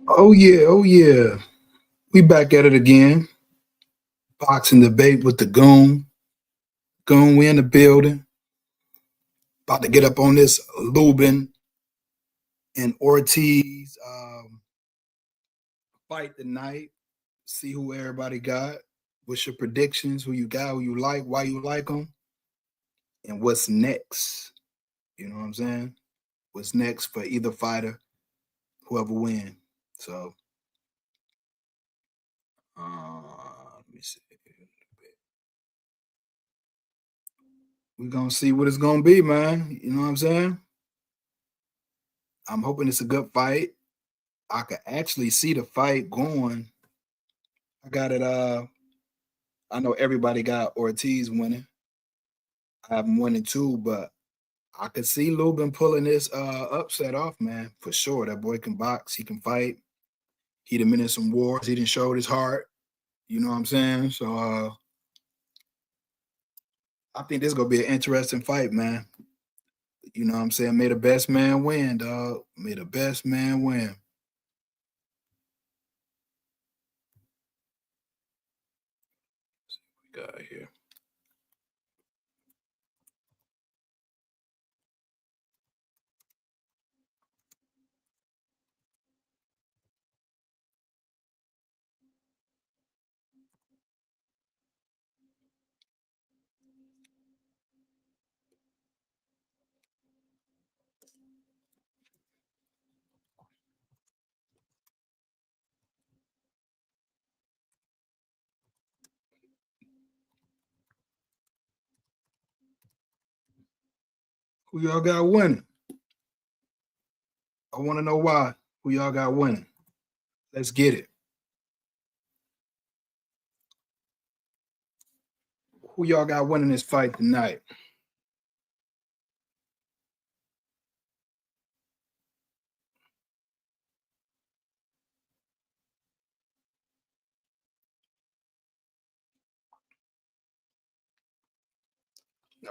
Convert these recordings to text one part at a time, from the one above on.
Oh yeah, oh yeah. We back at it again. Boxing debate with the Goon. Goon, we in the building. About to get up on this Lubin and Ortiz fight tonight. See who everybody got. What's your predictions? Who you got? Who you like? Why you like them? And what's next? You know what I'm saying? What's next for either fighter, whoever win. So, let me see. We're gonna see what it's gonna be, man. You know what I'm saying? I'm hoping it's a good fight. I could actually see the fight going. I got it. I know everybody got Ortiz winning. I have him winning too, but I could see Lubin pulling this upset off, man, for sure. That boy can box. He can fight. He done been in some wars. He done showed his heart. You know what I'm saying? So I think this is gonna be an interesting fight, man. You know what I'm saying? May the best man win, dog. May the best man win. We got here. Who y'all got winning? I want to know why. Who y'all got winning? Let's get it. Who y'all got winning this fight tonight?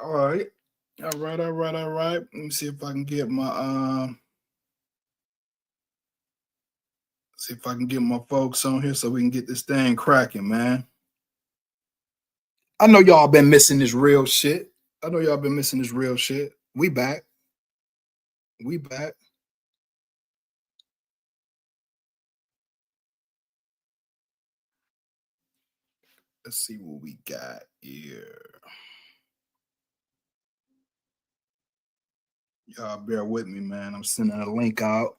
All right. All right, all right, all right. Let me see if I can get my see if I can get my folks on here so we can get this thing cracking, man. I know y'all been missing this real shit. I know y'all been missing this real shit. We back. We back. Let's see what we got here. Y'all bear with me, man. I'm sending a link out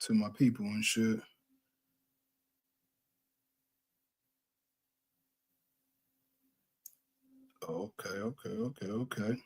to my people and shit. Okay, okay, okay, okay.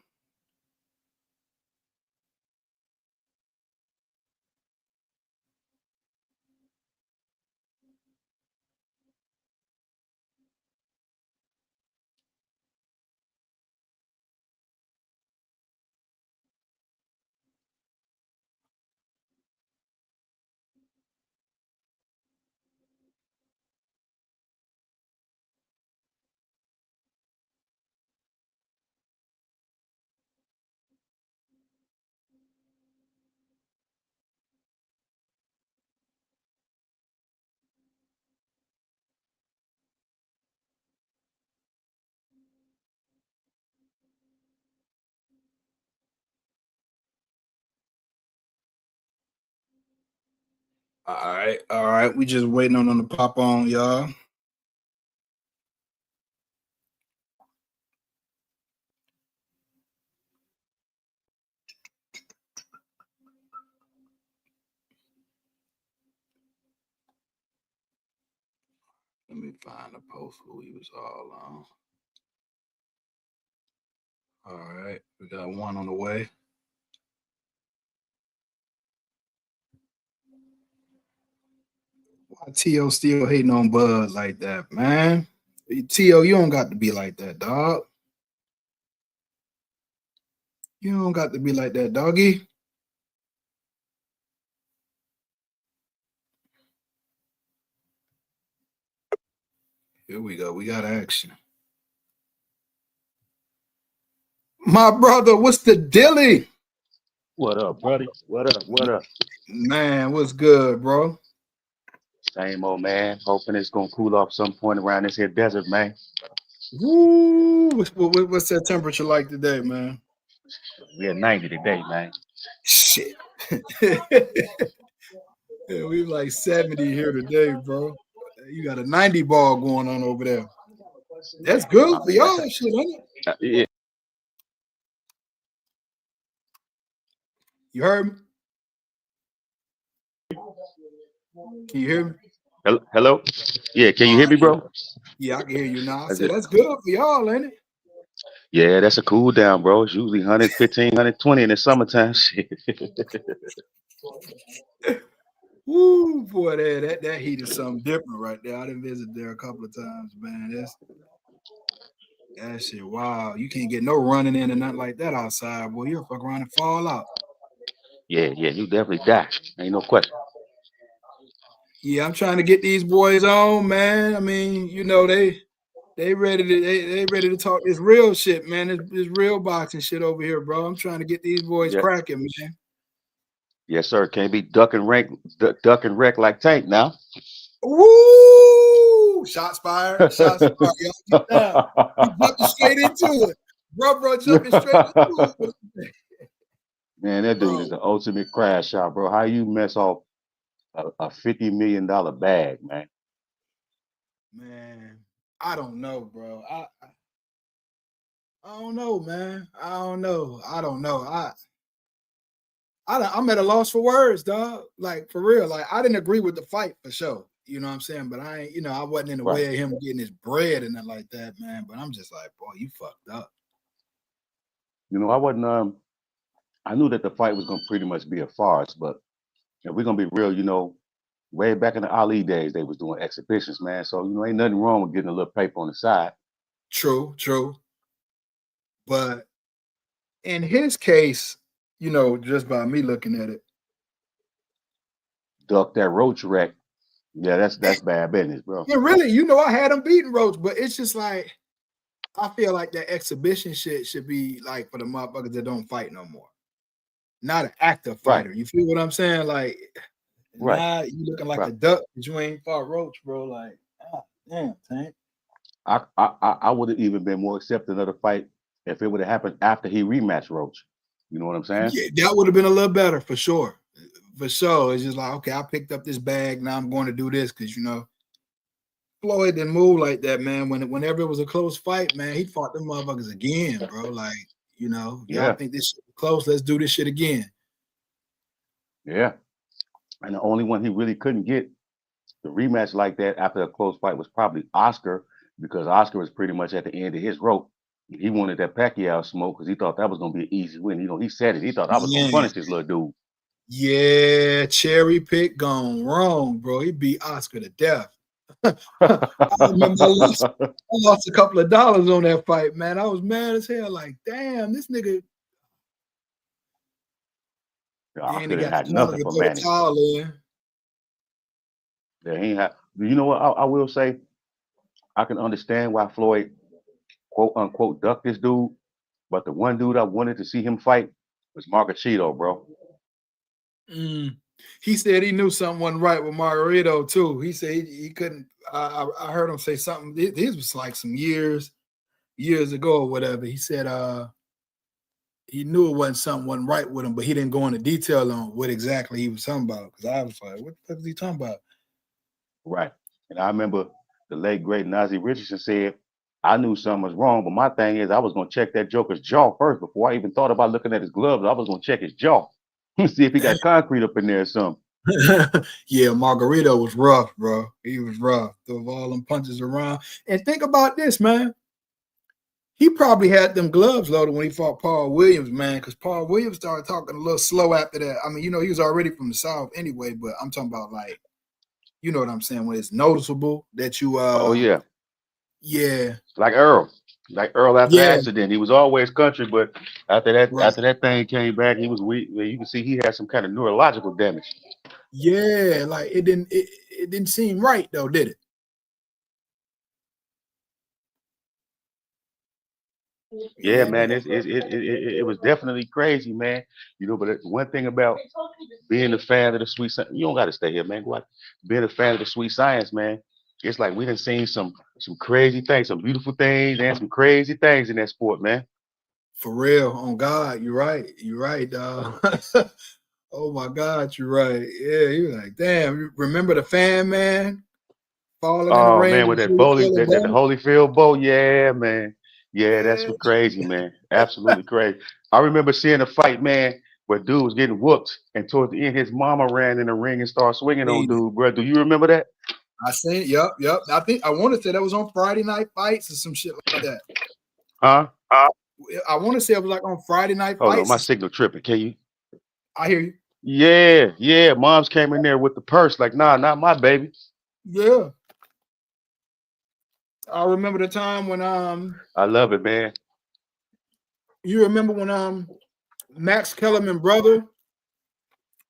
All right, all right. We just waiting on them to pop on, y'all. Let me find the post who he was all on. All right, we got one on the way. Why T.O. still hating on Bud like that, man? T.O., you don't got to be like that, dog. You don't got to be like that, doggy. Here we go. We got action. My brother, what's the dilly? What up, buddy? What up? What up? Man, what's good, bro? Same old man. Hoping it's gonna cool off some point around this here desert, man. Woo! What's that temperature like today, man? We at 90 today, man. Shit. Yeah, we like 70 here today, bro. You got a 90 ball going on over there. That's good for Yes, y'all, shit, ain't it? yeah. You heard me? Can you hear me? Hello? Yeah, can you Uh, hear me, yeah, bro? yeah, I can hear you now. I That's said it. that's good for y'all, ain't Yeah, that's a cool down, bro. It's usually 115, 120 in the summertime. Shit. it? Woo, boy, that heat is something different right there. I done visited there a couple of times, man. That shit, wow. You can't get no running in and nothing like that outside, boy. You'll fuck around and fall out. Yeah, yeah, you definitely die. Ain't no question. Yeah, I'm trying to get these boys on, man. I mean, they ready to talk this real shit, man. This real boxing shit over here, bro. I'm trying to get these boys Yeah, cracking, man. yes, sir. Can't be duck and wreck like Tank now. Woo! Shots fired. Shots fired. Y'all get down. He jumping straight into it. Bro, jumping straight into it. Man, that dude is Bro, the ultimate crash shot, bro. How you mess off a $50 million bag, man? man. I don't know, bro. I don't know, man. I don't know. I don't know. I'm at a loss for words, dog. Like for real. Like I didn't agree with the fight for sure. You know what I'm saying? But I ain't, I wasn't in the Right. way of him getting his bread and nothing like that, man. But I'm just like, boy, you fucked up. I wasn't. I knew that the fight was gonna pretty much be a farce, but if we're gonna be real, way back in the Ali days, they was doing exhibitions, man. So ain't nothing wrong with getting a little paper on the side. True, true. But in his case, just by me looking at it, Duck that roach wreck. Yeah, that's bad business, bro. and really, I had him beating Roach, but it's just like I feel like that exhibition shit should be like for the motherfuckers that don't fight no more. Not an active Right, fighter. You feel what I'm saying? Like right, now you looking like right. a duck, but you ain't fought Roach, bro. Like, ah, damn, Tank. I would have even been more accepting of the fight if it would have happened after he rematched Roach. You know what I'm saying? Yeah, that would have been a little better for sure. For sure. It's just like, okay, I picked up this bag. Now I'm going to do this because Floyd didn't move like that, man. Whenever it was a close fight, man, he fought them motherfuckers again, bro. Like, y'all Yeah, think this shit close? Let's do this shit again. yeah. And the only one he really couldn't get the rematch like that after a close fight was probably Oscar because Oscar was pretty much at the end of his rope. He wanted that Pacquiao smoke because he thought that was going to be an easy win. He said it. He thought I was going to Man, punish this little yeah, cherry pick gone wrong, bro. He beat Oscar to death. I remember I lost a couple of dollars on that fight, man. I was mad as hell. Like, damn, this nigga. dude. Then Oscar he didn't got the have corner nothing to for throw the Manny. towel in. Yeah, he ain't have, you know what? I will say I can understand why Floyd quote unquote ducked this dude, but the one dude I wanted to see him fight was Margachito, bro. Mm. He said he knew something wasn't right with Margarito too. He said he couldn't. I heard him say something. This was like some years ago or whatever. He said he knew it wasn't right with him, but he didn't go into detail on what exactly he was talking about. Because I was like, what the fuck is he talking about? Right. And I remember the late great Nazi Richardson said, I knew something was wrong, but my thing is I was gonna check that Joker's jaw first before I even thought about looking at his gloves. I was gonna check his jaw. See if he got concrete up in there or something. Yeah, Margarito was rough, bro. He was rough. Threw all them punches around. And think about this, man. He probably had them gloves loaded when he fought Paul Williams, man, because Paul Williams started talking a little slow after that. I mean, he was already from the South anyway, but I'm talking about like, you know what I'm saying, when it's noticeable that you Oh yeah. yeah, Like Earl. Like Earl after the yeah, accident. He was always country, but after that right. after that thing came back, he was weak. You can see he had some kind of neurological damage. Yeah, like it didn't seem right though, did it? Yeah, Yeah, man, it was definitely crazy, man. But one thing about being a fan of the sweet science, you don't got to stay here, man. Go out. Being a fan of the sweet science, man, it's like we done seen some crazy things, some beautiful things, and some crazy things in that sport, man. For real, on God, you're right. You're right, dog. Oh my God, you're right. Yeah, you're like, damn. You remember the fan man falling in the Oh rain man, in with the that bowling, Holyfield that bowl? Holyfield bowl, yeah, man, yeah, that's Yeah, what crazy, man, absolutely crazy. I remember seeing a fight, man, where dude was getting whooped, and towards the end, his mama ran in the ring and started swinging on seen it. dude, bro. Do you remember that? I seen it. Yep, yep. I think I want to say that was on Friday Night Fights or some shit like that. Huh? I want to say it was like on Friday Night Hold on, my Fights. signal tripping. Can you? I hear you. Yeah, yeah. Mom's came in there with the purse, like, nah, not my baby. Yeah, I remember the time when I love it, man. you remember when Max Kellerman brother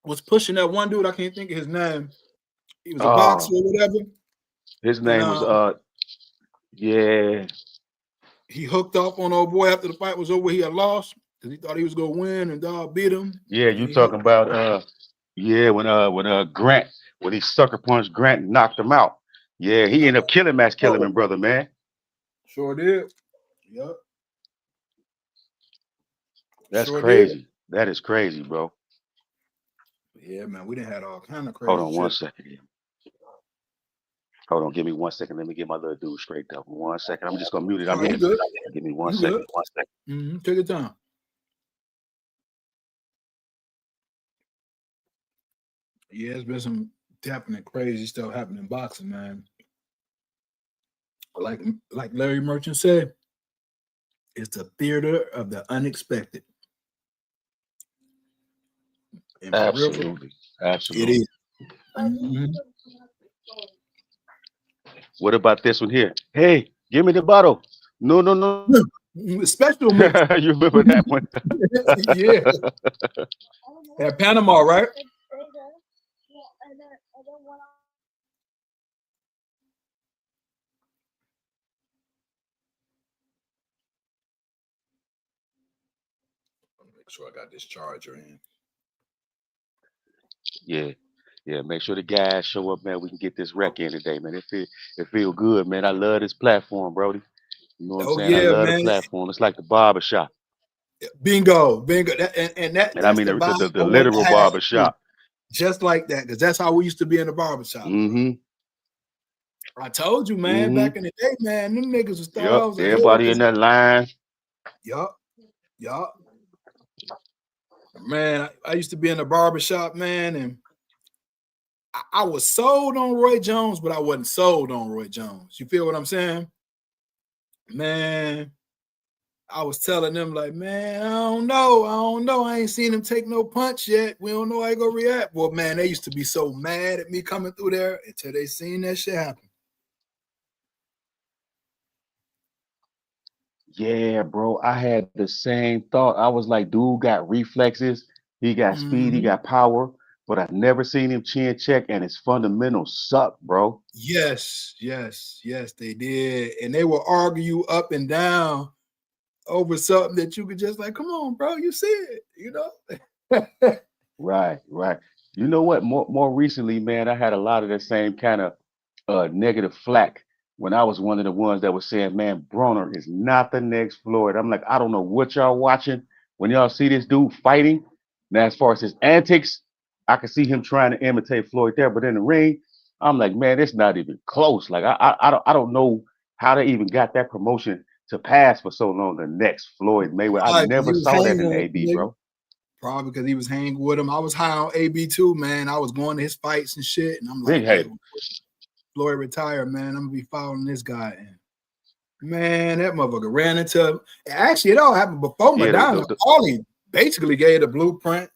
was pushing that one dude. I can't think of his name. He was a boxer Oh, or whatever, his and name was yeah, he hooked up on old boy after the fight was over. He had lost because he thought he was gonna win, and dog beat him. yeah. And You he hooked. talking about yeah, when Grant, when he sucker punched Grant and knocked him out. Yeah, he ended up killing Max Oh, Kellerman, brother, man. sure did. Yep, That's sure did. crazy. That is crazy, bro. Yeah, man, we done had all kind of Hold crazy on one shit. second here. Hold on, give me 1 second. Let me get my little dude straight up. 1 second. I'm just gonna mute it. I'm Oh, here. you good? Give me one You good? second. 1 second. Take your time. Yeah, it's been some definite crazy stuff happening in boxing, man. Like like Larry Merchant said, it's the theater of the unexpected. And for real, Absolutely. it Absolutely. is. Mhm. What about this one here? Hey, give me the bottle. No, no, no. Special mix. You remember that one? Yeah. At Panama, right? Make sure I got this charger in. Yeah. Yeah, make sure the guys show up, man. We can get this wreck in today, man. It feel good, man. I love this platform, Brody. You know what I'm Oh saying? I yeah, love the man. platform. It's like the barber shop. Bingo, bingo. And And I that's mean the vibe the I want to literal have barber too. shop. Just like that, because that's how we used to be in the barber shop, bro. Mm-hmm. I told you, man, back Mm-hmm. in the day, man, them niggas was thought I Yep. was a hood Everybody in because that line. yup, yup. Man, I used to be in the barber shop, man, and I was sold on Roy Jones, but I wasn't sold on Roy Jones. You feel what I'm saying? Man, I was telling them, like, man, I don't know. I ain't seen him take no punch yet. We don't know how he gonna react. Well, man, they used to be so mad at me coming through there until they seen that shit happen. Yeah, bro. I had the same thought. I was like, dude got reflexes, he got speed, he Mhm. got power, but I've never seen him chin check and his fundamentals suck, bro. Yes, yes, yes, they did. And they will argue you up and down over something that you could just like, come on, bro, you see it, you know? Right, right. You know what? More recently, man, I had a lot of the same kind of negative flack when I was one of the ones that was saying, man, Broner is not the next Floyd. I'm like, I don't know what y'all watching when y'all see this dude fighting. Now, as far as his antics, I can see him trying to imitate Floyd there, but in the ring, I'm like, man, it's not even close. Like, I don't know how they even got that promotion to pass for so long. The next Floyd Mayweather, I Probably because never he was saw that hanging in with AB, him, nigga. bro. Probably because he was hanging with him. I was high on AB too, man. I was going to his fights and shit, and I'm Big like, man, hater. when Floyd retire, man, I'm gonna be following this guy. And man, that motherfucker ran into. Actually, it all happened before Yeah, Madonna. Paulie basically gave the blueprint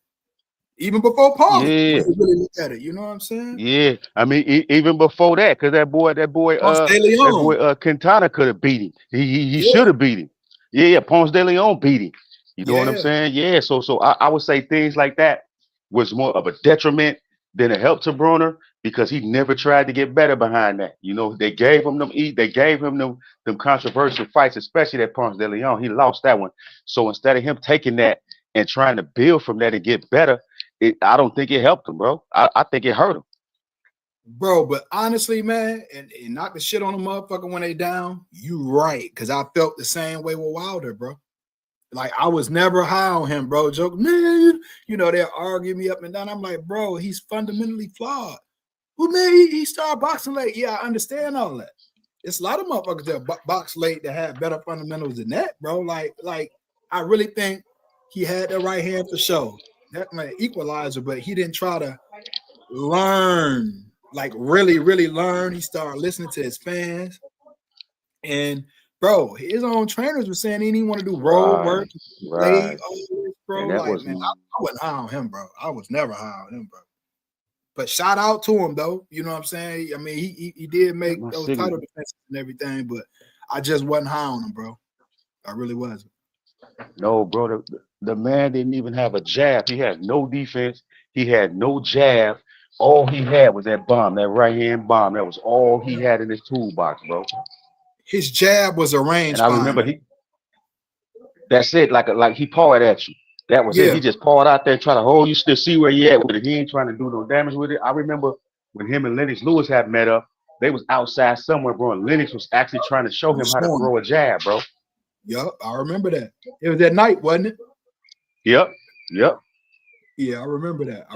even before Paulie. When yeah. you really look at it, you know what I'm saying? Yeah, I mean, even before that, because Ponce de Leon. Quintana could have beat him. He should Yeah, have beat him. Yeah, yeah, Ponce de Leon beat him. You know what I'm yeah. saying? Yeah, so I would say things like that was more of a detriment than a help to Broner because he never tried to get better behind that. You know, they gave him them controversial fights, especially that Ponce de Leon. He lost that one. So instead of him taking that and trying to build from that and get better, I don't think it helped him, bro. I think it hurt him. Bro, but honestly, man, and not the shit on the motherfucker when they down, you right. Cause I felt the same way with Wilder, bro. Like I was never high on him, bro. Joke, man, they'll argue me up and down. I'm like, bro, he's fundamentally flawed. Well, man, he started boxing late. Yeah, I understand all that. It's a lot of motherfuckers that box late that have better fundamentals than that, bro. Like I really think he had the right hand for sure. That like equalizer, but he didn't try to learn, like really, really learn. He started listening to his fans. And bro, his own trainers were saying he didn't want to do road work, play all this, bro. And that like, was, man, I wasn't high on him, bro. I was never high on him, bro. But shout out to him though. You know what I'm saying? I mean, he did make those title defenses and everything, but I just wasn't high on him, bro. I really wasn't. No, bro. The man didn't even have a jab. He had no defense. He had no jab. All he had was that bomb, that right hand bomb. That was all he had in his toolbox, bro. His jab was a And I remember rangefinder. that's it, like he pawed at you. That was it. Yeah, He just pawed out there trying to hold you still, see where you at with it. He ain't trying to do no damage with it. I remember when him and Lennox Lewis had met up, they was outside somewhere, bro. And Lennox was actually trying to show him how to throw a jab, bro. Yep, I remember that. It was that night, wasn't it? Yep. Yeah, I remember that.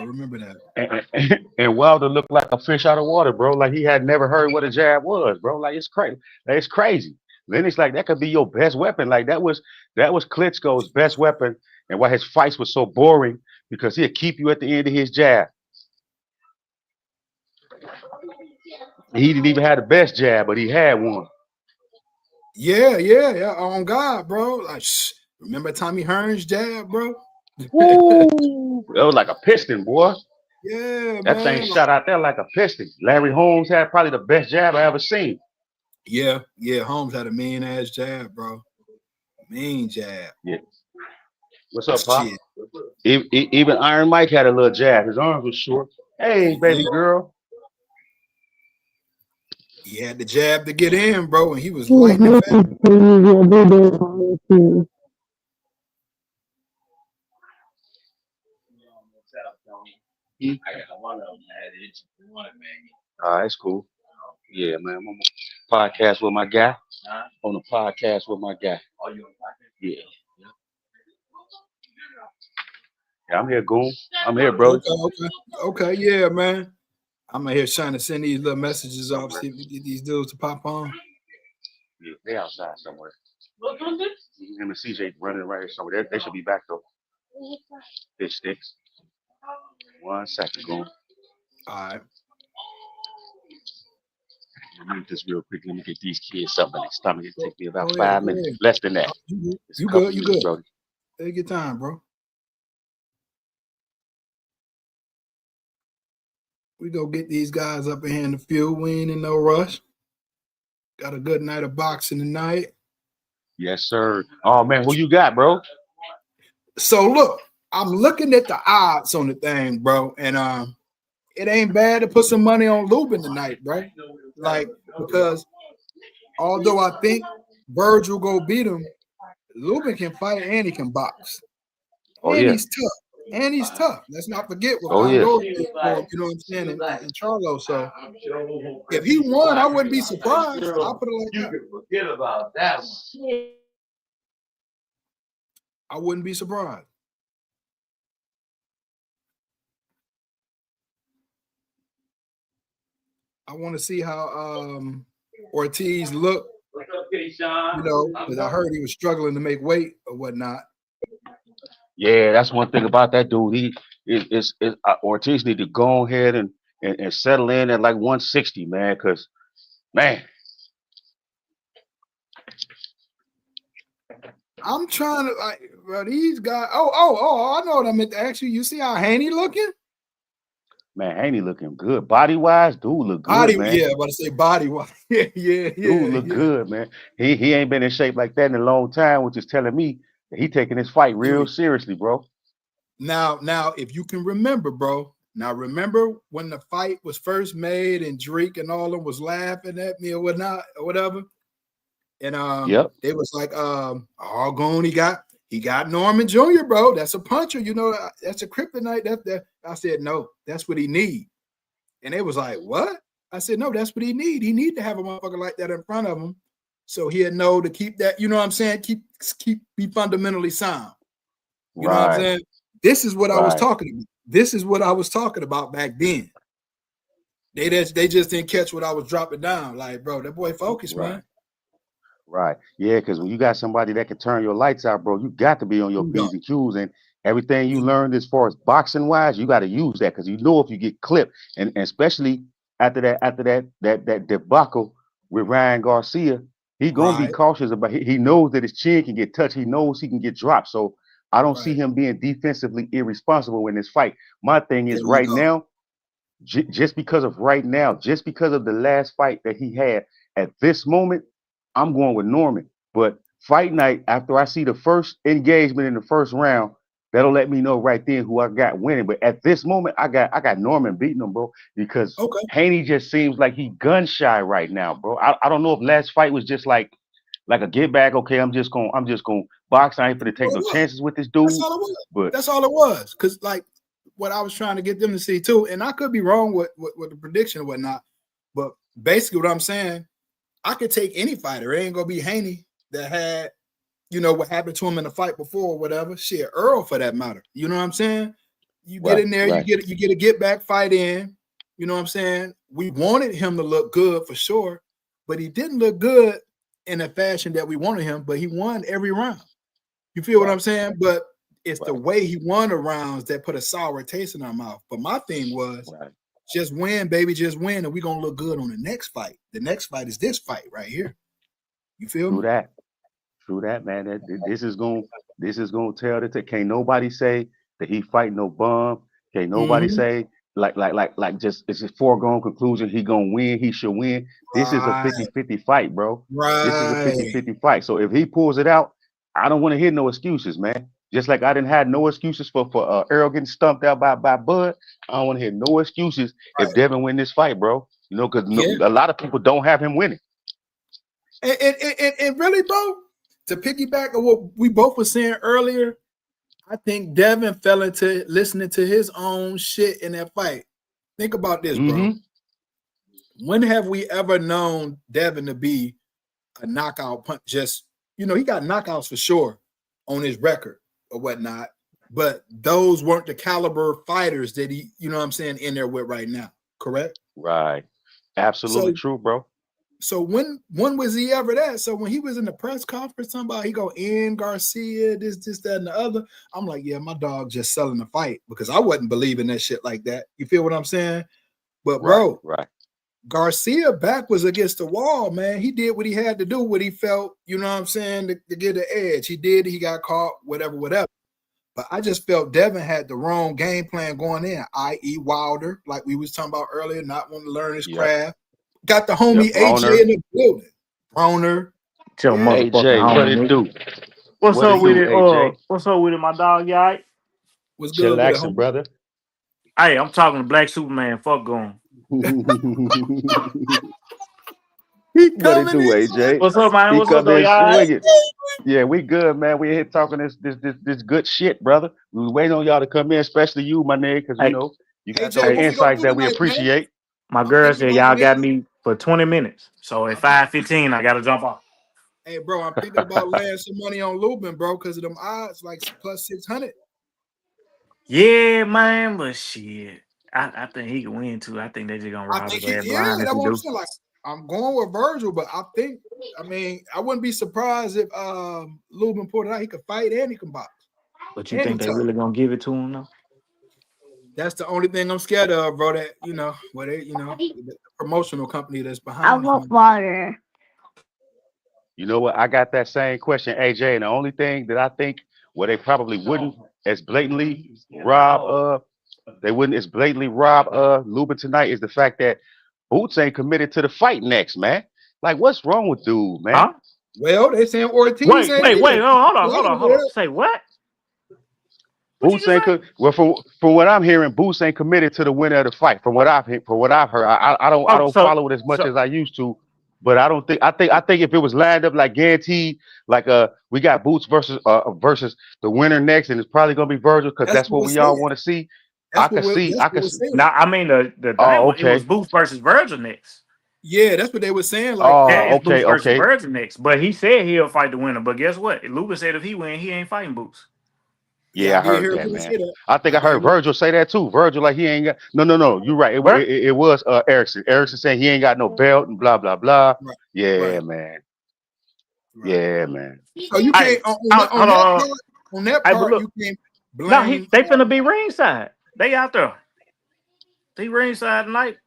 And Wilder looked like a fish out of water, bro. Like he had never heard what a jab was, bro. Like it's crazy. Like, it's crazy. Lennox, like that could be your best weapon. Like that was Klitschko's best weapon, and why his fights were so boring because he'd keep you at the end of his jab. He didn't even have the best jab, but he had one. Yeah. On God, bro. Like, remember Tommy Hearns jab, bro? Woo! That was like a piston, boy. Yeah, That man. thing shot out there like a piston. Larry Holmes had probably the best jab I ever seen. Yeah. Holmes had a mean ass jab, bro. Mean jab. Yeah. What's up, Pop? Even Iron Mike had a little jab. His arms were short. Hey, baby girl. He had the jab to get in, bro, and he was lighting it fast. That's cool. Yeah, man. I'm on a podcast with my guy. On a podcast with my guy. Yeah. Yeah, I'm here, Goon. I'm here, bro. Okay, yeah, man. I'm here trying to send these little messages off, see if we get these dudes to pop on. Yeah, they outside somewhere. Him and CJ running right here somewhere. They should be back though. Fish sticks. 1 second, Goon. All right. Let me do this real quick. Let me get these kids something in their stomach. It take me about 5 minutes. Less than that. You good. Bro. Take your time, bro. We go get these guys up in here in the field. We ain't in no rush. Got a good night of boxing tonight. Yes, sir. Oh, man, who you got, bro? So, look, I'm looking at the odds on the thing, bro, and it ain't bad to put some money on Lubin tonight, bro. Like, because although I think Burge will go beat him, Lubin can fight and he can box. He's tough. Let's not forget what Condor did for him, you know what I'm saying, and Charlo. So if he won, I wouldn't be surprised. I'll put it like that. You can forget about that one. I wouldn't be surprised. I want to see how Ortiz look. Because I heard he was struggling to make weight or whatnot. Yeah, that's one thing about that dude. Ortiz need to go ahead and settle in at like 160, man. Because, man, I'm trying to bro, these guys. I know what I meant to ask you. You see how Haney looking? Man, Haney looking good. Body wise, dude look good, man. Yeah, I'm about to say body wise. Yeah. Dude look good, man. He ain't been in shape like that in a long time, which is telling me that he taking his fight real seriously, bro. Now, if you can remember, bro. Now, remember when the fight was first made and Drake and all of them was laughing at me or whatnot or whatever? And it was like, Goon, he got He got Norman Jr., bro. That's a puncher. You know, that's a kryptonite. That I said, no, that's what he need. And they was like, what? I said, no, that's what he need. He need to have a motherfucker like that in front of him. So he'll know to keep that, you know what I'm saying? Keep be fundamentally sound. You know what I'm saying? This is what I was talking about. This is what I was talking about back then. They just didn't catch what I was dropping down. Like, bro, that boy focused, man. Right. Yeah, because when you got somebody that can turn your lights out, bro, you got to be on your P's and Q's, and everything you learned as far as boxing wise, you got to use that because you know if you get clipped, and especially after that debacle with Ryan Garcia, he gonna be cautious about. He knows that his chin can get touched. He knows he can get dropped. So I don't see him being defensively irresponsible in this fight. My thing is right now, just because of the last fight that he had at this moment, I'm going with Norman. But fight night, after I see the first engagement in the first round, that'll let me know right then who I got winning. But at this moment, I got Norman beating him, bro, because Haney just seems like he gun shy right now, bro. I don't know if last fight was just like a get back. Okay, I'm just gonna box. I ain't gonna take no chances with this dude. That's all it was. But that's all it was. Because like what I was trying to get them to see too, and I could be wrong with the prediction or whatnot, but basically what I'm saying, I could take any fighter. It ain't gonna be Haney that had, you know, what happened to him in the fight before or whatever. Shit, Earl for that matter. You know what I'm saying? You get in there, you get a get back fight in. You know what I'm saying? We wanted him to look good for sure, but he didn't look good in a fashion that we wanted him. But he won every round. You feel what I'm saying? But it's the way he won the rounds that put a sour taste in our mouth. But my thing was just win, baby, just win, and we're gonna look good on the next fight. The next fight is this fight right here. You feel me? True that, man. This is gonna tell that can't nobody say that he fight no bum. Can't nobody say like just it's a foregone conclusion he gonna win, he should win. This is a 50-50 fight, bro. This is a 50-50 fight. So if he pulls it out, I don't want to hear no excuses, man. Just like I didn't have no excuses for Earl getting stumped out by Bud. I don't want to hear no excuses if Devin win this fight, bro. You know, because a lot of people don't have him winning. And really, bro, to piggyback on what we both were saying earlier, I think Devin fell into listening to his own shit in that fight. Think about this, bro. When have we ever known Devin to be a knockout punch? Just, you know, he got knockouts for sure on his record or whatnot, but those weren't the caliber fighters that he, you know what I'm saying, in there with right now. Correct? Right. Absolutely true, bro. So when was he ever that? So when he was in the press conference, somebody he go in Garcia, this, that, and the other. I'm like, yeah, my dog just selling the fight because I wasn't believing that shit like that. You feel what I'm saying? But bro, Garcia back was against the wall, man. He did what he had to do, what he felt, you know what I'm saying, to get the edge. He did, he got caught, whatever. But I just felt Devin had the wrong game plan going in, i.e. Wilder, like we was talking about earlier, not wanting to learn his craft. Got the homie AJ in the building. Broner. AJ, what it do? What's up with it, AJ? What's up with it, my dog? You all right? What's good with it, brother? Hey, I'm talking to Black Superman. Fuck Goon. What it do, AJ? What's up, man? What's up, though, y'all? Yeah, we good, man. We here talking this good shit, brother. We was waiting on y'all to come in, especially you, my nigga, because you know you got those insights that we appreciate. My girl said y'all got me for 20 minutes. So at 5:15, I gotta jump off. Hey, bro, I'm thinking about laying some money on Lubin, bro, because of them odds, like plus 600. Yeah, man, but shit. I think he can win too. I think they're just gonna rob his ass blind. That's what I'm saying. Like, I'm going with Virgil, but I wouldn't be surprised if Lubin pulled it out. He could fight and he can box. But you think they really gonna give it to him though? That's the only thing I'm scared of, bro. That the promotional company that's behind. I want water. You know what? I got that same question, AJ, and the only thing that I think they probably wouldn't as blatantly rob Lubin tonight is the fact that Boots ain't committed to the fight next, man. Like, what's wrong with dude, man? Huh? Well, they saying Ortiz. Wait, hold on. Say what? Boots ain't from what I'm hearing, Boots ain't committed to the winner of the fight. From what I've heard, I don't follow it as much as I used to. But I don't think I think if it was lined up like guaranteed, like we got Boots versus the winner next, and it's probably gonna be Virgil because That's that's what what we're we all saying. want to see. I could see, That's I what could we're see. saying. Now, I mean, the thing Oh, was, it was okay. Boots versus Virgil next. Yeah, that's what they were saying. Like, Yeah, Oh, it's Boots okay, versus okay. Virgil next. But he said he'll fight the winner. But guess what? Lubin said if he win, he ain't fighting Boots. yeah, I Yeah, I did heard hear that, him man. say that. I think I I did heard hear. Virgil say that too. Virgil like he ain't got no, no, no. You're right. But It was Erickson. Erickson saying he ain't got no belt and blah blah blah. Right, Yeah, right, man. right. Yeah, man. So you hey, can't on, hold on. on that Hey, but part look, you can't no, blame. they finna be ringside. They out there. They ringside tonight.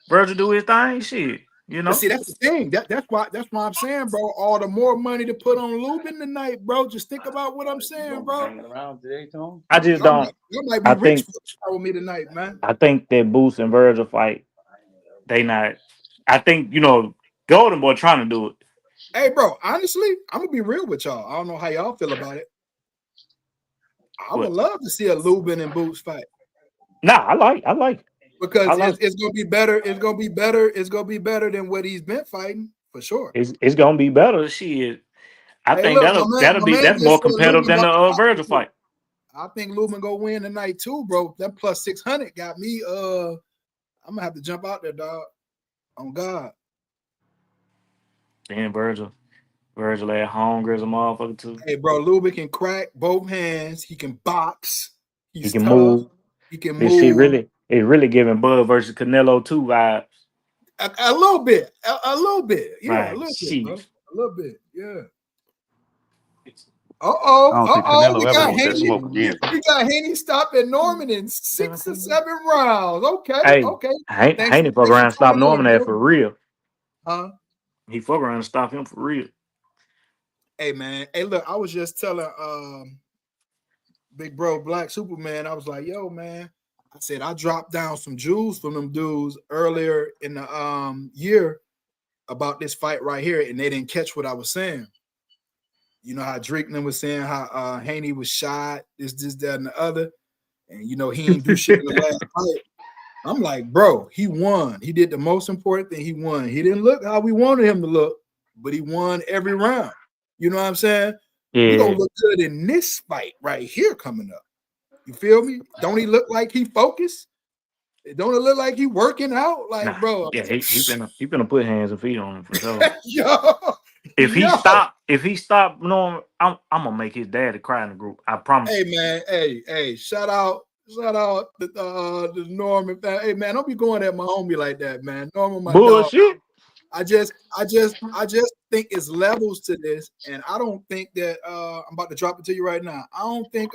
Virgil do his thing. Shit, you But know. see, that's the thing. That's why I'm saying, bro. All the more money to put on Lubin tonight, bro. Just think about what I'm You saying, gonna be bro. hanging around today, Tom? I just don't. Y'all might be I rich think. for the show with me tonight, man. I think that Boots and Virgil fight. They not. I think Golden Boy trying to do it. Hey, bro. Honestly, I'm gonna be real with y'all. I don't know how y'all feel about it. I would But love to see a Lubin and Boots fight nah, I because like. it's gonna be better. It's gonna be better. It's gonna be better than what he's been fighting for sure. It's gonna be better. Shit. I Hey, think look, that'll my be man that's more just said competitive Lubin than about the to pop Virgil too. fight. I think Lubin go win tonight too, bro. That plus 600 got me. I'm gonna have to jump out there, dog. On God. Then Virgil at home as a motherfucker too. Hey, bro, Lubin can crack both hands. He can box. He He's can tough. move. He can This shit move really it's really giving Bud versus Canelo 2 vibes. a little bit. A little bit. Yeah, a Man, little bit, bro. shit. A little bit. Yeah. I don't think We Canelo ever got wants that Haney. smoke again. We got Haney stopping Norman in 6 or 7 rounds. Okay, Hey, okay. Haney fuck Thanks for around and stop tuning Norman in, there bro. for real. Huh? He fuck around and stop him for real. Hey, man. Hey, look, I was just telling big bro Black Superman, I was like, yo, man. I said I dropped down some jewels from them dudes earlier in the year about this fight right here, and they didn't catch what I was saying. You know how Drake was saying how Haney was shot, this, that, and the other, and he didn't do shit in the last fight. I'm like, bro, he won. He did the most important thing. He won. He didn't look how we wanted him to look, but he won every round. You know what I'm saying? We're Yeah. gonna look good in this fight right here coming up. You feel me? Don't he look like he focused? Don't it look like he working out? Like, Nah. bro, Yeah, he finna put hands and feet on him for sure. yo, If he stop Norman, I'm gonna make his daddy cry in the group. I promise hey you. man, hey, shout out the Norman. Hey man, don't be going at my homie like that, man. Norman, my dog. Bullshit. I just think it's levels to this, and I don't think that I'm about to drop it to you right now. I don't think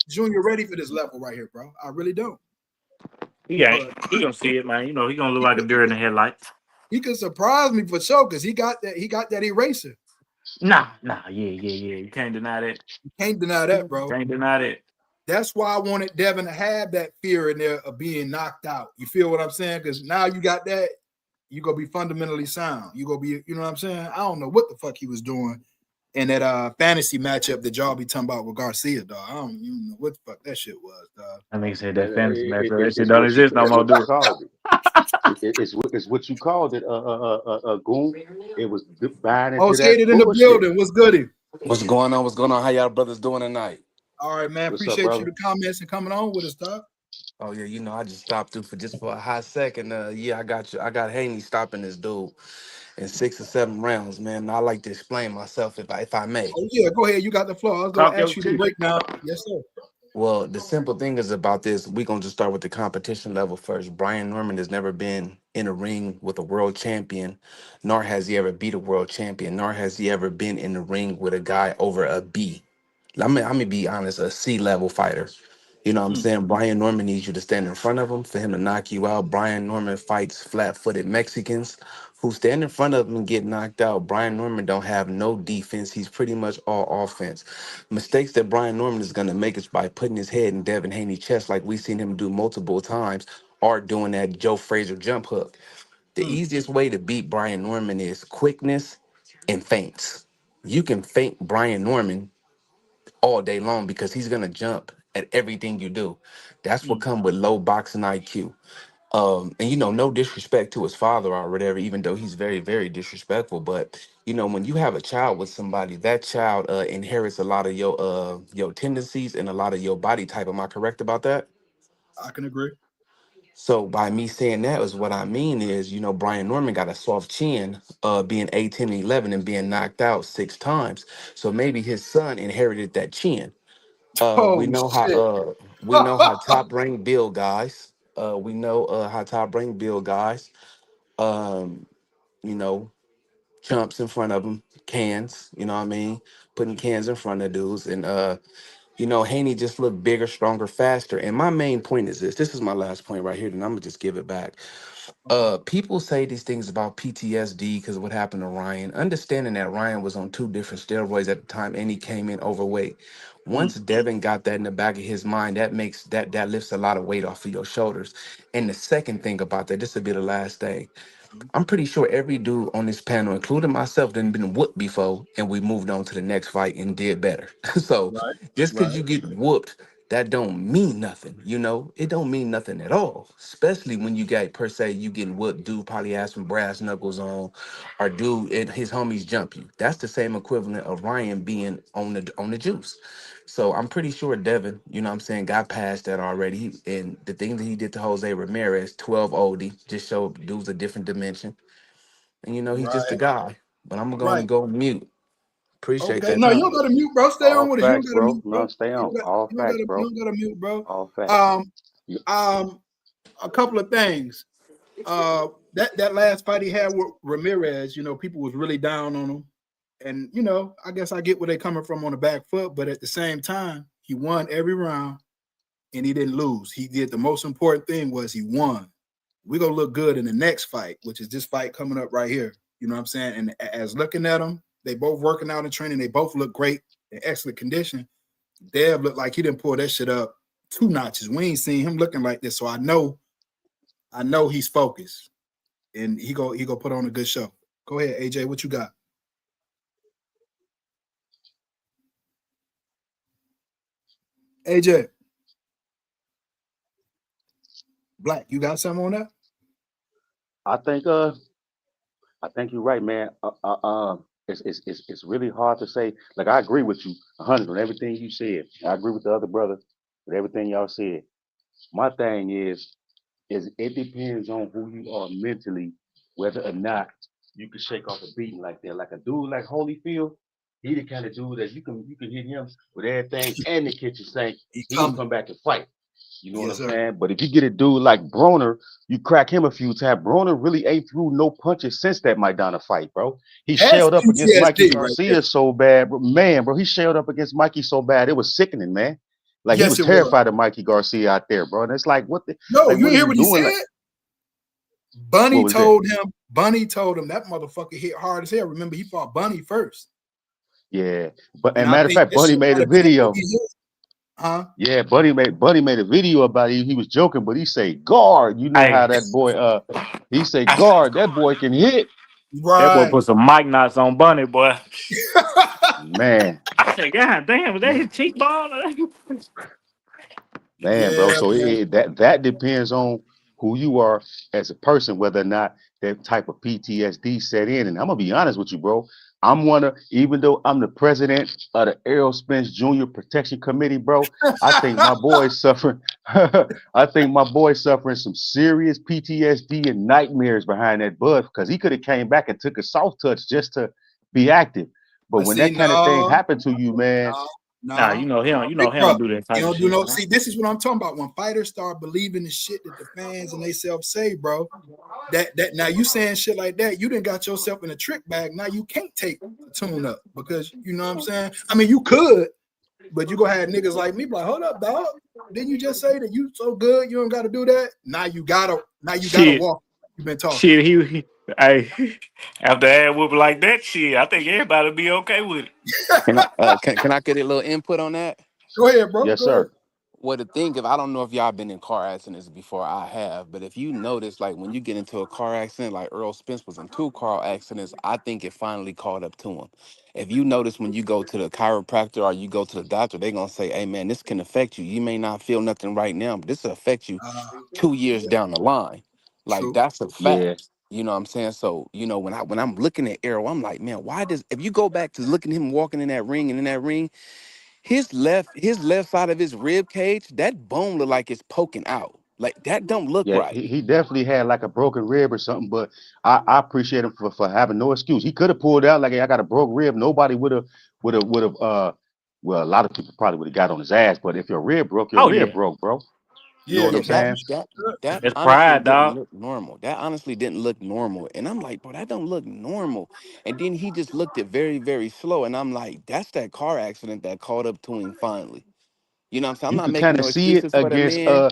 Junior ready for this level right here, bro. I really don't. He ain't. But He gonna see it, man. He gonna look he like a could, deer in the headlights. he could surprise me for sure because he got that eraser. Nah, yeah. You can't deny that. You can't deny that, bro. Can't deny that. That's why I wanted Devin to have that fear in there of being knocked out. You feel what I'm saying? Because now you got that, you gonna be fundamentally sound. You gonna be, you know what I'm saying? I don't know what the fuck he was doing in that fantasy matchup that y'all be talking about with Garcia, dog. I don't even know what the fuck that shit was, dog. I mean, said Man, that fantasy match. That shit it's don't what you exist no it's more, what you do called it. It's what you called it. Goon. It was buying into Most that hated in the bullshit. building. What's goody? What's going on? What's going on? How y'all brothers doing tonight? All right, man. What's up, Appreciate you brother? the comments and coming on with us, dog. Oh yeah, I just stopped through for a hot second. Yeah, I got you. I got Haney stopping this dude in 6 or 7 rounds, man. I like to explain myself if I may. Oh yeah, go ahead. You got the floor. I was gonna talk ask your you the shit. breakdown. Yes, sir. Well, the simple thing is about this. We're gonna just start with the competition level first. Brian Norman has never been in a ring with a world champion, nor has he ever beat a world champion, nor has he ever been in the ring with a guy over a B. I'm gonna be honest, a C level fighter. You know what I'm Mm, saying? Brian Norman needs you to stand in front of him for him to knock you out. Brian Norman fights flat-footed Mexicans who stand in front of him and get knocked out. Brian Norman don't have no defense. He's pretty much all offense. Mistakes that Brian Norman is gonna make is by putting his head in Devin Haney's chest, like we've seen him do multiple times, or doing that Joe Frazier jump hook. The mm, easiest way to beat Brian Norman is quickness and feints. You can feint Brian Norman all day long because he's gonna jump at everything you do. That's what mm, come with low boxing IQ. And no disrespect to his father or whatever, even though he's very, very disrespectful. But when you have a child with somebody, that child inherits a lot of your tendencies and a lot of your body type. Am I correct about that? I can agree. So by me saying that is what I mean is, Brian Norman got a soft chin, being 18 and 11 and being knocked out 6 times. So maybe his son inherited that chin. We Oh know how shit. top ranked bill guys. We know how top ranked bill guys. Um, you know, chumps in front of them, cans. You know what I mean? Putting cans in front of dudes, and Haney just looked bigger, stronger, faster. And my main point is this. This is my last point right here, and I'm gonna just give it back. People say these things about PTSD because of what happened to Ryan. Understanding that Ryan was on 2 different steroids at the time and he came in overweight. Mm, Once Devin got that in the back of his mind, that lifts a lot of weight off of your shoulders. And the second thing about that, this will be the last thing. mm. I'm pretty sure every dude on this panel, including myself, done been whooped before, and we moved on to the next fight and did better. So Right, just because right. you get whooped, that don't mean nothing. It don't mean nothing at all. Especially when you got per se you getting whooped, dude probably has some brass knuckles on, or dude and his homies jump you. That's the same equivalent of Ryan being on the juice. So I'm pretty sure Devin, what I'm saying, got past that already. And the thing that he did to Jose Ramirez, 12 oldie, just showed dude's a different dimension. And he's just a Right, guy. But I'm going to right. go mute. Appreciate Okay. that No, you time. don't gotta mute, bro. Stay on All with it. You don't facts, gotta bro. mute, No, bro. stay on. All facts, You bro. don't gotta mute, bro. All facts. Um, You- um, a couple of things. That last fight he had with Ramirez, people was really down on him. And I guess I get where they coming from on the back foot, but at the same time, he won every round and he didn't lose. He did the most important thing was he won. We're gonna look good in the next fight, which is this fight coming up right here. You know what I'm saying? And as looking at them, they both working out and training, they both look great in excellent condition. Dev looked like he didn't pull that shit up 2 notches. We ain't seen him looking like this. So I know he's focused and he go put on a good show. Go ahead, AJ. What you got? AJ Black, you got something on that? I think I think you're right, man. It's really hard to say. Like I agree with you 100 on everything you said. I agree with the other brother with everything y'all said. My thing is it depends on who you are mentally, whether or not you can shake off a beating like that. Like a dude like Holyfield, he the kind of dude that you can hit him with everything and the kitchen sink. He He gonna coming. come back and fight. You know what Yes, I'm sir. saying? But if you get a dude like Broner, you crack him a few times. Broner really ain't threw no punches since that Maidana fight, bro. He That's shelled up against Mikey PTSD right there. Garcia so bad, bro. Man, bro, he shelled up against Mikey so bad it was sickening, man. Like he Yes, was it was. terrified of Mikey Garcia out there, bro. And it's like, No, you what are hear you what he doing? Like, said? what was that? Bunny told him that motherfucker hit hard as hell. Remember, he fought Bunny first. Yeah, but And and I matter of think fact, that Bunny shit made might a have been an video. easy hit. Huh? Yeah, Buddy made a video about it. He was joking, but he say guard. You know how Hey, that boy he say guard. That boy can hit. that boy Right. put some mic knots on Bunny, boy. Man, I said, God damn, was that his cheekbone? man, bro. Yeah, So man. that depends on who you are as a person, whether or not that type of PTSD set in. And I'm gonna be honest with you, bro. Even though I'm the president of the Errol Spence Jr. Protection Committee, bro, I think my boy's suffering. I think my boy's suffering some serious PTSD and nightmares behind that bud because he could have came back and took a soft touch just to be active. But But when see, that kind of thing no, happened to you, man, no, Nah, no. he Big don't brother. do that You type of don't do shit, no. man. See, this is what I'm talking about. When fighters start believing the shit that the fans and they self say, bro. That now you saying shit like that, you done got yourself in a trick bag. Now you can't take the tune up because you know what I'm saying. I mean, you could, but you gonna have niggas like me be like, hold up, dog. Didn't you just say that you so good you don't got to do that? Now you gotta Shit, walk. You've been talking. shit, hey, after ad whooping like that, shit, I think everybody be okay with it. Can I get a little input on that? Go ahead, bro. yes, Go ahead. sir. Well, the thing, if I don't know if y'all been in car accidents before, I have, but if you notice, like when you get into a car accident, like Earl Spence was in two car accidents, I think it finally caught up to him. If you notice when you go to the chiropractor or you go to the doctor, they're gonna say, "Hey, man, this can affect you. You may not feel nothing right now, but this will affect you Uh, 2 years yeah, down the line." Like true. that's a Yeah, fact. You know what I'm saying? So, when I'm looking at Errol, I'm like, man, why does if you go back to looking at him walking in that ring and in that ring, his left side of his rib cage, that bone look like it's poking out. Like that don't look yeah, right. he definitely had like a broken rib or something, but I appreciate him for having no excuse. He could have pulled out like, "Hey, I got a broke rib." Nobody would have well, a lot of people probably would have got on his ass, but if your Oh rib yeah, broke, bro. You know Yeah, what Yeah, I'm your that saying? fuse that good. that that's honestly pride, didn't dog. look normal. That honestly didn't look normal. And I'm like, bro, that don't look normal. And then he just looked it very, very slow. And I'm like, that's that car accident that caught up to him finally. You know what I'm saying? I'm You not could making kind no of see it excuses for the against man.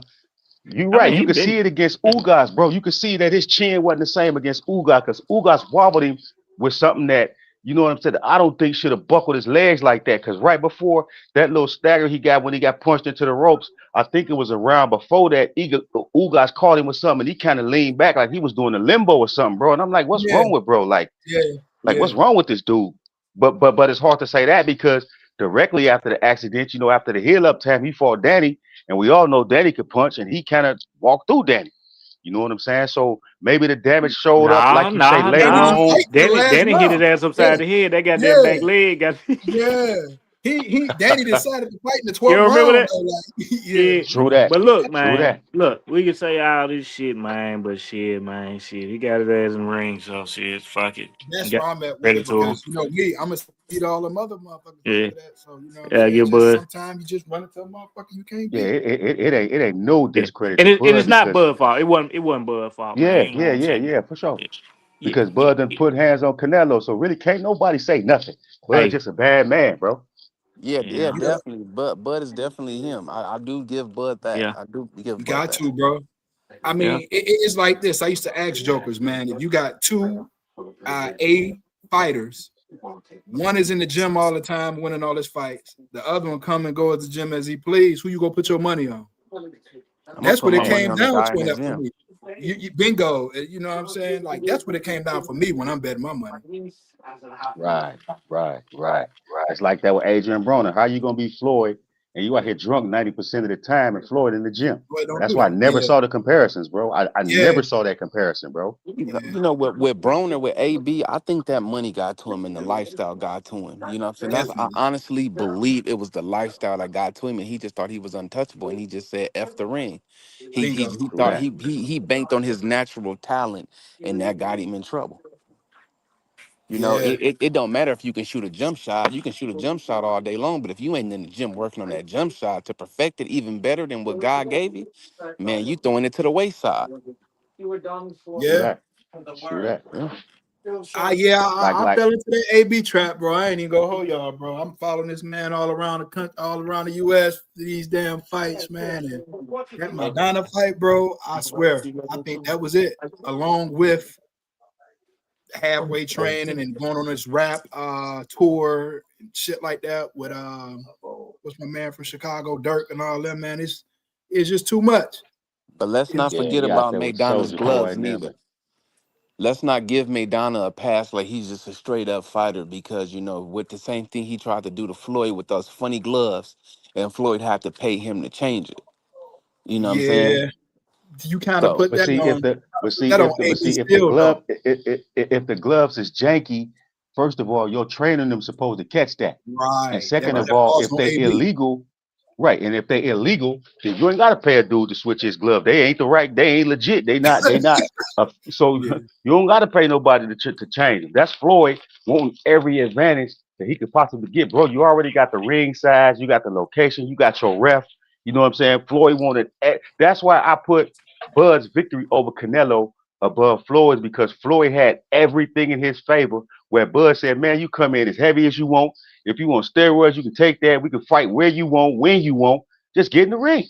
you're I right. mean, You he could see been. it against Ugas, bro. You could see that his chin wasn't the same against Ugas because Ugas wobbled him with something that, you know what I'm saying, I don't think should have buckled his legs like that. Because right before that little stagger he got when he got punched into the ropes, I think it was around before that, Ugas caught him with something and he kind of leaned back like he was doing a limbo or something, bro. And I'm like, what's Yeah, wrong with bro? yeah, Like yeah. what's wrong with this dude? But it's hard to say that because directly after the accident, after the heel up time, he fought Danny, and we all know Danny could punch, and he kind of walked through Danny. You know what I'm saying? So maybe the damage showed up, Nah, like you say, nah, later Danny nah. didn't on. fight till the last Danny hit his round. ass Yeah, upside the head. That goddamn yeah, back leg got. yeah. He Danny decided to fight in the You 12th remember round that? though. Like, yeah, Yeah. True that. But look, True man. that. Look, we can say all this shit, man. But shit, man. Shit, he got his ass in the ring. So shit, fuck it. He that's got where I'm at with ready it to him. because me, I'm gonna beat all them other motherfuckers Yeah. after that. So you know what I'm Yeah, saying? get Just Bud. sometimes you just run into a motherfucker you can't Yeah, beat. it ain't no Yeah. discredit And to it's Bud not because Bud fault. It wasn't Bud fault, man. yeah, You know what yeah, I'm yeah, saying? yeah, for sure. Yeah. Yeah. Because Yeah. Bud done Yeah. put hands on Canelo, so really can't nobody say nothing. Bud's Hey. just a bad man, bro. Yeah, You yeah, know. Yeah, definitely. But Bud is definitely him. I do give Bud that. Yeah. I do give you Bud got that. to, bro. I Yeah. mean, it's like this. I used to ask jokers, man, if you got two A fighters, one is in the gym all the time, winning all his fights. The other one come and go at the gym as he please. Who you gonna put your money on? I'm gonna That's put what it my Yeah. money came on the down guy in to the that for gym. me. Bingo. You know what I'm saying? Like that's what it came down for me when I'm betting my money. Right, right. It's like that with Adrian Broner. How you gonna be Floyd and you out here drunk 90% of the time and Floyd in the gym? Boy, don't That's do why I that. never Yeah, saw the comparisons, bro. I yeah, never saw that comparison, bro. yeah. With Broner with AB, I think that money got to him and the lifestyle got to him. You know what I'm saying? I Definitely. honestly believe it was the lifestyle that got to him, and he just thought he was untouchable, and he just said "F the ring." Bingo. True Thought that. he banked on his natural talent, and that got him in trouble. Yeah. It don't matter if you can shoot a jump shot. You can shoot a jump shot all day long, but if you ain't in the gym working on that jump shot to perfect it even better than what God gave you, man, you throwing it to the wayside. True Yeah. that. True that. Yeah. Yeah, Like I like fell into that AB trap, bro. I ain't even gonna hold y'all, bro. I'm following this man all around the country, all around the US, these damn fights, man. And that Madonna fight, bro, I swear, I think that was it. Along with halfway training and going on this rap tour and shit like that with what's my man from Chicago, Dirk and all them, man. It's just too much. But let's not It's, yeah, forget he out about there with Maidana's Soldier Boy gloves and them. neither. Let's not give Maidana a pass like he's just a straight up fighter because with the same thing he tried to do to Floyd with those funny gloves, and Floyd had to pay him to change it. You know what I'm saying? yeah, you kind of So put But that see if on the but see that on if the but AB see if the still though. glove if the gloves is janky, first of all, your training them supposed to catch that. And Right. second But of that all, falls if on they AB. illegal, right? And if they illegal, then you ain't got to pay a dude to switch his glove. They ain't the right. They ain't legit. They not. So Yeah. you don't got to pay nobody to change them. That's Floyd wanting every advantage that he could possibly get, bro. You already got the ring size. You got the location. You got your ref. You know what I'm saying? Floyd wanted. That's why I put Bud's victory over Canelo above Floyd's because Floyd had everything in his favor. Where Bud said, "Man, you come in as heavy as you want. If you want steroids, you can take that. We can fight where you want, when you want. Just get in the ring."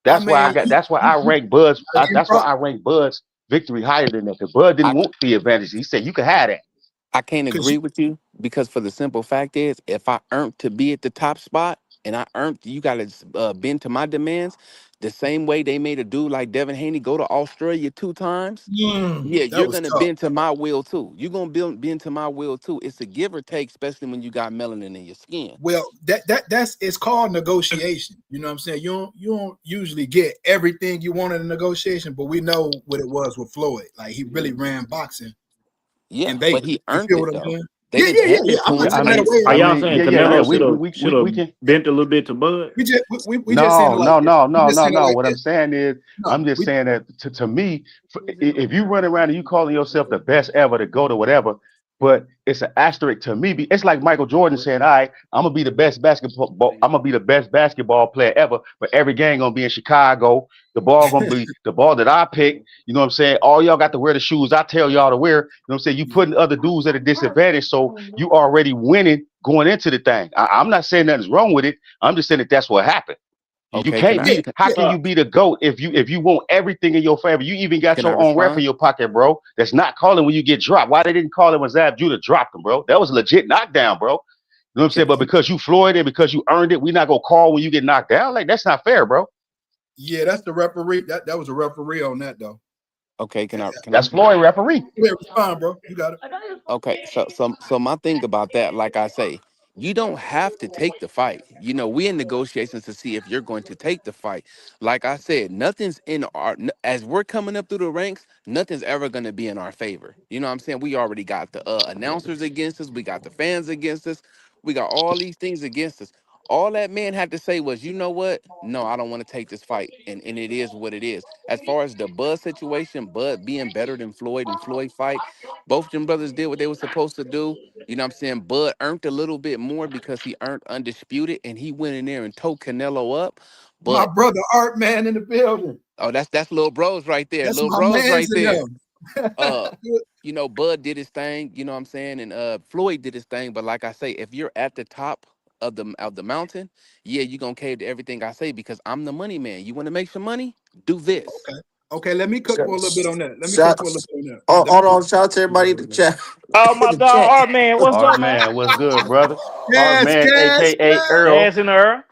I That's why I mean, got. That's why you, I you rank Bud's. gotta give him That's why props. I rank Bud's victory higher than that. Because Bud didn't I want the advantage. He said you can have that. I can't Cause you agree with you because for the simple fact is if I earned to be at the top spot, and I earned. You gotta bend to my demands. The same way they made a dude like Devin Haney go to Australia 2 times. Yeah, That you're was gonna tough. bend to my will too. You're gonna bend to my will too. It's a give or take, especially when you got melanin in your skin. Well, that's it's called negotiation. You know what I'm saying? You don't usually get everything you want in a negotiation, but we know what it was with Floyd. Like he really ran boxing Yeah, in but Vegas. he You earned feel what it I'm though. saying? They Yeah, didn't yeah, yeah, hand yeah. it I'm to not him. Yeah, taking that away. Are y'all saying yeah, yeah, yeah. Canelo We should have can. bent a little bit to Bud? We just saying it No, like no, this. no, We no, just no, saying it no. like What I'm this. saying is, No, I'm just we saying that to me, if you run around and you calling yourself the best ever to go to whatever, but it's an asterisk to me. It's like Michael Jordan saying, "All right, I'm gonna be the best basketball. I'm gonna be the best basketball player ever, but every game gonna be in Chicago. The ball gonna be the ball that I pick. You know what I'm saying? All y'all got to wear the shoes I tell y'all to wear. You know what I'm saying? You putting other dudes at a disadvantage, so you already winning going into the thing. I'm not saying nothing's wrong with it. I'm just saying that that's what happened. You Okay, can can't I yeah, be. can, How yeah. can you be the goat if you want everything in your favor? You even got can I your own ref in respond? your pocket, bro. That's not calling when you get dropped. Why they didn't call it when Zab Judah dropped him, bro? That was a legit knockdown, bro. You know what I'm Can saying? But because you Floyd and because you earned it, we not gonna call when you get knocked down. Like that's not fair, bro. Yeah, that's the referee. That was a referee on that though. okay, can Yeah, I yeah. can I That's Floyd referee. Yeah, respond, bro. You got it. Okay, so my thing about that, like I say, you don't have to take the fight. You know, we in negotiations to see if you're going to take the fight. Like I said, nothing's in our as we're coming up through the ranks, nothing's ever going to be in our favor. You know what I'm saying? We already got the announcers against us, we got the fans against us, we got all these things against us. All that man had to say was, you know what? No, I don't want to take this fight, and it is what it is. As far as the Bud situation, Bud being better than Floyd and Floyd fight. Both them brothers did what they were supposed to do. You know what I'm saying? Bud earned a little bit more because he earned undisputed and he went in there and towed Canelo up. My But brother Art Man in the building. oh, that's little bros right there. That's Little my bros man's right in there. them. Uh, you know, Bud did his thing, you know what I'm saying? And Floyd did his thing. But like I say, if you're at the top of the mountain, yeah, you're gonna cave to everything I say because I'm the money man. You wanna make some money? Do this. Okay. Okay, let me cook for a little bit on that. Let me cook Shout, for a little bit on that. hold Let me cook. on, shout out to everybody in the chat. Oh, in my the dog, chat. Art man, what's Art up, man? man, what's good, brother? Art Cash, man, cash, aka cash. Earl. Cass in her.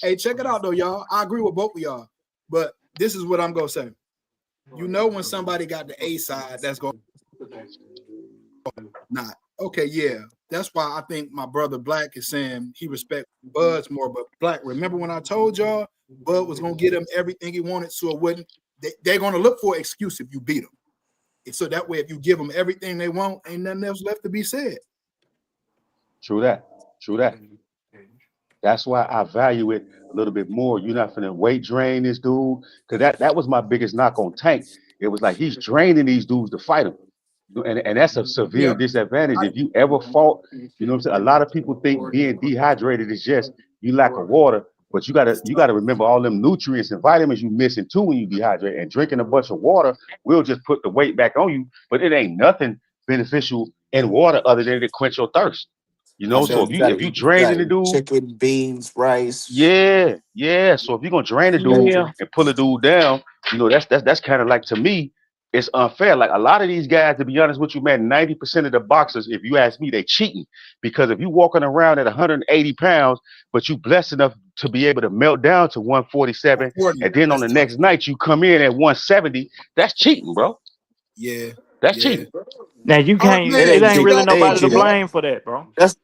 Hey, check it out though, y'all. I agree with both of y'all, but this is what I'm gonna say. You know when somebody got the A side, that's going not okay. Yeah, that's why I think my brother Black is saying he respect Bud's more. But Black, remember when I told y'all Bud was gonna get him everything he wanted, so it wouldn't. They're gonna look for an excuse if you beat them. So that way, if you give them everything they want, ain't nothing else left to be said. True that. True that. That's why I value it a little bit more. You're not finna weight drain this dude. Cause that was my biggest knock on Tank. It was like he's draining these dudes to fight him. And that's a severe Yeah, disadvantage. I, If you ever fought, you know what I'm saying? A lot of people think being dehydrated is just you lack of water, but you gotta remember all them nutrients and vitamins you missing too when you dehydrate. And drinking a bunch of water will just put the weight back on you, but it ain't nothing beneficial in water other than to quench your thirst. You I know, feel so you if you draining gotta the eat dude, chicken, beans, rice. yeah, yeah. So if you're gonna drain a dude Yeah. and pull a dude down, you know that's kind of like to me, it's unfair. Like a lot of these guys, to be honest with you, man, 90% of the boxers, if you ask me, they cheating because if you walking around at 180 pounds, but you blessed enough to be able to melt down to 147, 40. and then on That's the tough. next night you come in at 170, that's cheating, bro. Yeah, That's yeah. cheating. Now you Art can't. It man, It ain't ain't check cheat. it really out It though, ain't nobody Art to cheating. man. blame for that, bro. That's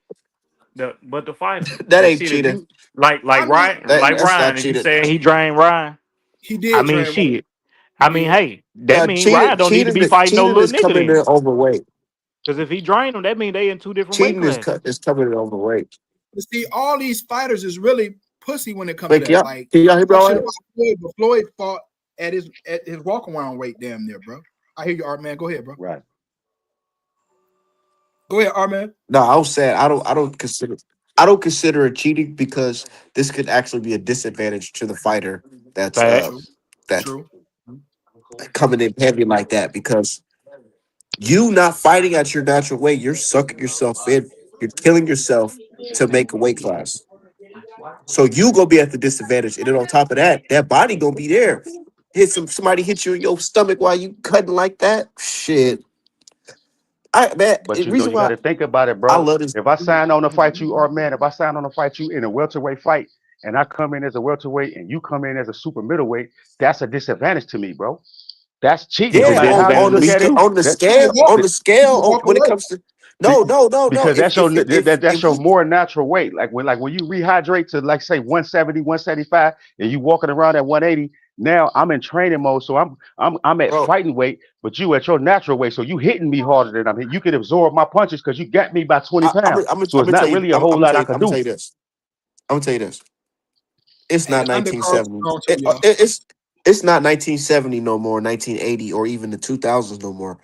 But the fighter. that But ain't shit, if cheating. you like I mean, Ryan, like That's not Ryan, if you cheating. say he drained Ryan, he I did mean train well. shit. He I mean, did. hey, that mean Ryan don't need to Cheating be fighting no cheating little is nigga coming in then. overweight. Because if he drained them, that mean they in two different weight Cheating classes. is coming in overweight. You see, all these fighters is really pussy when it come to Wait, that. Like, can y'all hear me talk all shit right? about Floyd, but Floyd fought at his walk around weight, damn near, bro. I hear you, Art man. Go ahead, bro. Right. Go ahead, Art man. No, I was saying I don't consider it cheating because this could actually be a disadvantage to the fighter that's True, Facts. that's true. coming in heavy like that because you not fighting at your natural weight, you're sucking yourself in, you're killing yourself to make a weight class. So you gonna be at the disadvantage, and then on top of that, that body gonna be there. Somebody hit you in your stomach while you cutting like that. Shit, I man, But the you know, reason you got why to think about it, I bro. love this. If I sign on to fight you, or man, if I sign on to fight you in a welterweight fight, and I come in as a welterweight, and you come in as a super middleweight, that's a disadvantage to me, bro. That's cheating, no It's a Yeah, matter how you disadvantage to look me at it. too. That on walk. the You scale, can walk when it away. comes to be- no. because that's If your we more natural weight. Like when you rehydrate to like say 170, 175, and you walking around at 180. Now I'm in training mode, so I'm at bro, fighting weight, but you at your natural weight, so you hitting me harder than I'm hitting. You can absorb my punches because you got me by 20 I'm pounds. So I'm it's gonna tell not you, really a whole lot I I'm could gonna tell do. you this. I'm gonna tell you this. It's Hey, not the undercard too 1970. strong too, y'all. It's not 1970 no more, 1980, or even the 2000s no more.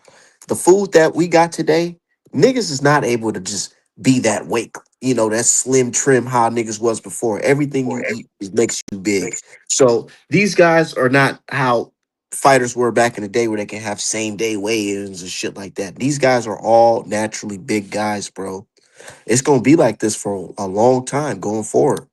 The food that we got today, niggas is not able to just be that weight, that slim trim how niggas was before. Everything you eat makes you big. So these guys are not how fighters were back in the day where they can have same day weigh-ins and shit like that. These guys are all naturally big guys, bro. It's gonna be like this for a long time going forward.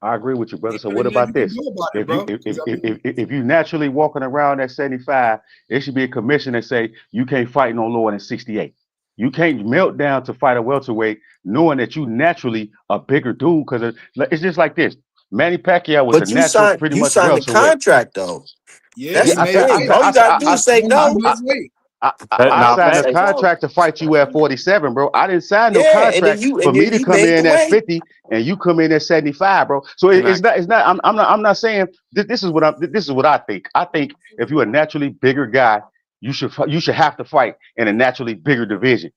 I agree with you, brother. Ain't So what really nothing about you can this? do about it, If you bro. Because I mean, if you naturally walking around at 75, it should be a commission that say you can't fight no lower than 68. You can't melt down to fight a welterweight knowing that you naturally a bigger dude because it's just like this. Manny Pacquiao was a But natural, pretty you much signed the welterweight. contract though. yeah, That's Yeah, he the made thing. weight. All you gotta do is say He made no. weight. I Nah, signed a facts. Say no. contract to fight you at 47, bro. I didn't sign no Yeah, and then contract for me then to he come made the in at weight. 50 and you come in at 75, bro. So Can I? it's not. I'm not saying this is what I think. I think if you're a naturally bigger guy, you should have to fight in a naturally bigger division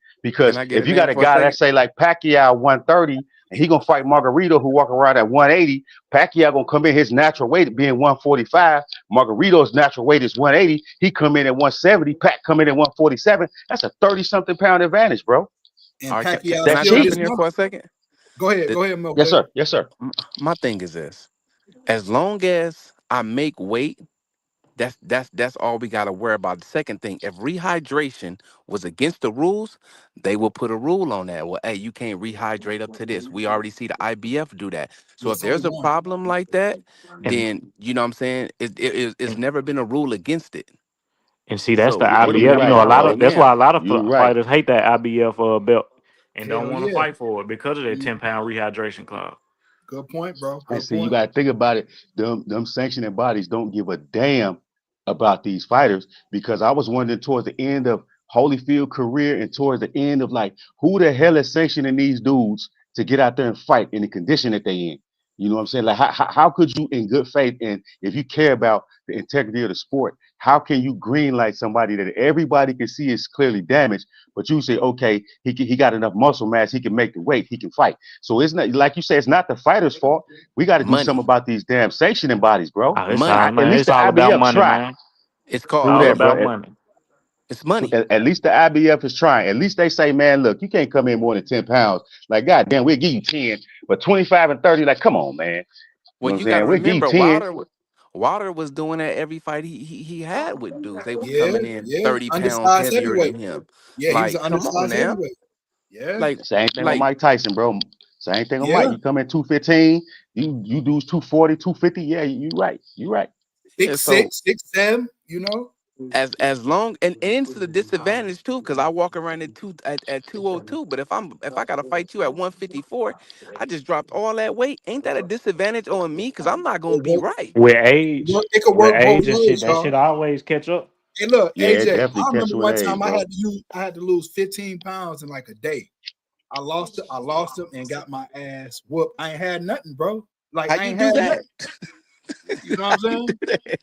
Can because I get if in you got there a for a guy that second? say like Pacquiao 130 and he gonna fight Margarito who walk around at 180, Pacquiao gonna come in his natural weight being 145. Margarito's natural weight is 180. He come in at 170. Pac come in at 147. That's a 30 something pound advantage, bro. All And right, Pacquiao can That's I still jump cheating. in here for disgruntled. a second? The, Go ahead, Milk. Go Yes, ahead. sir. Yes, sir. my thing is this: as long as I make weight, that's all we got to worry about. The second thing, if rehydration was against the rules, they will put a rule on that. Well, hey, you can't rehydrate up to this. We already see the IBF do that. So if It's only there's a one. problem like that, And then you know what I'm saying. It's and, never been a rule against it. and see, that's So the we You can IBF. You move right, know, a lot forward bro. of that's why now. a lot of You right. fighters hate that IBF belt and don't Hell want to yeah. fight for it because of that You, 10-pound rehydration clause. good point, bro. And Good see, you point. got to think about it. Them sanctioning bodies don't give a damn about these fighters because I was wondering towards the end of Holyfield career and towards the end of like who the hell is sanctioning these dudes to get out there and fight in the condition that they in. You know what I'm saying? Like how could you in good faith and if you care about the integrity of the sport, how can you green light somebody that everybody can see is clearly damaged, but you say, okay, he got enough muscle mass, he can make the weight, he can fight. So it's not like you say, it's not the fighter's fault. We got to do something Money, about these damn sanctioning bodies, bro. Oh, it's all money. At man. least It's the all about IBF money, try. man. It's It's True called all that, about bro. money. it's money. At least the IBF is trying. At least they say, man, look, you can't come in more than 10 pounds. Like, goddamn, we'll give you 10, but 25 and 30, like, come on, man. You know Well, what I'm you got to saying? We'll give you remember, 10. Wilder was doing that every fight he had with dudes. They was Yeah, coming in yeah. 30 pounds Undersized heavier heavyweight. than him. Yeah, he was an Like, come on undersized now. heavyweight. Yeah, Like, Same thing with like Mike Tyson, bro. Same thing with Mike. yeah. You come in 215, you do 240, 250. Yeah, you right. You right. yeah. Six So six, 6'7", you know? as long and it's the disadvantage too, because I walk around at 202. But if I gotta fight you at 154, I just dropped all that weight. Ain't that a disadvantage on me? Because I'm not gonna It be work, right. With age, it could with work both age and shit, ways, that shit y'all. always catch up. Hey, look, Yeah, it AJ, definitely I catch remember you with one age, time bro. I had to lose 15 pounds in like a day. I lost them and got my ass whooped. I ain't had nothing, bro. Like How I you ain't do had that? nothing. You know what I'm How you saying? do that?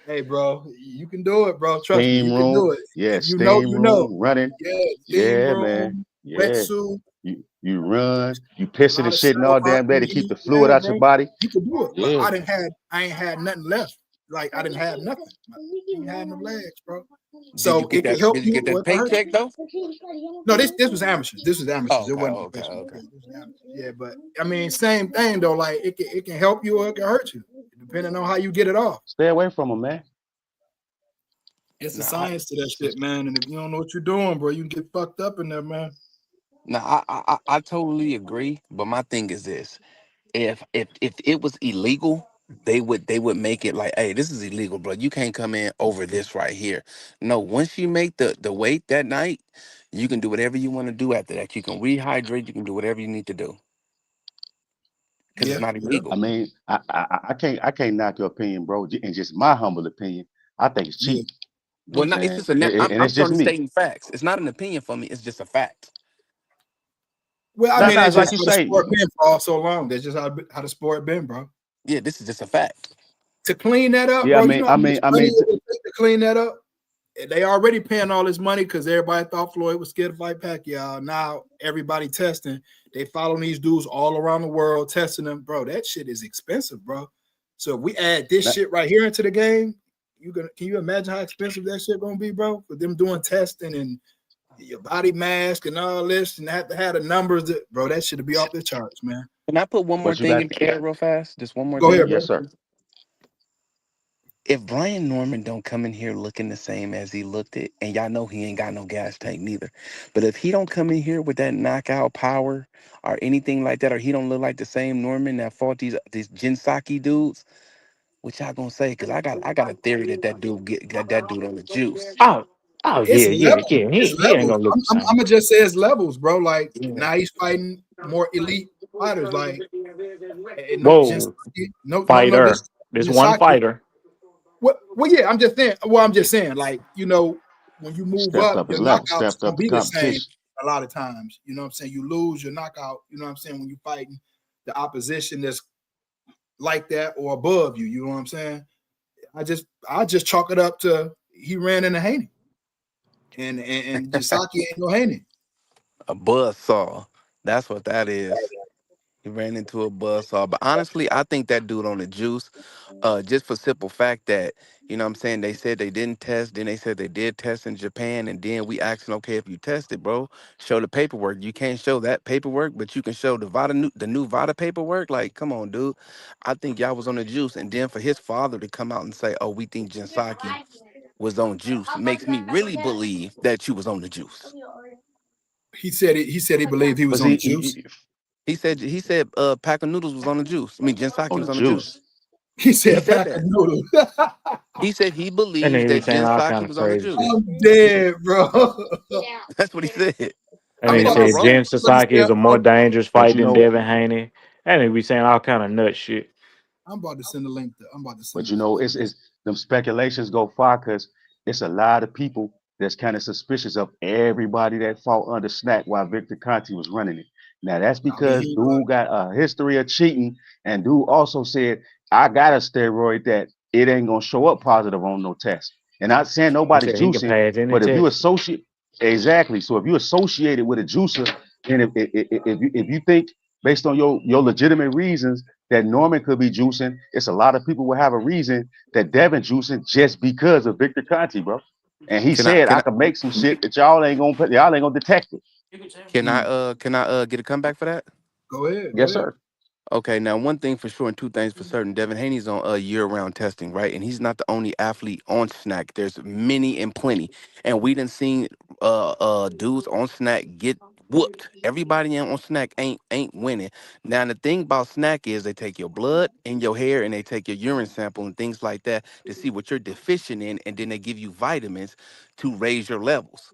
Hey, bro, you can do it, bro. Trust me, you Steam can do room. it. Yeah, If you know, steam you know. room, running. Yeah, steam Yeah, man. room, Yeah. wetsuit, You run, you a pissing lot and of shitting saddle all hot damn day and to keep heat. the fluid Yeah, out your bro, body. you could do it. But Yeah. I ain't had nothing left. Like I didn't have nothing. I ain't had no legs, bro. Did you So get it could that? help Did you you get or that it could hurt paycheck though? you. No, this was amateurs. This was Oh, amateurs. It okay, wasn't okay, professional. okay. Yeah, this was amateurs. Yeah, but I mean, same thing though. Like it can help you or it can hurt you, depending on how you get it off. Stay away from them, man. It's a No, science to that shit, man. And if you don't know what you're doing, bro, you can get fucked up in there, man. no, I totally agree. But my thing is this: if it was illegal, they would make it like, hey, this is illegal, bro. You can't come in over this right here. No, once you make the weight that night, You can do whatever you want to do after that. You can rehydrate. You can do whatever you need to do because it's Yeah, not yeah, I illegal. mean, I can't knock your opinion, bro. And just my humble opinion, I think it's yeah. cheating. You know what Well, I'm not it's saying? just a. And I'm it's just solely me. stating facts. It's not an opinion for me. It's just a fact. Well, I No, mean, no, it's it's like just you how the say. sport been for all so long. That's just how the sport been, bro. Yeah, this is just a fact. To clean that up, Yeah, I bro, you mean, know how I much mean, I money mean, it would take to clean that up? They already paying all this money because everybody thought Floyd was scared to fight Pacquiao. Now everybody testing. They following these dudes all around the world, testing them. Bro, that shit is expensive, bro. So if we add this shit right here into the game, can you imagine how expensive that shit gonna be, bro? For them doing testing and your body mask and all this and have to have the numbers that, bro, that should be off the charts, man. Can I put one more but you thing got, in the air real fast? Just one more Go ahead, thing. yes, bro. sir. If Brian Norman don't come in here looking the same as he looked it, and y'all know he ain't got no gas tank neither, but if he don't come in here with that knockout power or anything like that, or he don't look like the same Norman that fought these Jinsaki dudes, what y'all gonna say? Because I got a theory that that dude on the juice. Oh, oh It's yeah, yeah, levels. yeah. It's He ain't levels. gonna look the I'm same. gonna just say it's levels, bro. Like Yeah. now he's fighting more elite fighters. Like no Whoa, Jinsaki, no fighter. This one Jinsaki. fighter. Well, yeah, I'm just saying. Well, I'm just saying, like, when you move Stepped up, up your his level, knockouts stepped gonna up the be the same competition. a lot of times. You know what I'm saying? You lose your knockout, you know what I'm saying, when you're fighting the opposition that's like that or above you, you know what I'm saying? I just chalk it up to he ran into Haney. And Jisaki ain't no Haney. A buzz saw. That's what that is. He ran into a buzzsaw. But honestly, I think that dude on the juice, just for simple fact that, you know what I'm saying, they said they didn't test, then they said they did test in Japan, and then we asking, okay, if you tested, bro, show the paperwork. You can't show that paperwork, but you can show the new VADA paperwork. Like, come on, dude. I think y'all was on the juice. And then for his father to come out and say, oh, we think Jinsaki was on juice makes me really believe that you was on the juice. He said he believed he was But on see, the juice. He said pack of noodles was on the juice. I mean, Jinsaki on was the on the juice. juice. He He said said pack of that. noodles. He said he And believes then he that saying all kind Jinsaki of was on the crazy shit. juice. I'm dead, bro. That's what he said. And I then mean, he I'm am I about to said say, wrong? Jen Sasaki is a more dangerous But fight you than know, Devin Haney. And he be saying all kind of nut shit. I'm about to send a link. I'm about to send But this. it's them speculations go far because it's a lot of people that's kind of suspicious of everybody that fought under Snack while Victor Conti was running it. Now that's I mean, because he dude got a history of cheating, and dude also said, "I got a steroid that it ain't gonna show up positive on no test." And not saying He nobody's said he can juicing, pass any but if you test. associate exactly, so if you associated with a juicer, and if you think based on your legitimate reasons that Norman could be juicing, it's a lot of people will have a reason that Devin juicing just because of Victor Conti, bro. And he Can I said can I I could make some shit that y'all ain't gonna detect it. can I get a comeback for that? go ahead, go Yes, ahead. sir. Okay, now one thing for sure and two things for certain. Devin Haney's on year-round testing, right? And he's not the only athlete on Snack. There's many and plenty, and we done seen dudes on Snack get whooped. Everybody on Snack ain't winning. Now the thing about Snack is they take your blood and your hair and they take your urine sample and things like that to see what you're deficient in, and then they give you vitamins to raise your levels.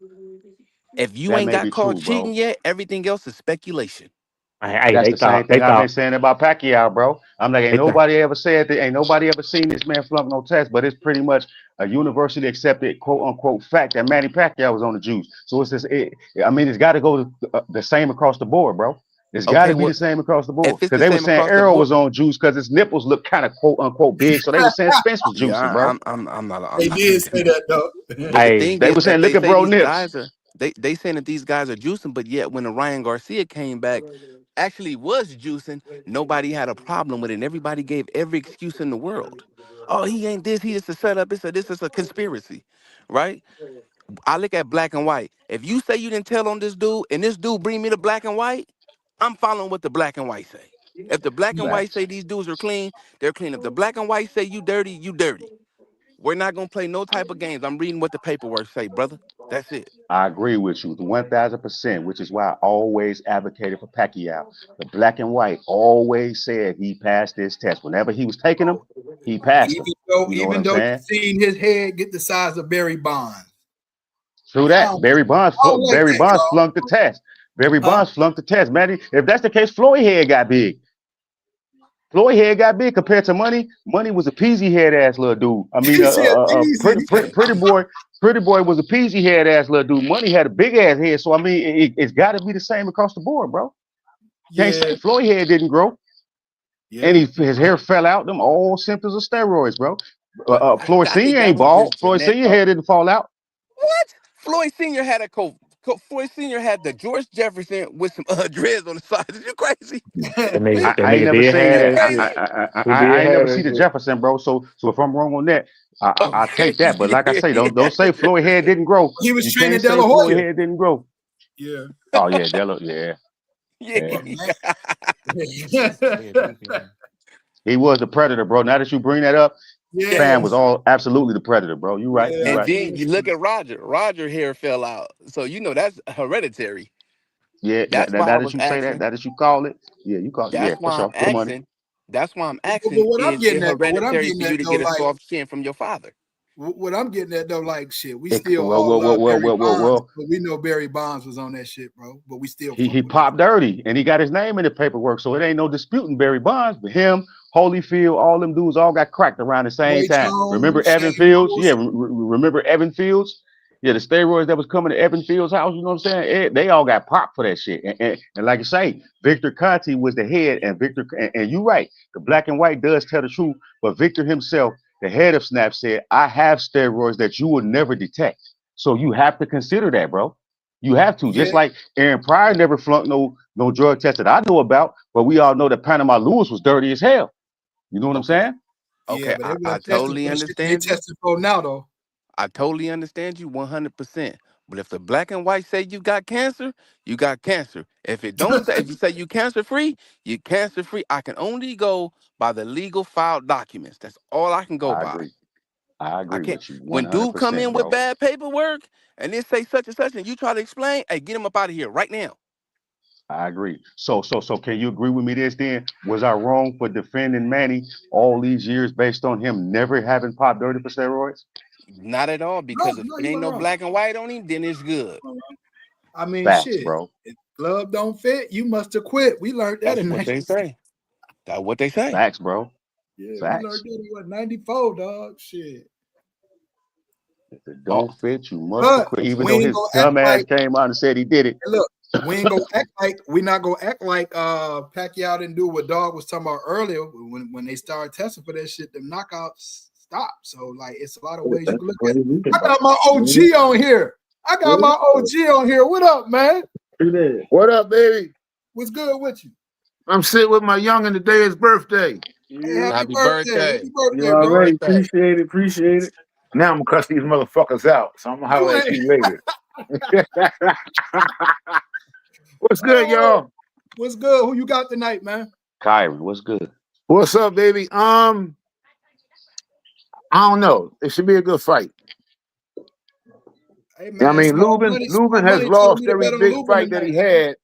If you That ain't may got be caught true, cheating bro. yet, everything else is speculation. Hey, That's they the same thought thing they I've been thought saying about Pacquiao, bro. I'm like, ain't they thought nobody ever said that. Ain't nobody ever seen this man flunk no test, but it's pretty much a universally accepted quote unquote fact that Manny Pacquiao was on the juice. So it's just, I mean, it's got to go the same across the board, bro. It's got Okay, to be well, the same across the board if it's because the they were same saying across the Errol board. was on juice because his nipples look kind of quote unquote big, so they were saying Spence was Yeah, juicing, bro. I'm They not did say condemning. that though. But the hey, thing They is were that saying, they look at say bro these nips. guys are they saying that these guys are juicing, but yet when the Ryan Garcia came back, actually was juicing, nobody had a problem with it. And everybody gave every excuse in the world. Oh, he ain't this, he is a setup, this is a conspiracy. Right? I look at black and white. If you say you didn't tell on this dude and this dude bring me the black and white, I'm following what the black and white say. If the black and white Facts. say these dudes are clean, they're clean. If the black and white say you dirty, you dirty. We're not gonna play no type of games. I'm reading what the paperwork say, brother. That's it. I agree with you, 1000%, which is why I always advocated for Pacquiao. The black and white always said he passed this test. Whenever he was taking them, he passed them. even though You know what even I'm though you saying? seen his head get the size of Barry Bonds. True I that. don't, I don't like Barry that, Bonds dog. flunked the test. Barry Huh? Bonds flunked the test, man. If that's the case, Floyd head got big. Floyd head got big compared to Money. Money was a peasy head ass little dude. I mean, He said easy. pretty boy was a peasy head ass little dude. Money had a big ass head, so I mean, it's got to be the same across the board, bro. Can't Yeah, say Floyd head didn't grow, and yeah. his hair fell out. Them all symptoms of steroids, bro. But Floyd I think Senior that ain't was bald. just Floyd genetic. Senior hair didn't fall out. What? Floyd Senior had a Floyd Senior had the George Jefferson with some dreads on the side. Is you crazy? That Are nigga, I, that I ain't nigga never did seen have you that. that I shit. I, crazy? I, He I did I ain't have never see that the shit. Jefferson, bro. So if I'm wrong on that, I Okay. take that. But like I say, Yeah, don't say Floyd head didn't grow. He was You training can't De say La Floyd Hoya. head didn't grow. Yeah. Oh yeah, Delo, yeah, yeah. yeah. But man, He was the predator, bro. Now that you bring that up, yeah, Fam was all absolutely the predator, bro. You right, you yeah. And right. then you look at Roger. Roger hair fell out, so you know that's hereditary. Yeah, That's why now I that was you say that, asking. now that you call it, yeah, you call it, yeah, That's for why I'm sure. Put the money. asking. That's why I'm But asking. what I'm Is getting it at, hereditary for you to though, get a like soft skin from your father? what I'm getting at though, like shit, we It, still well, all well, well, love well, Barry well, well, Bonds, well. but we know Barry Bonds was on that shit, bro. But we still He fuck he with him. popped dirty and he got his name in the paperwork, so it ain't no disputing Barry Bonds. But him, Holyfield, all them dudes all got cracked around the same Roy time. Remember Jones, Evan Shane Fields? Yeah, Wilson. remember Evan Fields? Yeah, the steroids that was coming to Evan Fields' house. You know what I'm saying? They all got popped for that shit. And like you say, Victor Conti was the head, and and you right. The black and white does tell the truth, but Victor himself, the head of Snap, said, "I have steroids that you will never detect." So you have to consider that, bro. You have to. Yeah, Just like Aaron Pryor never flunked no drug test that I know about, but we all know that Panama Lewis was dirty as hell. You know what I'm Okay. saying? yeah, Okay. but they I wasn't testing totally for the shit they understand you. testing for now, though. I totally understand you 100%. But if the black and white say you got cancer, you got cancer. If it don't say, if you say you cancer free, you cancer free. I can only go by the legal filed documents. That's all I can go I by. agree. I I agree can't. with you When dude come 100%, in with bro. bad paperwork and then say such and such, and you try to explain, hey, get him up out of here right now. I agree. So can you agree with me this then? Was I wrong for defending Manny all these years based on him never having popped dirty for steroids? Not at all, No, because if no, it you ain't weren't no wrong. black and white on him, then it's good. I mean, Facts, shit. bro. If glove don't fit, you must have quit. We learned that That's in what they 96. say. That's what they say. Facts, bro. Yeah, we learned Facts. that in what 94, dog. Shit. If it Oh, don't fit, you must have But quit. Even we though ain't his gonna act dumb ass like came out and said he did it. and look, we ain't gonna act like we not gonna act like Pacquiao didn't do what Dog was talking about earlier when they started testing for that shit, the knockouts stopped. So like it's a lot of ways you That's can look at it. crazy. I got my OG on here. I got my OG on here. What up, man? What up, baby? What's good with you? I'm sitting with my young and today is birthday. Hey, You, happy happy birthday. birthday. Happy you birthday, Happy bro. already birthday. appreciate it, appreciate it. Now I'm gonna cuss these motherfuckers out, so I'm gonna You holler at ain't you later. What's good, oh, y'all? what's good? Who you got tonight, man? Kyrie, what's good? What's up, baby? I don't know. It should be a good fight. Hey I man, mean, Lubin smart has money told lost me to every bet on big Lubin fight that tonight, he man. had,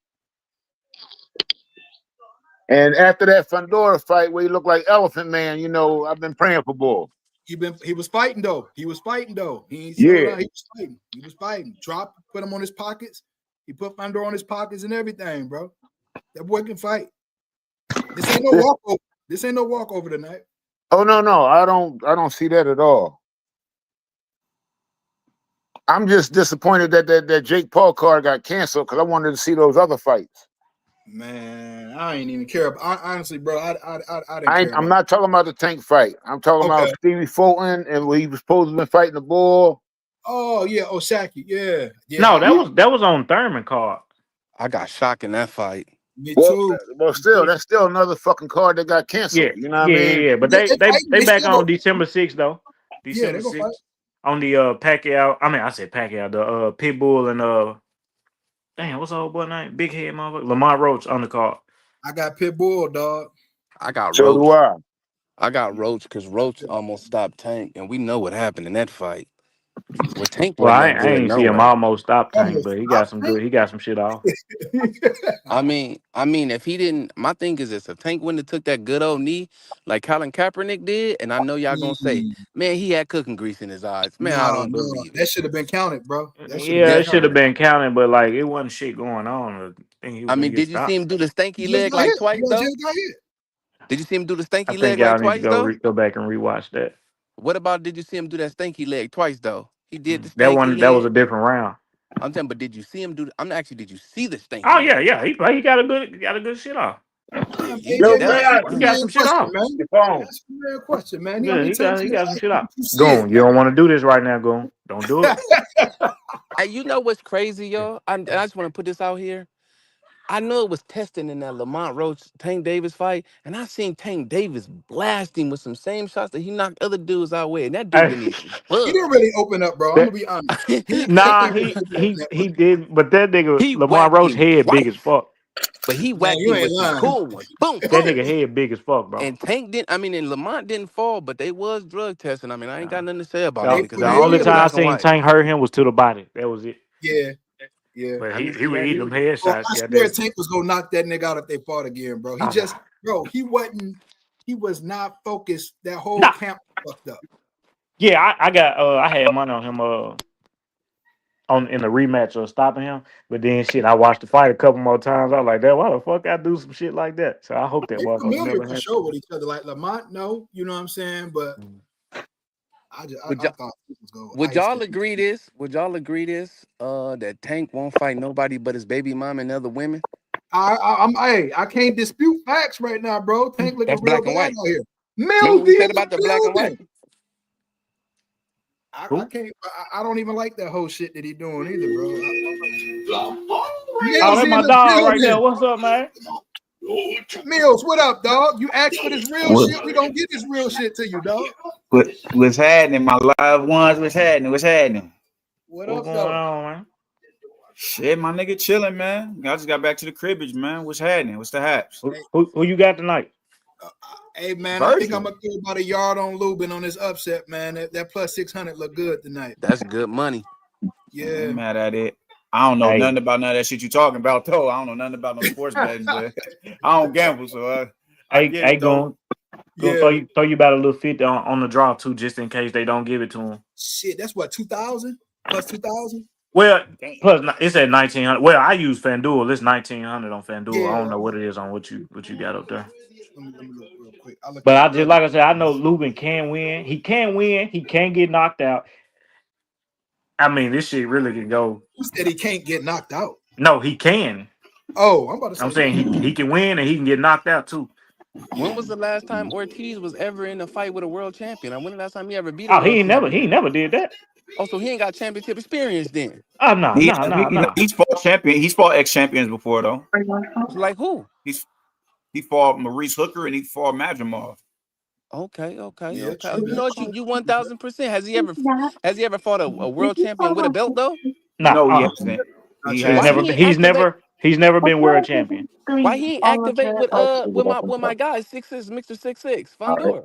and after that Fundora fight where he looked like Elephant Man, you know, I've been praying for Bull. He was fighting though. He was fighting though. He ain't slow Yeah. down. He was fighting. He was fighting. Drop, put him on his pockets. He put Fandor on his pockets and everything, bro. That boy can fight. This ain't no walkover. This ain't no walkover tonight. Oh no, I don't see that at all. I'm just disappointed that Jake Paul card got canceled because I wanted to see those other fights. Man, I ain't even care. Honestly, bro, I didn't care I'm about. not talking about the Tank fight. I'm talking Okay. about Stevie Fulton and when he was supposed to be fighting the Bull. Oh yeah, Osaki. Yeah, No, yeah. that was on Thurman card. I got shocked in that fight. Me Well, too. still, that's still another fucking card that got Yeah, canceled. You know what I yeah, mean? yeah. But They fighting. they They back still go. on December 6th though. Yeah, they December go fight. 6th. On the Pacquiao. I mean, I said Pacquiao, the Pitbull and damn, what's the old boy name? Big head motherfucker. Lamar Roach on the card. I got Pitbull, dog. I got So do Roach. I. I got Roach because Roach almost stopped Tank, and we know what happened in that fight. Well, Tank Well, wasn't I, that I good, ain't no see him way. almost stop Tank, Almost but he got stopped some Tank. good. He got some shit off. If he didn't, my thing is this: if Tank wouldn't have took that good old knee like Colin Kaepernick did, and I know y'all gonna say, Mm, man, he had cooking grease in his eyes. Man, I no, don't no, believe it. that should have been counted, bro. That should have Yeah, been it Yes, should have counted. sir. been counted, but like it wasn't shit going on. I think he was I gonna mean, get did you see stopped. him do the He stanky just leg got like hit. twice He though? just got hit. Did you see him do the I stanky think leg y'all like need to twice though? go back and rewatch that. What about did you see him do that stanky leg twice though? He did the stanky That was a leg. different round. I'm saying, but did you see him do? I'm not actually. Did you see the Oh stanky yeah, leg? yeah. He got a good shit off. Yeah, he Yo, that was man, He funny. got Man, some shit question, off. man. your phone. That's a real question, man. How Yeah, many times he did got some shit off. you see it, Goon, you don't want to do this right now, Goon. Don't do it. man? Hey, you know what's crazy, y'all? And I just want to put this out here. I know it was testing in that Lamont Roach Tank Davis fight, and I seen Tank Davis blast him with some same shots that he knocked other dudes out with, and that dude Hey, didn't even He didn't budge. really open up, bro. I'm gonna that, be honest. Tank nah, ain't really open up. he did, but that nigga He Lamar whacked Roach him head big as twice, fuck. but he Man, whacked you him ain't with some lying. cool ones. Boom, That boom. nigga head big as fuck, bro. And Tank didn't. I mean, and Lamont didn't fall, but they was drug testing. I mean, I ain't got Yeah. nothing to say about They it The, because put the I him ain't only see in the with time I black and seen white. Tank hurt him was to the body. That was it. yeah, yeah. But I mean, he was yeah, eating them Bro, headshots. I swear Goddamn. Tank was gonna knock that nigga out if they fought again, bro. He Ah, just, bro, he was not focused. That whole nah. camp fucked up. Yeah, I had money on him on in the rematch of stopping him. But then shit, I watched the fight a couple more times. I was like, that why the fuck I do some shit like that? So I hope that They motherfucker familiar never for happens. sure with each other. Like Lamont, no, you know what I'm saying? But would I y'all, thought he was going. would y'all agree this? Would y'all agree this? That Tank won't fight nobody but his baby mom and other women. I can't dispute facts right now, bro. Tank looking That's real black and bad white. out here. Remember Mills what we in said the about the black and white? building. I Who? can't. I don't even like that whole shit that he doing either, bro. Oh, Mills that's in my the dog right there. building. What's up, man? Mills, what up, dog? You asked for this real What, shit. We gonna get this real shit to you, dog. what's happening, my live ones? What's happening? What's happening? What What's up, going though? on, man? Shit, my nigga chilling, man. I just got back to the cribbage, man. What's happening? What's the haps? Who, Hey, who you got tonight? hey, man, I think I'm Virgil. gonna throw about a yard on Lubin on this upset, man. That plus 600 look good tonight. That's good money. I Yeah, ain't mad at it. I don't know Hey, nothing about none of that shit you talking about, though. I don't know nothing about no sports betting, but I don't gamble, so I get hey, it, though. gonna yeah. throw you about a little 50 on the draw too, just in case they don't give it to him. Shit, that's what 2,000 plus 2,000. Well, Damn. plus it's at 1,900. Well, I use FanDuel. It's 1,900 on FanDuel. I Yeah, don't know what it is on what you got up there. let me look real quick. I'll look But at I it just real. like I said, I know Lubin can win. He can win. He can get knocked out. I mean, this shit really can go. Who said he can't get knocked out? No, he can. Oh, I'm about to I'm say saying no. he can win and he can get knocked out too. When was the last time Ortiz was ever in a fight with a world champion? When the last time he ever beat a Oh, world he champion? ain't never did that. Oh, so he ain't got championship experience then. Oh no, He, no, he, no, you know, no. he's fought champion. He's fought ex champions before, though. Like who? He's he fought Maurice Hooker and he fought Madrimov. Okay, okay, Yeah, okay. true You that. know what? True. You 1,000%. Has he ever fought a world champion with a belt though? No, No, he hasn't. Not He yet. Why hasn't. he ain't activate? he's never been world champion. Why he ain't activate with my guy 6'6", Mr. 6'6", Fandor?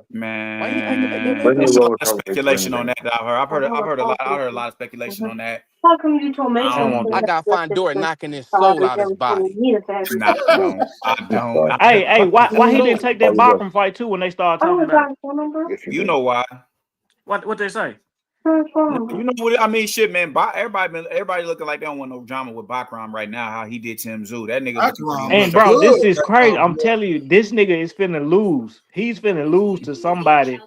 Why he ain't activate that Man, nigga? there's a lot of speculation on that. I've heard a lot. I heard a lot of speculation on that. I I don't don't. want I that. got Fandor knocking his soul out his body. Nah, I don't. I don't. Hey, why he didn't So take that Bachram fight too when they started talking about it? You know why? What they say? You know what I mean? Shit, man. Everybody looking like they don't want no drama with Bakram right now. How he did Tim Zoo. That nigga looking pretty Akram much And look a bro, this good is right crazy. now, I'm bro. telling you, this nigga is finna lose. He's finna lose to somebody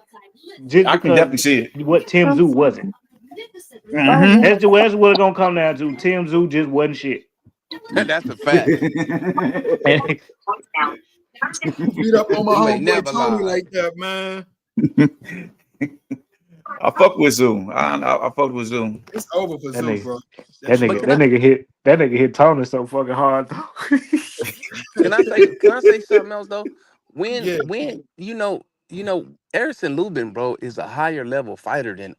just I can because definitely see it. what Tim Zoo wasn't. Mm-hmm. That's what it's gonna come down to. Tim Zoo just wasn't shit. that's a fact. And You beat up on my Zoo ain't homeboy never Tony lied. like that, man. I fuck with Zoo. I fuck with Zoo. It's over for that Zoo, nigga, bro. That shit over. But that nigga hit Tony so fucking hard. can I say something else though? When Yeah, when Erison Lubin, bro, is a higher level fighter than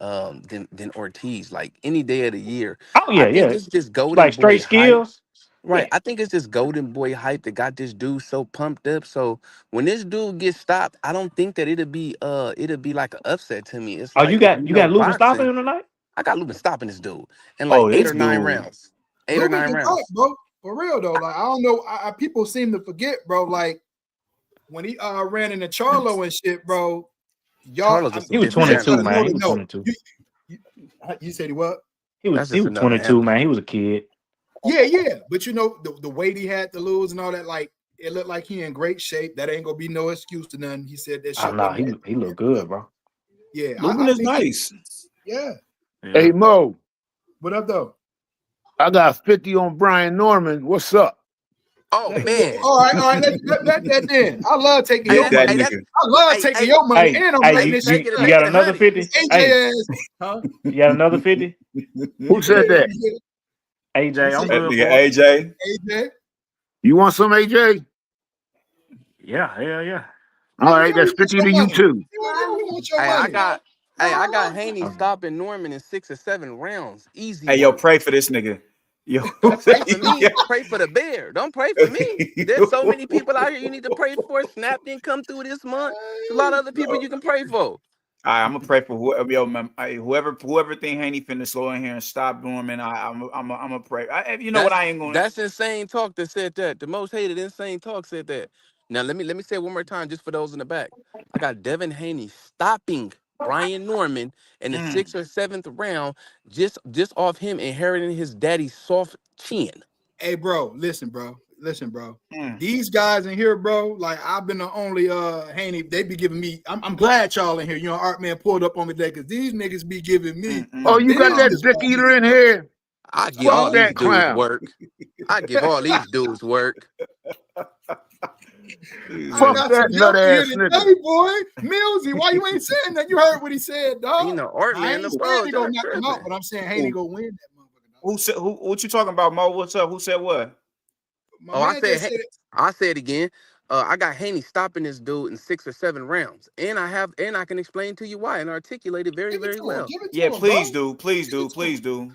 Ortiz. Like any day of the year, Oh I yeah, think yeah. it's just Golden Like straight Boy hype. skills. Right. Yeah. I think it's just Golden Boy hype that got this dude so pumped up. So when this dude gets stopped, I don't think that it'll be like an upset to me. It's Oh, like you because we got know Lubin stopping boxing. him tonight? I got Lubin stopping this dude in like 8 this or 9 dude. rounds. 8 or Lubin 9 can rounds. fight, bro. For real though, like I don't know. People seem to forget, bro. Like when he ran into Charlo and shit, bro. Y'all, Charlo's just a He was different 22, animal. man. He was 22. You said he what? He That's was just another 22, animal. man. He was a kid. Yeah. But you know, the weight he had to lose and all that, like it looked like he in great shape. That ain't gonna be no excuse to nothing. He said that shit. Nah, he looked good, bro. Yeah, Lubin I is think nice. yeah. Hey Mo, What up though? I got 50 on Brian Norman. What's up? Oh man. All right. Let that in. I love taking Hey, your Get that money. that's, nigga. I love hey, taking hey, your money, Hey, and I'm hey, writing you, this shit. you, make you it got another 100. 50? AJ Hey, ass, huh? you got another 50? Who said that? AJ, I'm That good nigga for it. AJ. AJ. You want some, AJ? Yeah, hell yeah. All Nigga, right, you don't that's even want 50 your to you money. too. You don't want your Hey, money. I got Haney Okay. stopping Norman in 6 or 7 rounds. Easy Hey, yo, work. pray for this nigga. Yo, Don't pray for me. Pray for the bear. Don't pray for me. There's so many people out here you need to pray for. Snap didn't come through this month. There's a lot of other people you can pray for. I'm gonna pray for whoever, yo, man, whoever think Haney finna slow in here and stop doing, man. I'm gonna pray. You know what? I ain't gonna. That's insane talk that said that. The most hated insane talk said that. Now let me say it one more time just for those in the back. I got Devin Haney stopping Brian Norman in the 6th or 7th round just off him inheriting his daddy's soft chin. Hey, bro, listen, bro. Mm. These guys in here, bro, like I've been the only Haney, they be giving me. I'm glad y'all in here. You know, Art Man pulled up on me today because these niggas be giving me Oh, you got that business. dick eater in here? I give Fuck all Huh? these that dudes clown. work. I give all these dudes work. I Fuck got some that nut help in here ass nigga. today, boy. Millsy, why you ain't saying that? You heard what he said, And, dog. you know, Art I Man, ain't the saying bros, he y'all gonna knock him out, tripping. but I'm saying Haney gonna win that motherfucker, dog. Who said? What you talking about, Mo? What's up? Who said what? My Oh, man just said it. I say it again. I got Haney stopping this dude in 6 or 7 rounds, and I can explain to you why and articulate it very, Give it very to him. well. Give it Yeah, to him, bro. please do, please Give do, it to him. please do.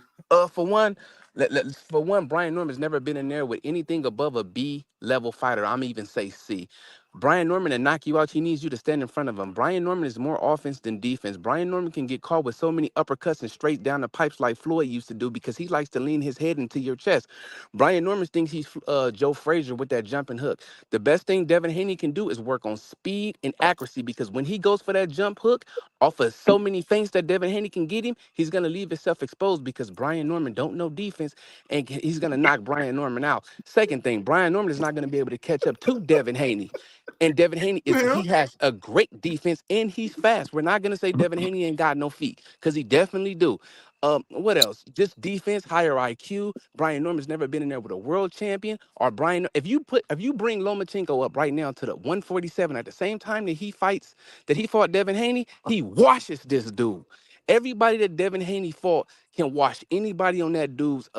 For one, Brian Norman's never been in there with anything above a B level fighter. I'm even say C. Brian Norman to knock you out, he needs you to stand in front of him. Brian Norman is more offense than defense. Brian Norman can get caught with so many uppercuts and straight down the pipes like Floyd used to do because he likes to lean his head into your chest. Brian Norman thinks he's Joe Frazier with that jumping hook. The best thing Devin Haney can do is work on speed and accuracy because when he goes for that jump hook, off of so many feints that Devin Haney can get him, he's gonna leave himself exposed because Brian Norman don't know defense and he's gonna knock Brian Norman out. Second thing, Brian Norman is not gonna be able to catch up to Devin Haney. And Devin Haney Yeah. he has a great defense and he's fast. We're not gonna say Devin Haney ain't got no feet, because he definitely do. What else? Just defense, higher IQ. Brian Norman's never been in there with a world champion. Or if you bring Lomachenko up right now to the 147 at the same time that he fought Devin Haney, he washes this dude. Everybody that Devin Haney fought can wash anybody on that dude's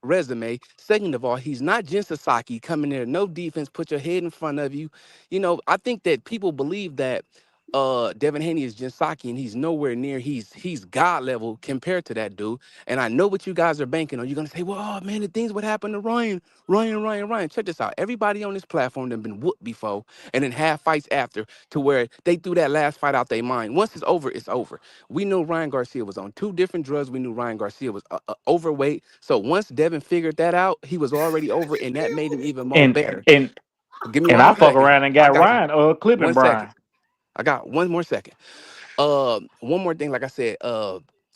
resume. Second of all, he's not Jin Sasaki coming there, no defense, put your head in front of you. You know, I think that people believe that Devin Haney is Jin Sasaki and he's nowhere near, he's God level compared to that dude. And I know what you guys are banking on. You're gonna say, well, oh man, the things what happened to Ryan. Check this out. Everybody on this platform that been whooped before and then had fights after to where they threw that last fight out their mind. Once it's over, it's over. We knew Ryan Garcia was on 2 different drugs. We knew Ryan Garcia was overweight. So once Devin figured that out, he was already over, and that made him even more And better. and Give me and one I more fuck second. around and I got got you. Ryan clipping 1 second. Brian. I got one more second. One more thing. Like I said,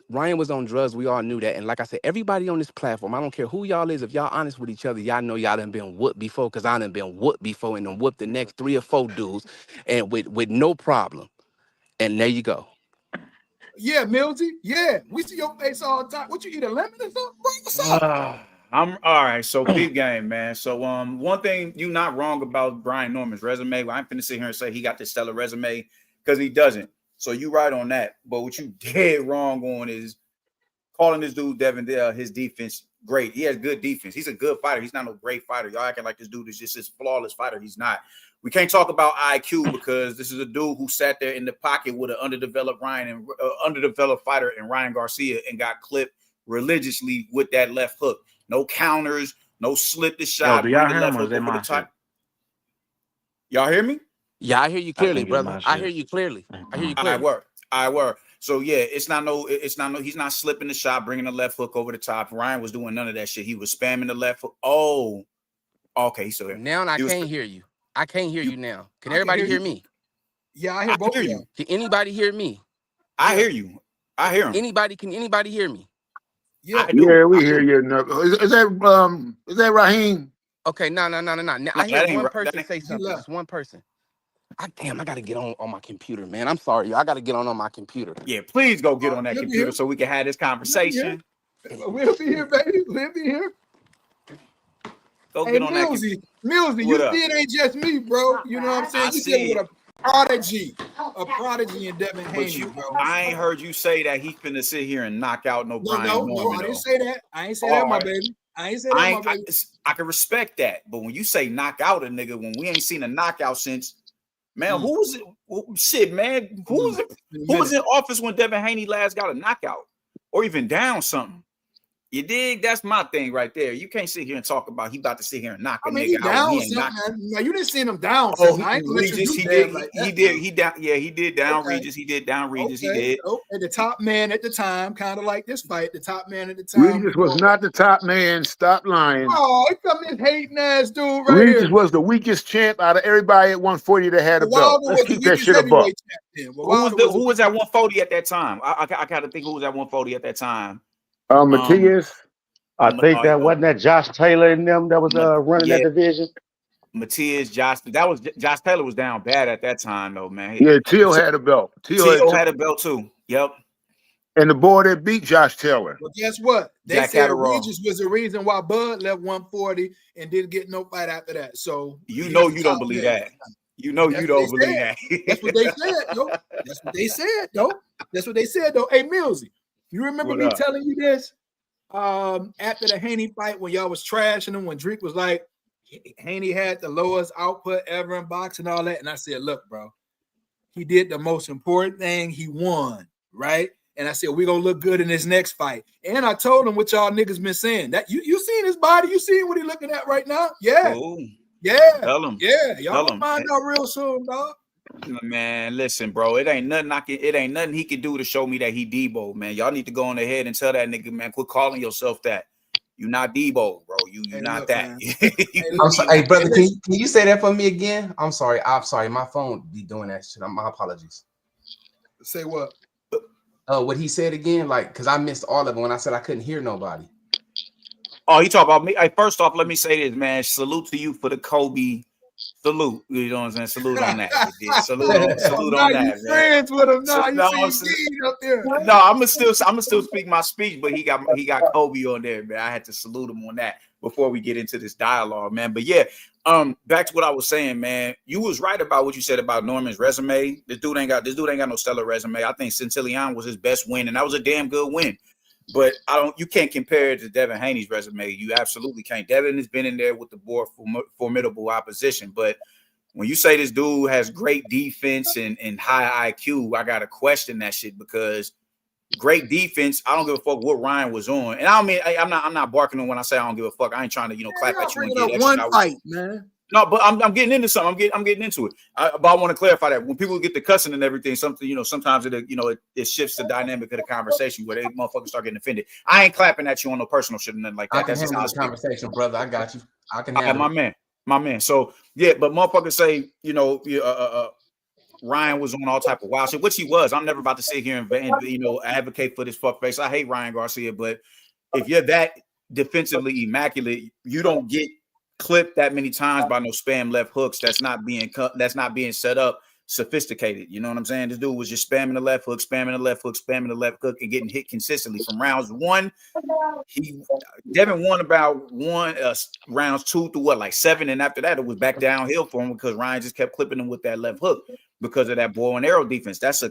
Ryan was on drugs. We all knew that. And like I said, everybody on this platform, I don't care who y'all is, if y'all honest with each other, y'all know y'all done been whooped before, because I done been whooped before and then whooped the next 3 or 4 dudes and with no problem. And there you go. Yeah, Millsy. Yeah, we see your face all the time. What you eat, a lemon or something? Bro, what's up? I'm all right. So peep game, man. So one thing you not wrong about Brian Norman's resume. Well, I'm finna sit here and say he got this stellar resume because he doesn't. So you right on that. But what you dead wrong on is calling this dude Devin his defense great. He has good defense. He's a good fighter. He's not no great fighter. Y'all acting like this dude is just this flawless fighter. He's not. We can't talk about IQ because this is a dude who sat there in the pocket with an underdeveloped underdeveloped fighter in Ryan Garcia and got clipped religiously with that left hook. No counters, no slip the shot, do bring y'all the hear him left or is hook that over the my shit? top. Y'all hear me? Yeah, I hear you I clearly, think it's brother. my I hear shit. you clearly. I hear you I clearly. work. So yeah, it's not no. He's not slipping the shot, bringing the left hook over the top. Ryan was doing none of that shit. He was spamming the left hook. Oh, okay, he's still there. Now I He was. can't hear you. I can't hear You, you now. Can I can everybody hear hear you. me? Yeah, I I hear both hear of you. y'all. Can anybody hear me? I Yeah, hear you. I hear him. Can anybody hear me? yeah. I do. Yeah, we I hear do. you. Is that Raheem? Okay, no. Now No, I hear that ain't one right. That person ain't. say He something. left. Just one person. I gotta get on my computer, man. I'm sorry. I gotta get on my computer. Yeah, please go get on that He'll be computer here. so we can have this He'll be here. conversation. We'll be here, baby. We'll be here. Go Hey, get on that computer. Millsy, What you up? see it ain't just me, bro. You know what I'm I saying? You said see with it, a prodigy in Devin but Haney, bro. I ain't heard you say that he's finna sit here and knock out no Brian No, Norman I didn't though. say that. I ain't say that, All my right. baby. I ain't say that, my baby. I can respect that, but when you say knock out a nigga, when we ain't seen a knockout since, man, who was it? Shit, man, who was in office when Devin Haney last got a knockout or even down something? You dig? That's my thing right there. You can't sit here and talk about he about to sit here and knock a I mean, he nigga out when he down ain't knocked. something. Now, you didn't see him down Oh, something. I ain't gonna let you Regis, do he Dev did. like He that. did. He down. Yeah, he did down Okay. Regis. He did down Regis. He Okay. did. So, and the top man at the time, kind of like this fight, the top man at the time. Regis was not the top man. Stop lying. Oh, he come this hating ass dude right Regis here. was the weakest champ out of everybody at 140 that had a Well, belt. Wilder Let's was the keep that weakest shit a buck. heavyweight champion. Well, Who was at 140 at that time? I gotta think who was at 140 at that time. Matias. I think that wasn't that Josh Taylor and them that was running that division. Matias, Josh. That was Josh Taylor was down bad at that time though, man. Yeah, Teal had a belt. Teal had a belt too. Yep. And the boy that beat Josh Taylor. Well, guess what? They Jack said Catterall. Regis was the reason why Bud left 140 and didn't get no fight after that. So you know you don't believe that. You know you don't believe that. That's what they said, though. That's what they said, though. That's what they said, though. Hey, Millsy, you remember me telling you this after the Haney fight when y'all was trashing him when Drake was like, Haney had the lowest output ever in boxing and all that. And I said, look, bro, he did the most important thing. He won, right? And I said, we're going to look good in this next fight. And I told him what y'all niggas been saying. That you seen his body? You seen what he looking at right now? Yeah. Ooh. Yeah. Tell him. Yeah. Y'all gonna find out real soon, dog. Man, listen, bro. It ain't nothing he can do to show me that he Debo, man. Y'all need to go on ahead and tell that nigga, man, quit calling yourself that. You not Debo, bro. You not that. I'm sorry, hey, brother, can you say that for me again? I'm sorry. My phone be doing that shit. My apologies. Say what? What he said again, like, because I missed all of it when I said I couldn't hear nobody. Oh, he talk about me. Hey, first off, let me say this, man. Salute to you for the Kobe salute. You know what I'm saying? Salute on that. Salute on that. You friends with him now. No, up there. No, I'ma still speak my speech, but he got Kobe on there, man. I had to salute him on that before we get into this dialogue, man. But yeah, back to what I was saying, man. You was right about what you said about Norman's resume. This dude ain't got no stellar resume. I think Centillion was his best win, and that was a damn good win. But you can't compare it to Devin Haney's resume. You absolutely can't. Devin has been in there with the more formidable opposition. But when you say this dude has great defense and high IQ, I gotta question that shit because great defense. I don't give a fuck what Ryan was on, and I don't mean I'm not barking on when I say I don't give a fuck. I ain't trying to clap at you and get extra. One fight, man. No, but I'm getting into something. I'm getting into it. But I want to clarify that when people get the cussing and everything, sometimes it shifts the dynamic of the conversation where they motherfuckers start getting offended. I ain't clapping at you on no personal shit or nothing like that. That's just the conversation, brother. I got you. I can handle my man. So yeah, but motherfuckers say Ryan was on all type of wild shit, which he was. I'm never about to sit here and advocate for this fuckface. I hate Ryan Garcia, but if you're that defensively immaculate, you don't get clipped that many times by no spam left hooks. That's not being set up sophisticated. You know what I'm saying? This dude was just spamming the left hook, and getting hit consistently from rounds one. Devin won about rounds 2 through 7, and after that it was back downhill for him because Ryan just kept clipping him with that left hook because of that bow and arrow defense. That's a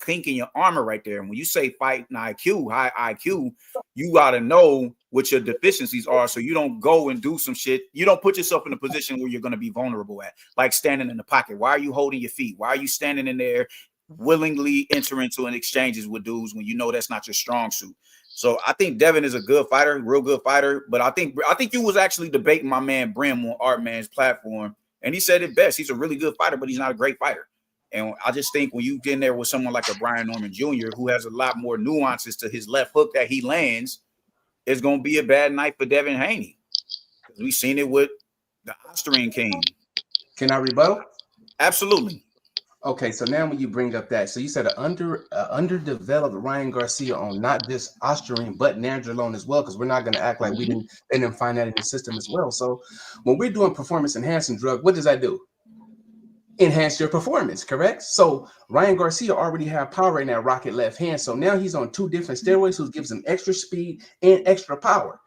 kink in your armor right there. And when you say fight high IQ, you gotta know what your deficiencies are so you don't go and do some shit. You don't put yourself in a position where you're going to be vulnerable at, like standing in the pocket. Why are you holding your feet? Why are you standing in there willingly entering into an exchanges with dudes when you know that's not your strong suit? So I think Devin is a good fighter, real good fighter. But I think you was actually debating my man Brim on Artman's platform, and he said it best. He's a really good fighter, but he's not a great fighter. And I just think when you get in there with someone like a Brian Norman Jr., who has a lot more nuances to his left hook that he lands, it's going to be a bad night for Devin Haney. We've seen it with the Austrian King. Can I rebuttal? Absolutely. Okay, so now when you bring up that, so you said an underdeveloped Ryan Garcia on not just Austrian but Nandrolone as well, because we're not going to act like they didn't find that in the system as well. So when we're doing performance enhancing drug, what does that do? Enhance your performance, correct? So Ryan Garcia already have power in that rocket left hand, so now he's on 2 different steroids, which gives him extra speed and extra power.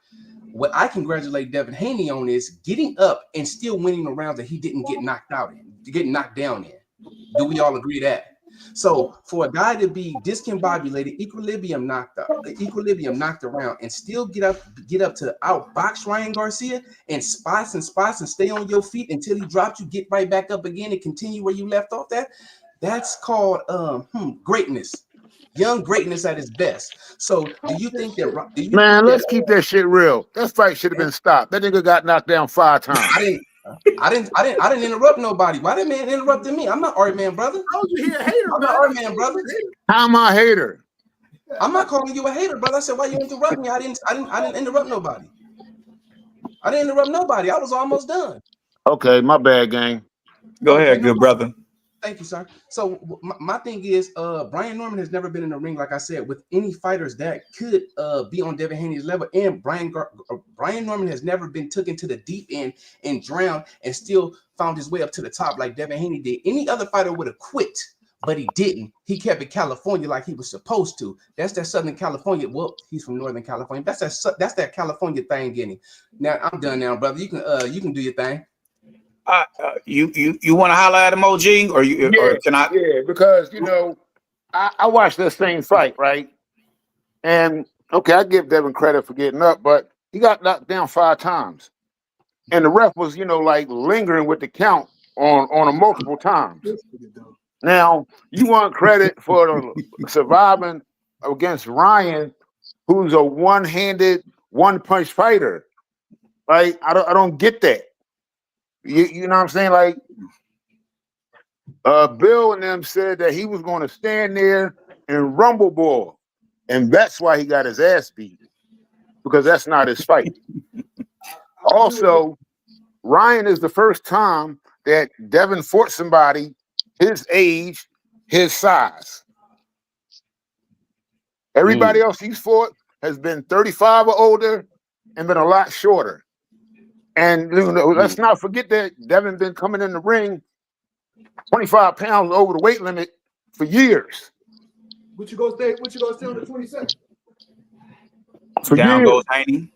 What I congratulate Devin Haney on is getting up and still winning the rounds that he didn't get knocked out in, get knocked down in. Do we all agree that? So for a guy to be discombobulated, equilibrium knocked around, and still get up to outbox Ryan Garcia and spots and stay on your feet until he drops you, get right back up again and continue where you left off. That's called greatness. Young greatness at its best. So do you think that? Let's keep that shit real. That fight should have been stopped. That nigga got knocked down 5 times. I didn't interrupt nobody. Why that man interrupted me? I'm not Art Man, brother. You a hater, I'm not Art Man, brother. How am I a hater? I'm not calling you a hater, brother. I said, why you interrupt me? I didn't interrupt nobody. I didn't interrupt nobody. I was almost done. Okay, my bad, gang. Go ahead, good brother. Thank you, sir. So my thing is, Brian Norman has never been in the ring, like I said, with any fighters that could be on Devin Haney's level. And Brian Norman has never been taken to the deep end and drowned and still found his way up to the top like Devin Haney did. Any other fighter would have quit, but he didn't. He kept it California like he was supposed to. That's that Southern California. Well, he's from Northern California. That's that California thing getting. Now I'm done now, brother. You can do your thing. You want to holler at him, OG, or can I? Yeah, because I watched this same fight, right? And okay, I give Devin credit for getting up, but he got knocked down 5 times, and the ref was, like lingering with the count on him multiple times. Now you want credit for surviving against Ryan, who's a one-handed, one-punch fighter. Right? I don't get that. You know what I'm saying? Like, Bill and them said that he was going to stand there and rumble ball, and that's why he got his ass beat, because that's not his fight. Also, Ryan is the first time that Devin fought somebody his age, his size. Everybody else he's fought has been 35 or older and been a lot shorter. And let's not forget that Devin been coming in the ring 25 pounds over the weight limit for years. What you gonna say on the 22nd? Down goes Haney.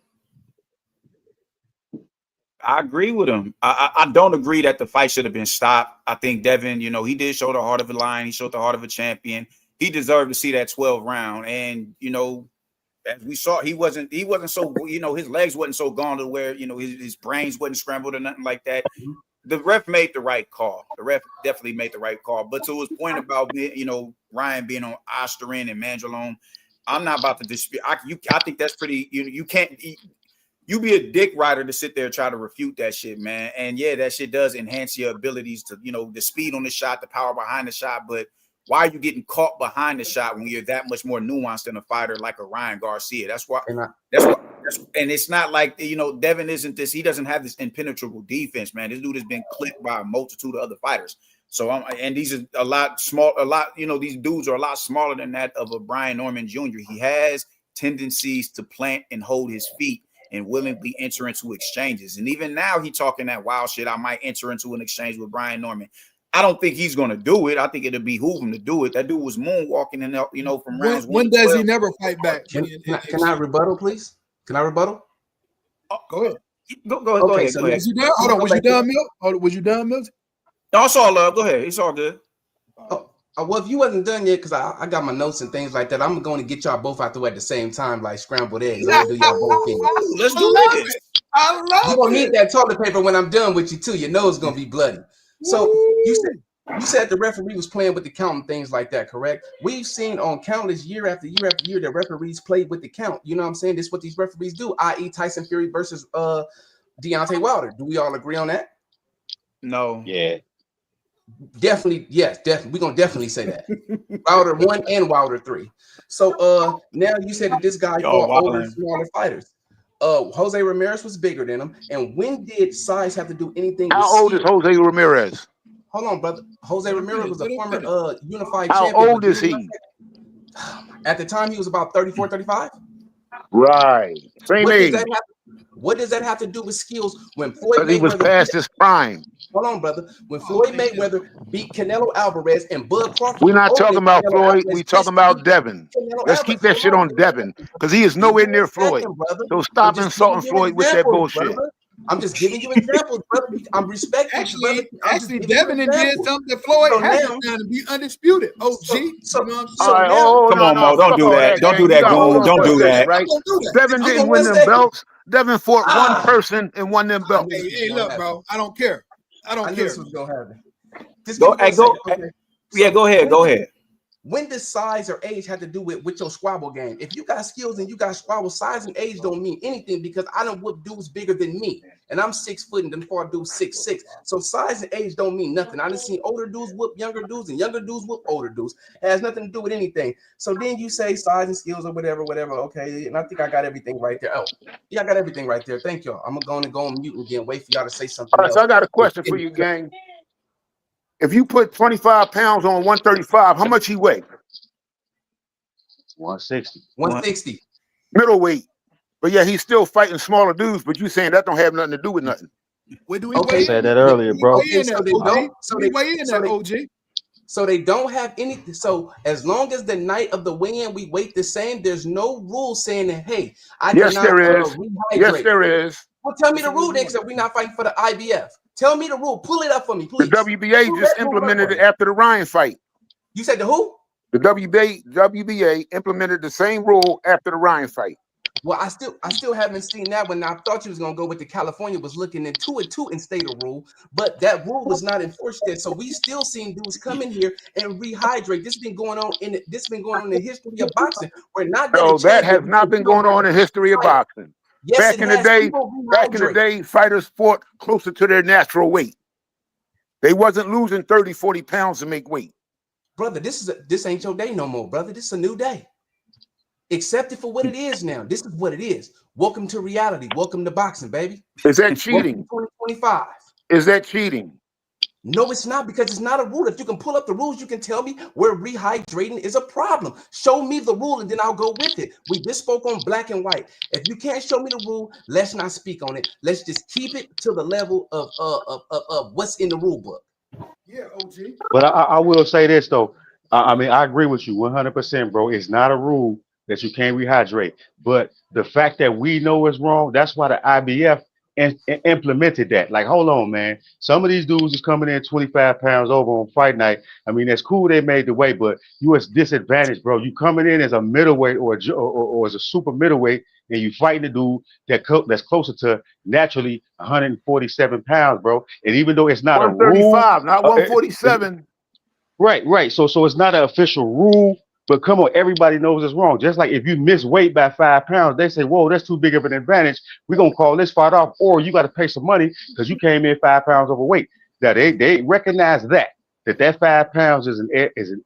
I agree with him. I don't agree that the fight should have been stopped. I think Devin, he did show the heart of a lion. He showed the heart of a champion. He deserved to see that 12 round. And, as we saw, he wasn't so, his legs wasn't so gone to where, his brains wasn't scrambled or nothing like that. The ref made the right call. The ref definitely made the right call. But to his point about, Ryan being on Osterin and Mandrolone, I'm not about to dispute. I think that's pretty, you can't, you be a dick rider to sit there and try to refute that shit, man. And yeah, that shit does enhance your abilities to, the speed on the shot, the power behind the shot. But why are you getting caught behind the shot when you're that much more nuanced than a fighter like a Ryan Garcia? That's why. And it's not like, Devin isn't this. He doesn't have this impenetrable defense, man. This dude has been clipped by a multitude of other fighters. So, and these are these dudes are a lot smaller than that of a Brian Norman Jr. He has tendencies to plant and hold his feet and willingly enter into exchanges. And even now he talking that wild shit. I might enter into an exchange with Brian Norman. I don't think he's going to do it. I think it'll behoove him to do it. That dude was moonwalking in, from rounds. When does he never fight back? Can I rebuttal, please? Can I rebuttal? Go ahead. Go ahead. So was you done? Hold on. Was you done, Milt? Was you done, Milt? No, it's all love. Go ahead. It's all good. Well, if you wasn't done yet, because I got my notes and things like that, I'm going to get y'all both out the way at the same time, like scrambled eggs. I'm going to do y'all both things. Let's do this. I love it. You're going to need that toilet paper when I'm done with you, too. Your nose is going to be bloody. So you said the referee was playing with the count and things like that, correct? We've seen on countless year after year after year that referees played with the count. You know what I'm saying? This is what these referees do, i.e. Tyson Fury versus Deontay Wilder. Do we all agree on that? No. Yeah. Definitely, yes, definitely. We're gonna definitely say that. Wilder 1 and Wilder 3. So now you said that this guy Y'all fought older, wildin'. smaller fighters. Jose Ramirez was bigger than him. And when did size have to do anything with How old is skill? Jose Ramirez? Hold on, brother. Jose Ramirez was a former unified How champion. old But is he? at the time he was about 34, 35. Right. Same What does age. that have? What does that have to do with skills when Floyd Because he was Mayweather past his prime. hold on, brother. When Floyd Mayweather beat Canelo Alvarez and Bud Crawford We're not older talking than about Canelo Floyd. Alvarez, We talking about Devin. Canelo Let's Alvarez. keep that shit on Devin. Because he is nowhere near Floyd. Brother. So I'm stop just giving insulting you Floyd with that examples, bullshit. brother. I'm just giving you examples, brother. I'm respectful, brother. Actually, Devin did something that Floyd So hasn't now- done to be undisputed. OG. So you know what I'm so saying? All right, now- Come on, Mo. Don't fuck do all that. Don't gang. do You that, gotta hold Goon. on Don't for a do second, that. right? I'm gonna do that. Devin I'm didn't gonna win do them that. belts. Devin fought one person and won them belts. Hey, look, bro. I don't care. I I don't knew care. this was gonna happen. Just Go, give me hey, go. 1 second. Okay. Yeah, So go ahead. Go ahead. When does size or age have to do with your squabble game? If you got skills and you got squabble, size and age don't mean anything because I don't whoop dudes bigger than me. And I'm 6 foot and then far dudes 6'6". So size and age don't mean nothing. I done seen older dudes whoop younger dudes and younger dudes whoop older dudes. It has nothing to do with anything. So then you say size and skills or whatever. Okay. And I think I got everything right there. Oh, yeah, I got everything right there. Thank y'all. I'm gonna go on mute again. Wait for y'all to say something All right, else. so I got a question for you, gang. If you put 25 pounds on 135, how much he weigh? 160. 160. Middleweight. But yeah, he's still fighting smaller dudes, but you saying that don't have nothing to do with nothing. Where do we Okay. weigh I said in? that earlier, bro. Okay, so they don't. So they don't have anything. So as long as the night of the weigh-in we weight the same, there's no rule saying that. Hey, I Yes, cannot there is. rehydrate. Yes, there is. Well, tell me the rule then, because we're not fighting for the IBF. Tell me the rule. Pull it up for me, The please. WBA Pull just that rule up implemented for it me. after the Ryan fight. You said the who? The WBA implemented the same rule after the Ryan fight. Well, I still haven't seen that one. I thought you was gonna go with the California was looking into it too and state a rule, but that rule was not enforced yet. So we still seen dudes come in here and rehydrate. This been going on in the history of boxing. Where not that No, it that changed, has not been going on in the history of boxing. Yes, Back it in the has. day, People back in the rehydrate. day, fighters fought closer to their natural weight. They wasn't losing 30, 40 pounds to make weight. Brother, this ain't your day no more, brother. This is a new day. Accept it for what it is now. This is what it is. Welcome to reality. Welcome to boxing, baby. Is that cheating? 2025. Is that cheating? No, it's not, because it's not a rule. If you can pull up the rules, you can tell me where rehydrating is a problem. Show me the rule and then I'll go with it. We just spoke on black and white. If you can't show me the rule, let's not speak on it. Let's just keep it to the level of what's in the rule book. Yeah, OG. But I will say this though. I mean, I agree with you 100%, bro. It's not a rule that you can't rehydrate, but the fact that we know it's wrong, that's why the IBF implemented that. Like, hold on, man. Some of these dudes is coming in 25 pounds over on fight night. I mean, that's cool they made the weight, but you was disadvantaged, bro. You coming in as a middleweight or as a super middleweight, and you fighting a dude that's closer to naturally 147 pounds, bro. And even though it's not a rule, 135, not 147. Right. So it's not an official rule, but come on, everybody knows it's wrong. Just like if you miss weight by 5 pounds, they say, whoa, that's too big of an advantage. We're gonna call this fight off, or you got to pay some money because you came in 5 pounds overweight. Now they recognize that 5 pounds is an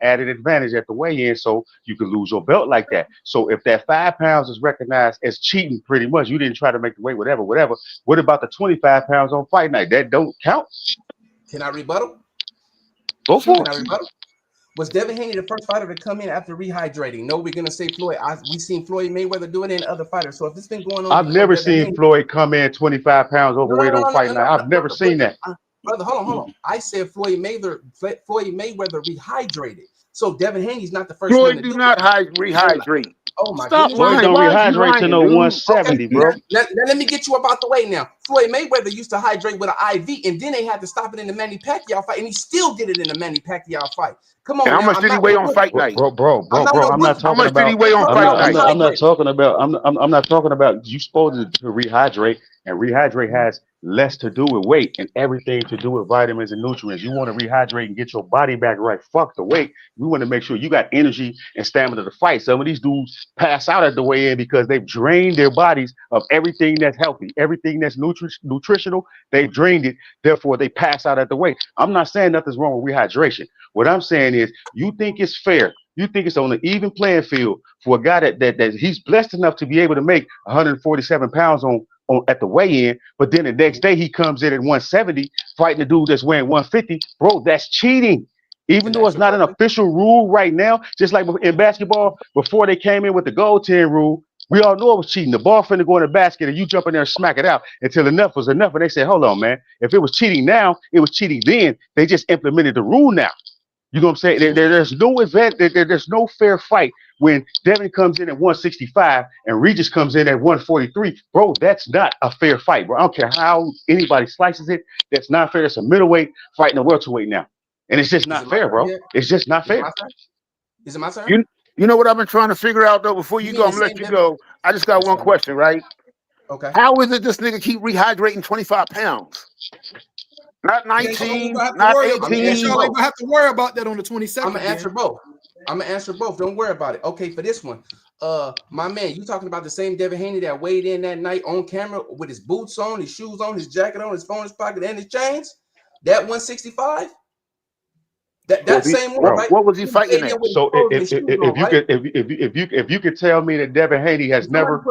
added advantage at the weigh-in, so you can lose your belt like that. So if that 5 pounds is recognized as cheating, pretty much, you didn't try to make the weight, whatever. What about the 25 pounds on fight night? That don't count. Can I rebuttal? Go for it. Can I rebuttal? Was Devin Haney the first fighter to come in after rehydrating? No, we're gonna say Floyd. We seen Floyd Mayweather doing it and other fighters. So if it's been going on, I've never seen Floyd come in 25 pounds overweight on fight night. I've never seen that. Brother, hold on. I said Floyd Mayweather rehydrated. So Devin Haney's not the first Floyd one to do not rehydrate. Oh my Stop goodness. Floyd don't rehydrate to no 170, bro. Let me get you up out the way now. Floyd Mayweather used to hydrate with an IV, and then they had to stop it in the Manny Pacquiao fight, and he still did it in the Manny Pacquiao fight. Come on, and how now. much did he weigh on fight night? Bro. I'm not talking how much about. Did he weigh on fight night? I'm not talking about. I'm not talking about. You supposed to rehydrate, and rehydrate has less to do with weight and everything to do with vitamins and nutrients. You want to rehydrate and get your body back right. Fuck the weight. We want to make sure you got energy and stamina to fight. Some of these dudes pass out at the way in because they've drained their bodies of everything that's healthy, everything that's nutritional. They've drained it. Therefore, they pass out at the weight. I'm not saying nothing's wrong with rehydration. What I'm saying is you think it's fair. You think it's on an even playing field for a guy that he's blessed enough to be able to make 147 pounds on at the weigh-in, but then the next day he comes in at 170 fighting the dude that's weighing 150. Bro, that's cheating. Even though it's not an official rule right now, just like in basketball, before they came in with the goaltending rule, we all know it was cheating. The ball finna go in the basket and you jump in there and smack it out until enough was enough. And they said, hold on, man. If it was cheating now, it was cheating then. They just implemented the rule now. You know what I'm saying? There's no event, there's no fair fight when Devin comes in at 165 and Regis comes in at 143. Bro, that's not a fair fight, bro. I don't care how anybody slices it. That's not fair. That's a middleweight fighting a welterweight now. And it's just not fair, bro. It's just not fair. Is it my turn? You know what I've been trying to figure out, though, before you go, I'm going to let you go. I just got one question, right? Okay. How is it this nigga keep rehydrating 25 pounds? Not 19, not 18. Y'all ain't gonna have to worry about that on the 22nd. I'm gonna answer both. Don't worry about it. Okay, for this one, my man, you talking about the same Devin Haney that weighed in that night on camera with his boots on, his shoes on, his jacket on, his phone in his pocket, and his chains? That 165? That same one, bro, right? What was he fighting at? So if you could tell me that Devin Haney has never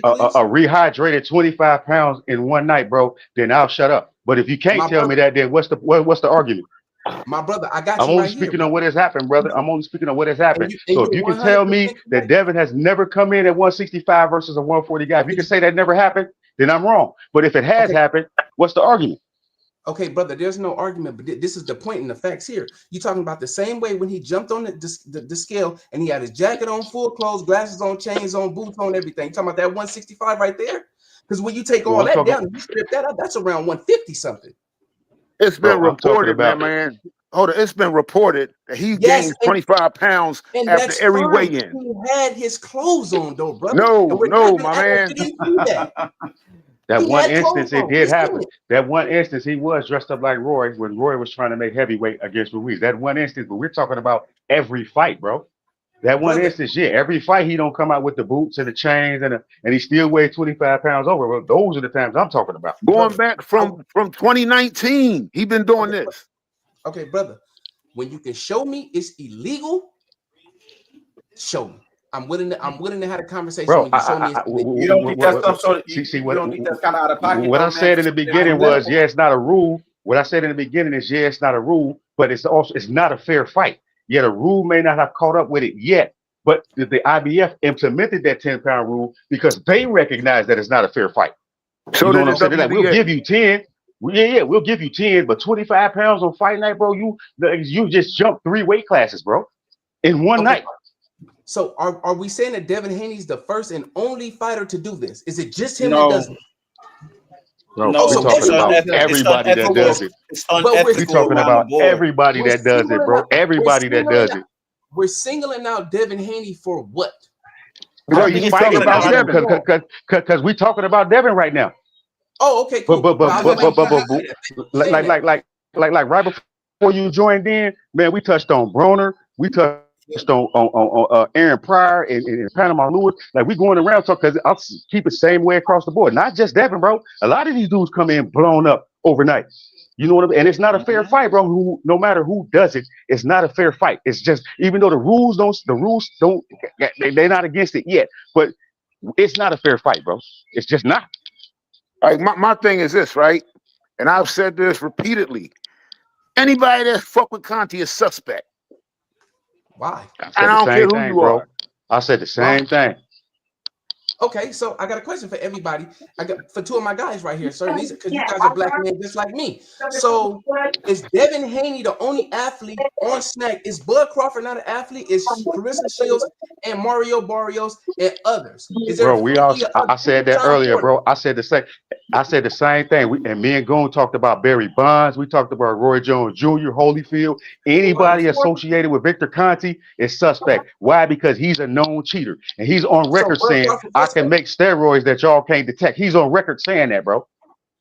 rehydrated 25 pounds in one night, bro, then I'll shut up. But if you can't tell me that, then what's the argument? My brother, I got you. I'm only speaking on what has happened, brother. I'm only speaking on what has happened. So if you can tell me that Devin has never come in at 165 versus a 140 guy, if you can say that never happened, then I'm wrong. But if it has happened, what's the argument? Okay, brother, there's no argument, but this is the point and the facts here. You're talking about the same way when he jumped on the scale and he had his jacket on, full clothes, glasses on, chains on, boots on, everything. You're talking about that 165 right there? Because when you take all that down and you strip that up, that's around 150 something. It's been reported, man. Hold on, it's been reported that he gained 25 pounds after every weigh-in. He had his clothes on, though, brother. No, my man. That one instance, it did happen. That one instance, he was dressed up like Roy when Roy was trying to make heavyweight against Ruiz. That one instance, but we're talking about every fight, bro. That one instance, every fight he don't come out with the boots and the chains and he still weighs 25 pounds over. Well, those are the times I'm talking about. Going back from 2019, he been doing this. Okay, brother. When you can show me it's illegal, show me. I'm willing to have a conversation. Bro, when you show me you don't think that's some sort of you don't think that's kind of out of pocket. What I said in the beginning was, it's not a rule. What I said in the beginning is, it's not a rule, but it's not a fair fight. Yet a rule may not have caught up with it yet, but the IBF implemented that 10-pound rule because they recognize that it's not a fair fight. So you know what I'm saying? Like, we'll give you 10. We'll give you 10, but 25 pounds on fight night, bro, you just jumped 3 weight classes, bro, in one night. So are we saying that Devin Haney's the first and only fighter to do this? Is it just him that does it? Bro, we're talking about everybody that does it. We're talking about everybody that does it, bro. Everybody that does it. We're singling out Devin Haney for what? Bro, he's fighting about Devin because we're talking about Devin right now. Oh, okay, cool. But like right before you joined in, man, we touched on Broner. We touched on Aaron Pryor and Panama Lewis. Like, we going around talking because I'll keep it same way across the board. Not just Devin, bro. A lot of these dudes come in blown up overnight. You know what I mean? And it's not a fair fight, bro. No matter who does it, it's not a fair fight. It's just, even though the rules don't, they're not against it yet, but it's not a fair fight, bro. It's just not. Like, my thing is this, right? And I've said this repeatedly. Anybody that fuck with Conti is suspect. Why? I don't care who you are. I said the same thing. Okay, so I got a question for everybody. I got for 2 of my guys right here, sir. These because you guys are black men just like me. So is Devin Haney the only athlete on Snack? Is Bud Crawford not an athlete? Is Clarissa Shields and Mario Barrios and others? Is there I said that earlier, bro. I said the same thing. And me and Goon talked about Barry Bonds. We talked about Roy Jones Jr., Holyfield. Anybody associated with Victor Conti is suspect. Why? Because he's a known cheater. And he's on record saying, I can make steroids that y'all can't detect. He's on record saying that, bro.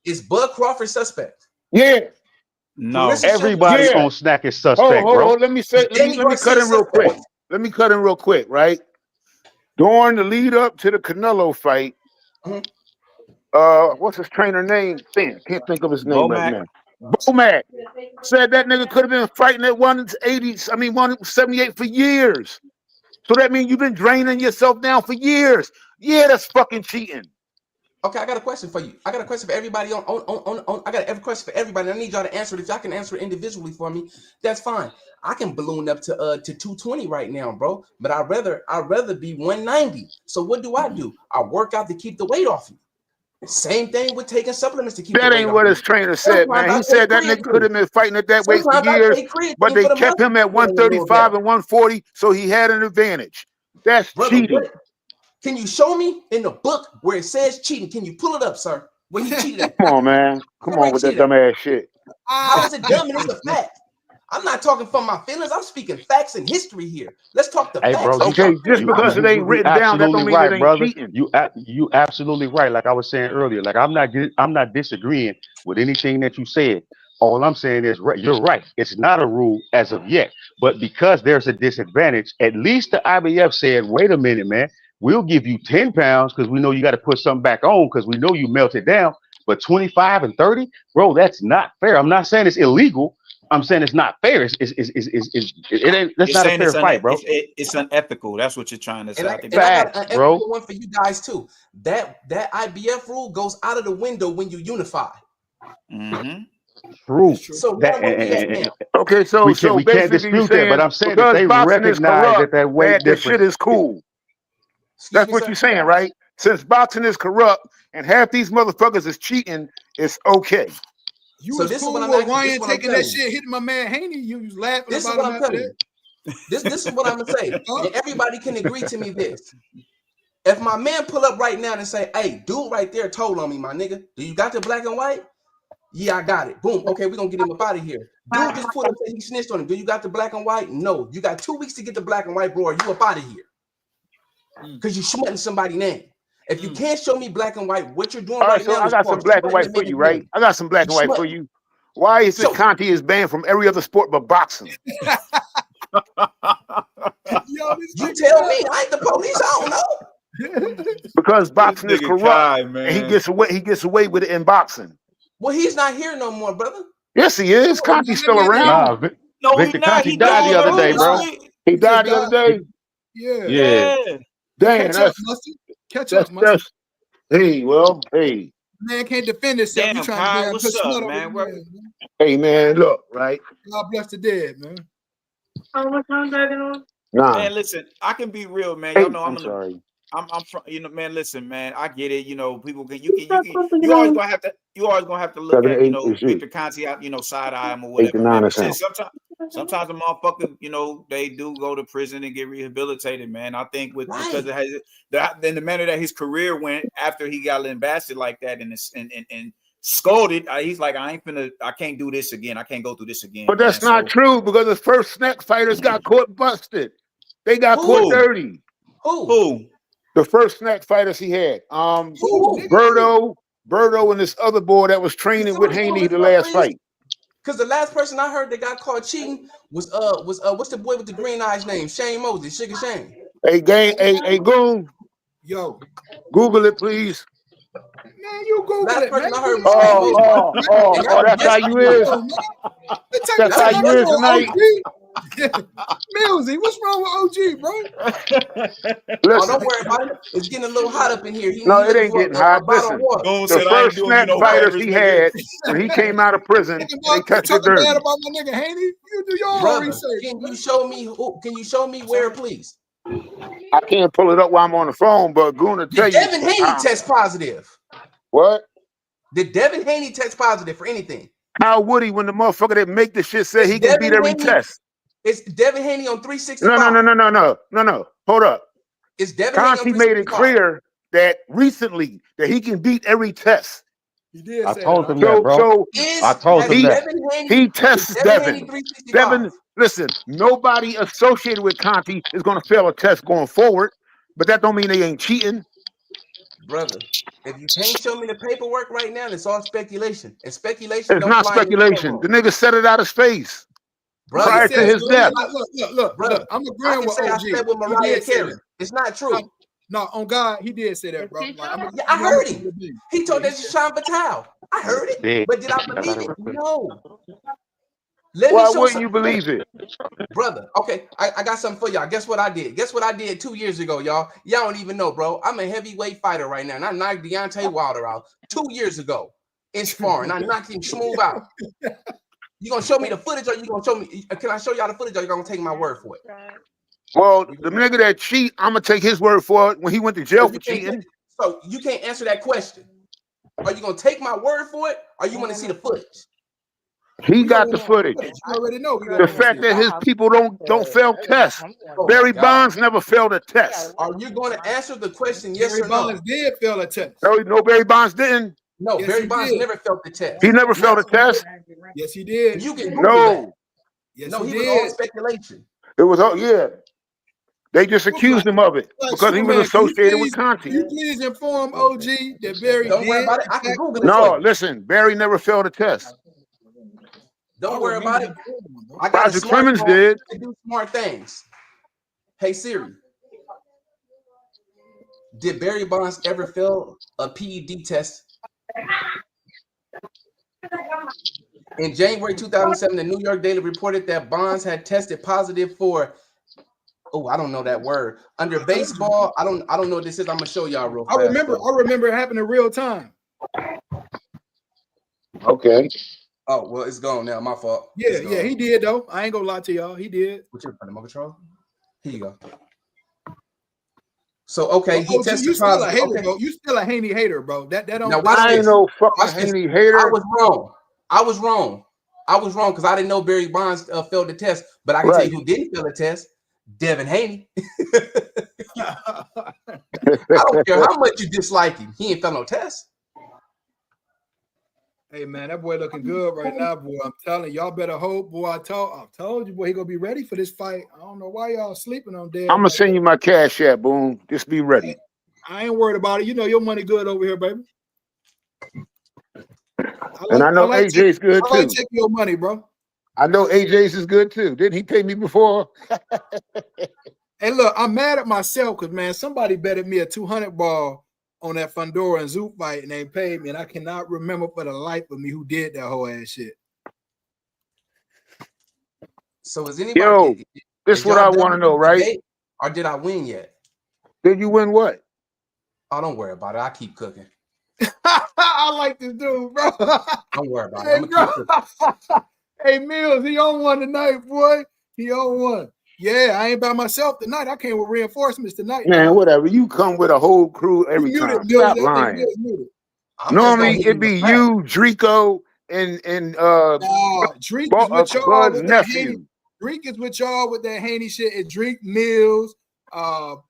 Is Bud Crawford suspect? Yeah. No. Clarissa Everybody Yeah. on Snack is suspect, bro. Let me say, let Danny me cut Garcia in real quick. suspect. Let me cut in real quick, right? During the lead up to the Canelo fight, Mhm. what's his trainer name? Damn, can't think of his name right Bomac. now. Bomac said that nigga could have been fighting at 178 for years. So that means you've been draining yourself down for years. Yeah, that's fucking cheating. Okay, I got a question for you. I got a question for everybody on I got a question for everybody. I need y'all to answer it. If y'all can answer it individually for me, that's fine. I can balloon up to 220 right now, bro. But I'd rather be 190. So what do? I work out to keep the weight off me. Same thing with taking supplements to keep the That weight ain't off what me. his trainer said, Sometimes man. I He take said that nigga could creatine. have been fighting at that weight for Sometimes I years, take creatine but for they the kept muscle him at feeling a little 135 better. and 140, so he had an advantage. That's Brother, cheating. what? Can you show me in the book where it says cheating? Can you pull it up, sir? Where he cheated at? Come on, man. Come on with that dumb ass shit. How is it dumb and it's a fact? I'm not talking from my feelings. I'm speaking facts and history here. Let's talk the Hey, facts. bro, Let's Okay, talk just because it ain't written down, that absolutely don't mean it right, ain't brother. cheating. You absolutely right. Like I was saying earlier, like I'm not disagreeing with anything that you said. All I'm saying is, you're right. It's not a rule as of yet, but because there's a disadvantage, at least the IBF said, "Wait a minute, man. We'll give you 10 pounds because we know you got to put something back on because we know you melted down. But 25 and 30, bro, that's not fair. I'm not saying it's illegal. I'm saying it's not fair. It ain't. That's You're not a saying fair fight, bro. it's unethical. That's what you're trying to say. I think and I that's got an Facts, bro. ethical one for you guys too. That IBF rule goes out of the window when you unify. Mm-hmm. True. So now That where we at now? Okay, we so can't basically you're dispute that. But saying I'm saying that because they boxing is recognize corrupt, that weight that shit difference. is cool. Excuse That's me, what sir. you're saying, right? Since boxing is corrupt and half these motherfuckers is cheating, it's okay. You So was this is cool what I'm with asking. This is Ryan what I'm taking that telling you. shit, hitting my man Haney. You was laughing This is about what him I'm after telling that. you. This is what I'm gonna say. And everybody can agree to me this. If my man pull up right now and say, "Hey, dude, right there told on me, my nigga. Do you got the black and white?" Yeah, I got it. Boom. Okay, we're gonna get him up out of here. Dude just pulled up and he snitched on him. Do you got the black and white? No. You got 2 weeks to get the black and white, bro. Or you up out of here. Because you smutting somebody's name. If you can't show me black and white, what you're doing All right, right so now I is got some called black and smutting white the for you, man's right? name. I got some black and white for you. Why is it So- Conti is banned from every other sport but boxing? Yo, this You nigga tell me. I ain't the police. I don't know. Because boxing is nigga corrupt, Kai, and man. he gets away with it in boxing. Well, he's not here no more, brother. Yes, he is. Oh, Conti's man, still that man around. Nah, No, he Victor not. Conti He died the doing other day, earlier bro. this week. He died the other day. Yeah. Yeah. Damn, Catch up, Mustard. Catch up, Mustard. that's hey, well, hey, Man can't defend himself. You Damn, trying Kai, to what's put smut up, on man? his Where- man, man. hey, man, look, right? God bless the dead, man. Nah, Man, listen, I can be real, man. hey, Y'all know I'm sorry. I'm from, man, listen, man, I get it. People can, you always gonna have to look 7 at, 8 is you. Victor Conti out, side eye him or 8 to whatever, 9 man. is But him. shit, sometimes a motherfucker, they do go to prison and get rehabilitated, man. I think because it has then the manner that his career went after he got lambasted like that and scolded, he's like, I can't do this again. I can't go through this again. But that's not true because the first snack fighters got caught busted. They got caught dirty. Who? The first snack fighters he had. Who? Berto and this other boy that was training with Haney the last fight. Because the last person I heard that got caught cheating was what's the boy with the green eyes name? Shane Moses, Sugar Shane. Hey, Goon. Yo. Google it, please. Man, you Google Last it, man. person I heard was Shane Moses. Oh, that's how you is. That's how you is tonight. Millsy, what's wrong with OG, bro? Oh, don't worry about it. It's getting a little hot up in here. No, it ain't getting hot. Listen, Goon the said, I ain't first doing you snack no fighters favors, he nigga. had when he came out of prison, they touched it Talking dirty. bad about my nigga Haney. You do your own Brother, research. can you show me Can you show me where, please? I can't pull it up while I'm on the phone, but Goon will tell Did you. Devin Haney test positive? What? Did Devin Haney test positive for anything? How would he when the motherfucker that make the shit said he can beat every test? It's Devin Haney on 365. No. Hold up. It's Devin Haney on Conti made it 365. clear that recently that he can beat every test. He did I say told that. him that, bro. So I told him that. he tests Devin. Devin. Devin, listen, nobody associated with Conti is going to fail a test going forward, but that don't mean they ain't cheating. Brother, If you can't show me the paperwork right now, it's all speculation. And speculation It's don't not fly in the speculation. The courtroom. nigga said it out of space He Brother, prior to said, his bro, death. look. I'm I agreeing can with say I OG. slept with He Mariah did say Carey. that. It's not true. No, on God, he did say that, bro. Like, Yeah, I heard him. He told Yeah, that to Sean Patel. I heard it, Big. but did I believe it? No. Let Why me show wouldn't you something, believe it? brother. Okay, I got something for y'all. Guess what I did? Guess what I did 2 years ago, y'all? Y'all don't even know, bro. I'm a heavyweight fighter right now, and I knocked Deontay Wilder out 2 years ago in sparring. I knocked him smooth out. You gonna show me the footage, or you gonna show me? Can I show y'all the footage, or you gonna take my word for it? Well, the nigga that cheat, I'm gonna take his word for it when he went to jail for cheating. So you can't answer that question. Are you gonna take my word for it, or you want to see the footage? He got the footage. You already know we The gonna fact see that his people don't fail tests. Oh Barry my God. Bonds never failed a test. Are you going to answer the question, yes Barry or no? Bonds did fail a test. No, Barry Bonds didn't. No, Yes, Barry he Bonds did. never failed the test. He never failed a test. Yes, he did. You can Google that. No, Yes, No, he he was all did. speculation. it was yeah. They just accused him of it Like, because he was Superman, associated with can Conti. you please inform OG that Barry Don't worry did? about it. I can Google it No, for you. listen, Barry never failed a test. Don't I worry remember about he it. did one, bro. I got a Roger Clemens smartphone did. to do smart things. Hey Siri, did Barry Bonds ever fail a PED test? In January 2007, the New York Daily reported that Bonds had tested positive for, I don't know that word. Under baseball, I don't know what this is. I'm gonna show y'all real fast. I remember it happened in real time. Okay. Oh, well, it's gone now. My fault. Yeah, he did though. I ain't gonna lie to y'all. He did. What's your remote control? Here you go. So okay, he OG, tested you still a positive. hater, Okay. bro. You still a Haney hater, bro. That don't. Now watch I ain't this. no fucking Watch this. Haney hater. I was wrong. I was wrong because I didn't know Barry Bonds failed the test. But I can tell you who didn't fail the test. Devin Haney. I don't care how much you dislike him. He ain't failed no test. Hey man, that boy looking good right now, boy. I'm telling y'all better hope, boy. I told you, boy, he gonna be ready for this fight. I don't know why y'all sleeping on Dev. I'm gonna send you my cash app, boom. Just be ready. I ain't worried about it. You know your money good over here, baby. I know AJ's good I like too. taking your money, bro. I know AJ's is good too. Didn't he pay me before? Hey, look, I'm mad at myself because man, somebody betted me a 200 ball on that Fundora and Zoop fight, and they paid me, and I cannot remember for the life of me who did that whole ass shit. So is anybody? Yo, this is what I want to know, right? Or did I win yet? Did you win what? Oh, don't worry about it. I keep cooking. I like this dude, bro. Don't worry about it. Hey, I'm gonna keep cooking. Hey, Mills, he on one tonight, boy. He on one. Yeah, I ain't by myself tonight. I came with reinforcements tonight. Man, whatever. You come with a whole crew every time. Stop lying. Normally it'd be you, Drico, and Drink is with y'all Bud's with that nephew. Haney. Drink is with y'all with that Haney shit. And Drink Mills, Bo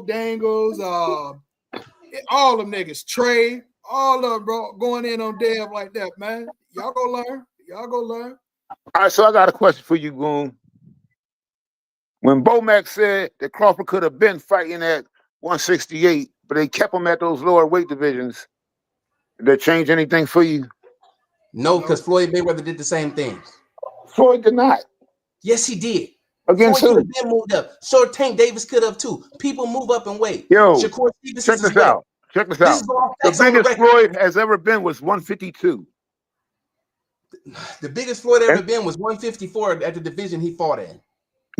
Dangles, all them niggas, Trey, all of them, bro, going in on Dev like that, man. Y'all go learn. Y'all go learn. All right, so I got a question for you, Goon. When Bomac said that Crawford could have been fighting at 168, but they kept him at those lower weight divisions, did that change anything for you? No, because Floyd Mayweather did the same thing. Floyd did not. Yes, he did. Against Floyd who? could have been moved up. So Tank Davis could have too. People move up and wait. Yo, Shakur check this out. Check this out. The biggest Floyd has ever been was 152. The biggest Floyd ever been was 154 at the division he fought in.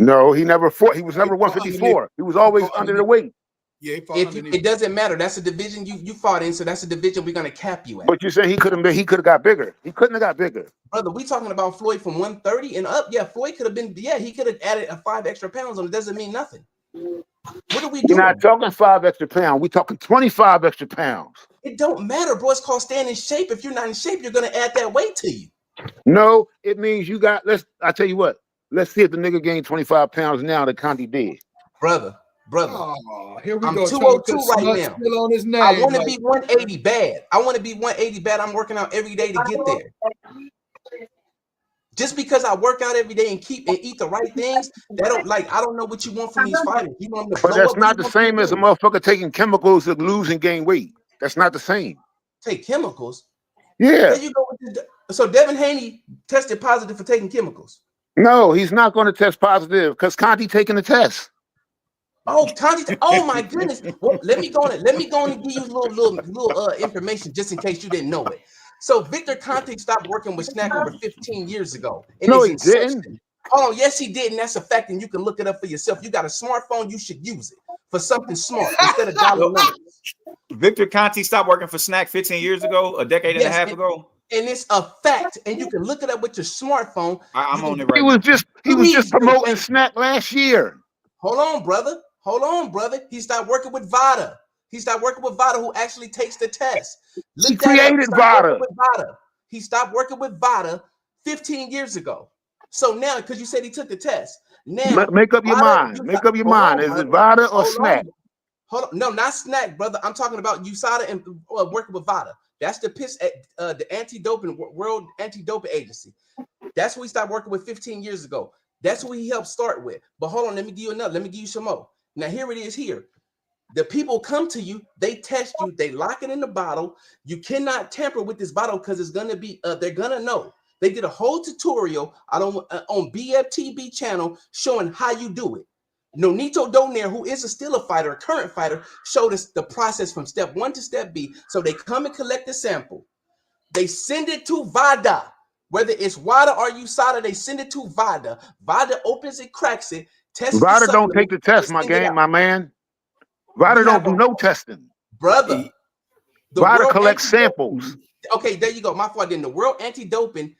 No, he never fought. He was never 154. He was always under the weight. Yeah, it doesn't matter. That's a division you fought in, so that's a division we're gonna cap you at. But you say he could have got bigger. He couldn't have got bigger. Brother, we talking about Floyd from 130 and up. Yeah, Floyd could have been, he could have added 5 extra pounds on it. Doesn't mean nothing. What are we doing? We're not talking 5 extra pounds. We're talking 25 extra pounds. It don't matter, bro. It's called staying in shape. If you're not in shape, you're gonna add that weight to you. No, it means you got, I tell you what, let's see if the nigga gained 25 pounds now that Conti did. Brother. Oh, here we I'm go. 202 right now. Still on his name, I want to be 180 bad. I want to be 180 bad. I'm working out every day to get there. Just because I work out every day and eat the right things, I don't know what you want from these fighters. You want them to But that's not the same as a motherfucker taking chemicals to lose and gain weight. That's not the same. Take chemicals. Yeah. There you go. So Devin Haney tested positive for taking chemicals. No, he's not going to test positive because Conti taking the test. Oh, Conti! Oh my goodness! Well, let me go on and give you a little information just in case you didn't know it. So Victor Conti stopped working with Snack over 15 years ago. In No, his he inception. didn't. Oh, yes, he did, and that's a fact, and you can look it up for yourself. You got a smartphone, you should use it for something smart instead of dialing numbers. Victor Conti stopped working for Snack 15 years ago, a decade and a half ago. And it's a fact, and you can look it up with your smartphone. I'm on it right He now. was just promoting Snack last year. Hold on, brother. He stopped working with Vada. Who actually takes the test. He created Vada. He stopped working with Vada 15 years ago. So now, because you said he took the test. Now, make up your mind. Make up your mind. Is it Vada or Snack? Hold on. No, not Snack, brother. I'm talking about USADA and working with Vada. That's the the anti-doping World Anti-Doping Agency. That's who he stopped working with 15 years ago. That's who he helped start with. But hold on, let me give you another. Let me give you some more. Now here it is. Here, the people come to you. They test you. They lock it in the bottle. You cannot tamper with this bottle because it's gonna be. They're gonna know. They did a whole tutorial on BFTB channel showing how you do it. Nonito Donaire, who is still a fighter, a current fighter, showed us the process from step 1 to step B. So they come and collect the sample. They send it to VADA. Whether it's WADA or USADA, they send it to VADA. VADA opens it, cracks it, tests. VADA don't take the test, my man. VADA don't do no testing. Brother. VADA collects samples. Okay, there you go. My fault. Then the World Anti-Doping,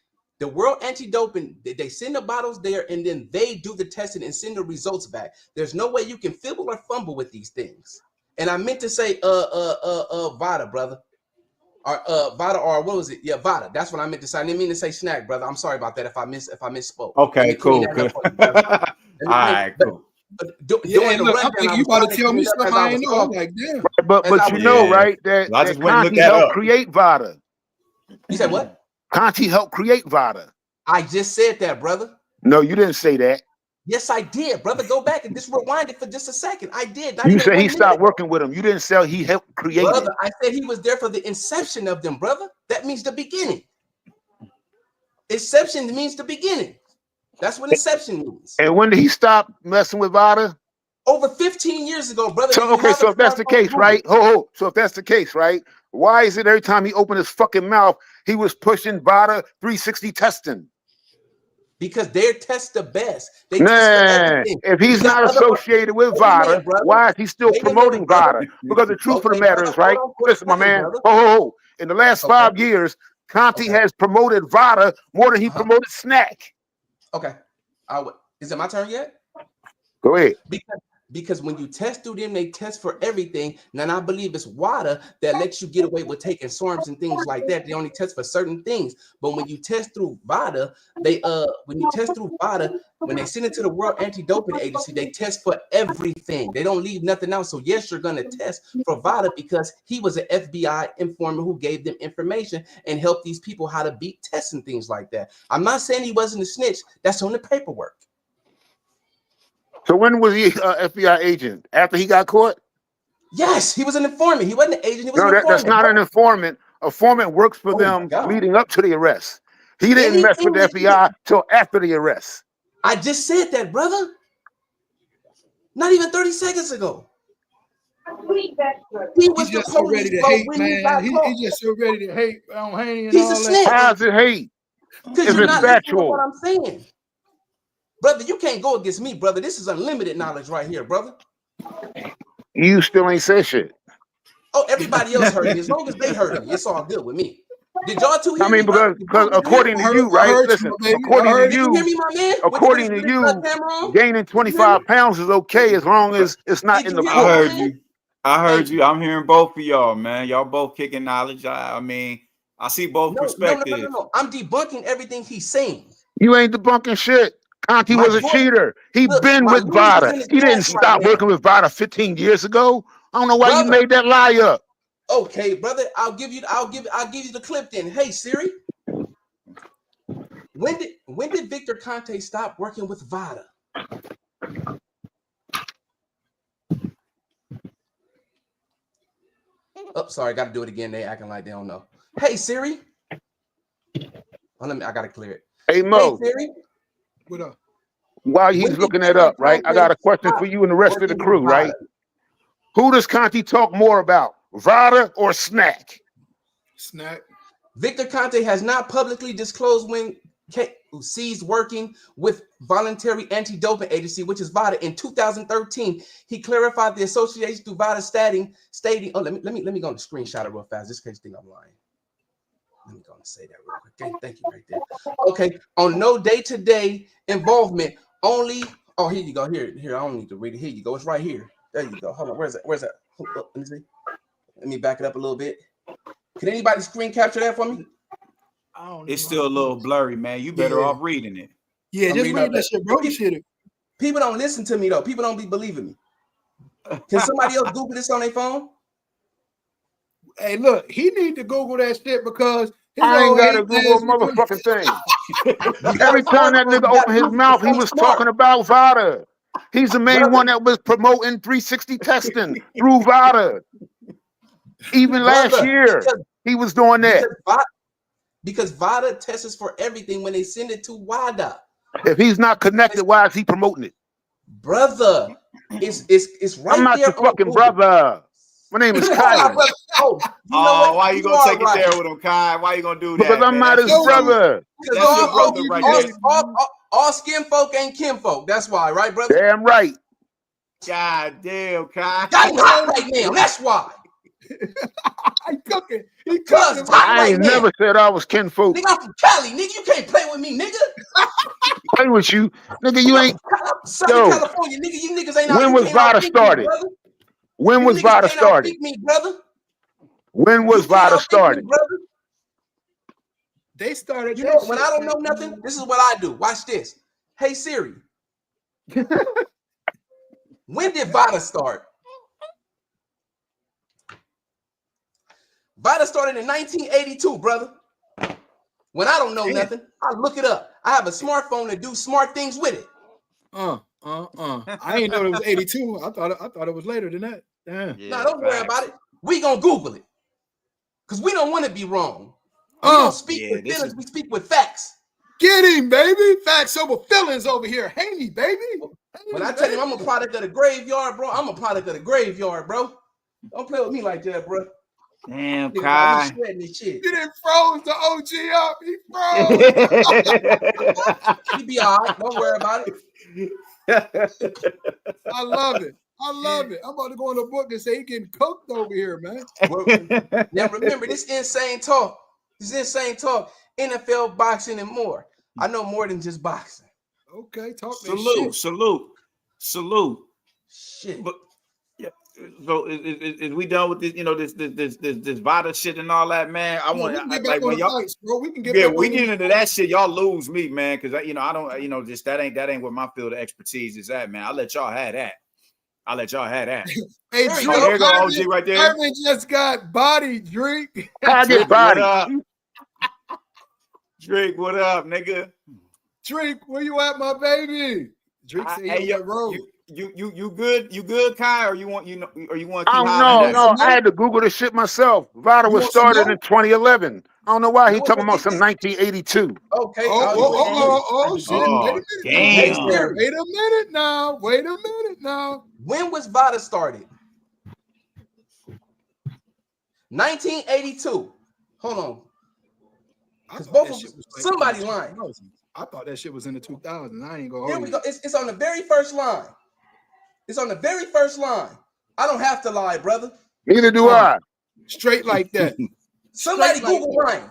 they send the bottles there and then they do the testing and send the results back. There's no way you can fibble or fumble with these things. And I meant to say VADA, brother. Or VADA, or what was it? Yeah, VADA. That's what I meant to say. I didn't mean to say Snack, brother. I'm sorry about that if I misspoke. Okay, cool. All right, cool. I think you about to tell me stuff I ain't know. I'm like, damn. But you know, right? That Conti helped create VADA. You said what? Conti helped create VADA. I just said that, brother. No, you didn't say that. Yes, I did, brother. Go back and just rewind it for just a second. I did. You said he stopped working with him. You didn't say he helped create it. Brother, I said he was there for the inception of them, brother. That means the beginning. Inception means the beginning. That's what inception means. And when did he stop messing with VADA? Over 15 years ago, brother. So if that's the case, right? So if that's the case, right? Why is it every time he opened his fucking mouth, he was pushing VADA 360 testing? Because they test the best. They test if he's not associated with VADA, why is he still promoting VADA? Because the truth of the matter is, right? Listen, my man. In the last 5 years, Conti has promoted VADA more than he promoted Snack. Okay. Is it my turn yet? Go ahead. Because when you test through them, they test for everything. Now, I believe it's WADA that lets you get away with taking SARMs and things like that. They only test for certain things. But when you test through VADA, when they send it to the World Anti-Doping Agency, they test for everything. They don't leave nothing out. So yes, you're gonna test for VADA because he was an FBI informant who gave them information and helped these people how to beat tests and things like that. I'm not saying he wasn't a snitch. That's on the paperwork. So when was he an FBI agent? After he got caught? Yes, he was an informant. He wasn't an agent. He was an informant. That's not an informant. A informant works for them leading up to the arrest. He didn't mess with the FBI till after the arrest. I just said that, brother. Not even 30 seconds ago. He was just so ready to hate, man. He's just so ready to hate on Haney and He's all a snitch. that. How's it hate? Because you're not listening to what I'm saying. Brother, you can't go against me, brother. This is unlimited knowledge right here, brother. You still ain't said shit. Oh, everybody else heard me. As long as they heard me, it's all good with me. Did y'all two hear me? Because according to you, right? Listen, according to you, hear me, my man? According to you, gaining 25 pounds is okay as long as it's not in the book. I heard you. I'm hearing both of y'all, man. Y'all both kicking knowledge. I mean, I see both perspectives. No. I'm debunking everything he's saying. You ain't debunking shit. Conti was a cheater. He been with VADA. He didn't stop working with VADA 15 years ago. I don't know why you made that lie up. Okay, brother, I'll give you the clip then. Hey Siri, when did Victor Conte stop working with VADA? Oh, sorry, got to do it again. They acting like they don't know. Hey Siri. Oh, I gotta clear it. Hey, Hey Mo, Siri. What up? while When he's did looking that Kevin up, right? I got Conte a question stop for you and the rest of the working with crew, right? Vada? Who does Conti talk more about, Vada or Snack? Snack. Victor Conte has not publicly disclosed when ceased working with voluntary anti-doping agency, which is VADA, in 2013. He clarified the association through VADA stating. Oh, let me go and screenshot it real fast, just in case you think I'm lying. Let me go and say that real quick. Okay, thank you right there. Okay, on no day-to-day involvement, only. Oh, here you go. Here. I don't need to read it. Here you go. It's right here. There you go. Hold on. Where's that? Let me see. Let me back it up a little bit. Can anybody screen capture that for me? It's still a little blurry, man. You better off reading it. Yeah, just read that shit, bro. People don't listen to me though. People don't be believing me. Can somebody else Google this on their phone? Hey, look, he need to Google that shit because I ain't got to Google a motherfucking thing. Every time that nigga opened his mouth, he was talking about VADA. He's the main one that was promoting 360 testing through VADA. Even last year, he was doing that. Because VADA tests for everything when they send it to WADA. If he's not connected, why is he promoting it? Brother, it's right there. I'm not your fucking brother. My name is Kai. Oh, you know what? Why you gonna take it there with him, Kai? Why you gonna do that? Because I'm not his brother. That's your brother right there. All skin folk ain't kin folk. That's why, right, brother? Damn right. God damn, Kai. Got him hot right now. That's why. He cooking. I ain't never said I was kinfolk. Nigga, I'm from Cali, nigga. You can't play with me, nigga. Play with you, nigga. You ain't. Southern California, nigga. You niggas ain't. When was VADA started? When was VADA started? When was VADA started? They started. You know, when I don't know nothing, this is what I do. Watch this. Hey Siri. When did VADA start? VADA started in 1982, brother. When I don't know nothing, I look it up. I have a smartphone to do smart things with it. I ain't know it was 82. I thought it was later than that. Damn. Yeah, no, don't worry about it. We gonna Google it. Because we don't want to be wrong. We don't speak with feelings, we speak with facts. Get him, baby. Facts over feelings over here. Haney, baby. When I tell you I'm a product of the graveyard, bro, I'm a product of the graveyard, bro. Don't play with me like that, bro. Damn, Kai. You didn't froze the OG up. He froze. He be all right. Don't worry about it. I love it. I'm about to go in the book and say he getting cooked over here, man. Now remember, this insane talk. NFL, boxing, and more. I know more than just boxing. Okay, talk salute. Shit. But yeah, so is we done with this? You know, this VADA shit and all that, man. I want to get back on the fights, bro. We can get back we get into that shit. Y'all lose me, man, because I don't, just that ain't where my field of expertise is at, man. I'll let y'all have that. Hey, there you go, OG right there. Ivan just got body drink. I get body. Drink, what up, nigga? Drink, where you at, my baby? Drink say you road. You good? You good, Kai? Or you want I don't know. I had to Google this shit myself. VADA was started in 2011. I don't know why he talking about some 1982. Okay. Shit. Damn. Wait a minute now. When was VADA started? 1982. Hold on. Because both of somebody lying. I thought that shit was in the 2000s. I ain't gonna. Here we go. It's on the very first line. I don't have to lie, brother. Neither do I. Straight like that. Somebody Google lying.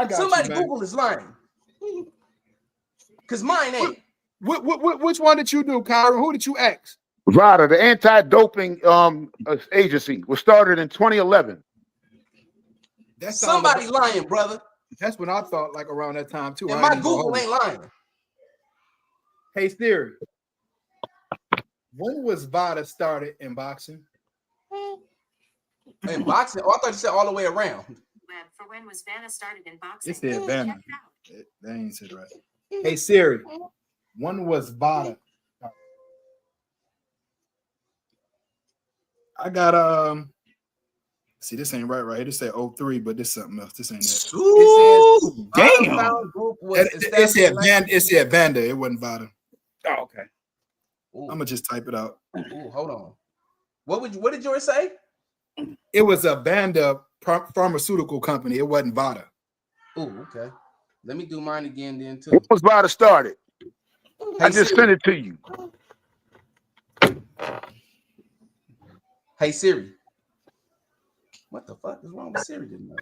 Somebody Google is lying. Because mine ain't. Which one did you do, Kyron? Who did you ask? VADA, the anti-doping agency, was started in 2011. That's somebody lying, brother. That's what I thought, like around that time too. And my Google ain't lying. Hey, Theory. When was VADA started in boxing? In boxing? Oh, I thought you said all the way around. For when was VADA started in boxing? It said VADA. That ain't said right. Hey, Siri. When was VADA? I got See, this ain't right here. This said 03, but this something else. This ain't it. Ooh, damn. Found group was It said Band. It said Banda. It wasn't Vada. Oh, okay. Ooh. I'm gonna just type it out. Ooh, hold on. What did yours say? It was a Banda pharmaceutical company. It wasn't Vada. Ooh, okay. Let me do mine again then too. What was about to start it? Hey, I just Siri. sent it to you. Hey Siri. What the fuck is wrong with Siri tonight?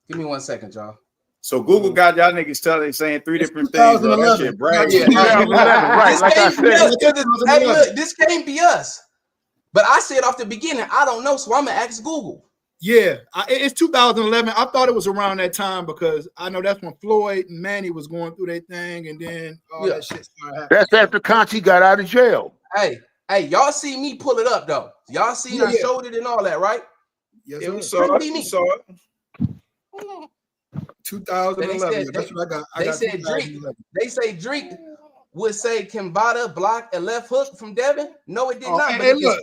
Give me 1 second, y'all. So Google got y'all niggas saying 3 different things, bro. That shit brag. Yeah, 2011, right? This Like I can't be us. said. Hey, look, this can't be us. But I said off the beginning, I don't know, so I'm gonna ask Google. Yeah, it's 2011. I thought it was around that time because I know that's when Floyd and Manny was going through their thing, and then all that shit started happening. That's after Conchi got out of jail. Hey, y'all see me pull it up though. Y'all seen I showed it and all that, right? Yes, Yeah, we sir. saw it. We saw it. 2011. That's what I got. They said Drake. They say Drake would say can Vada block a left hook from Devin? No, it did not. Hey, look.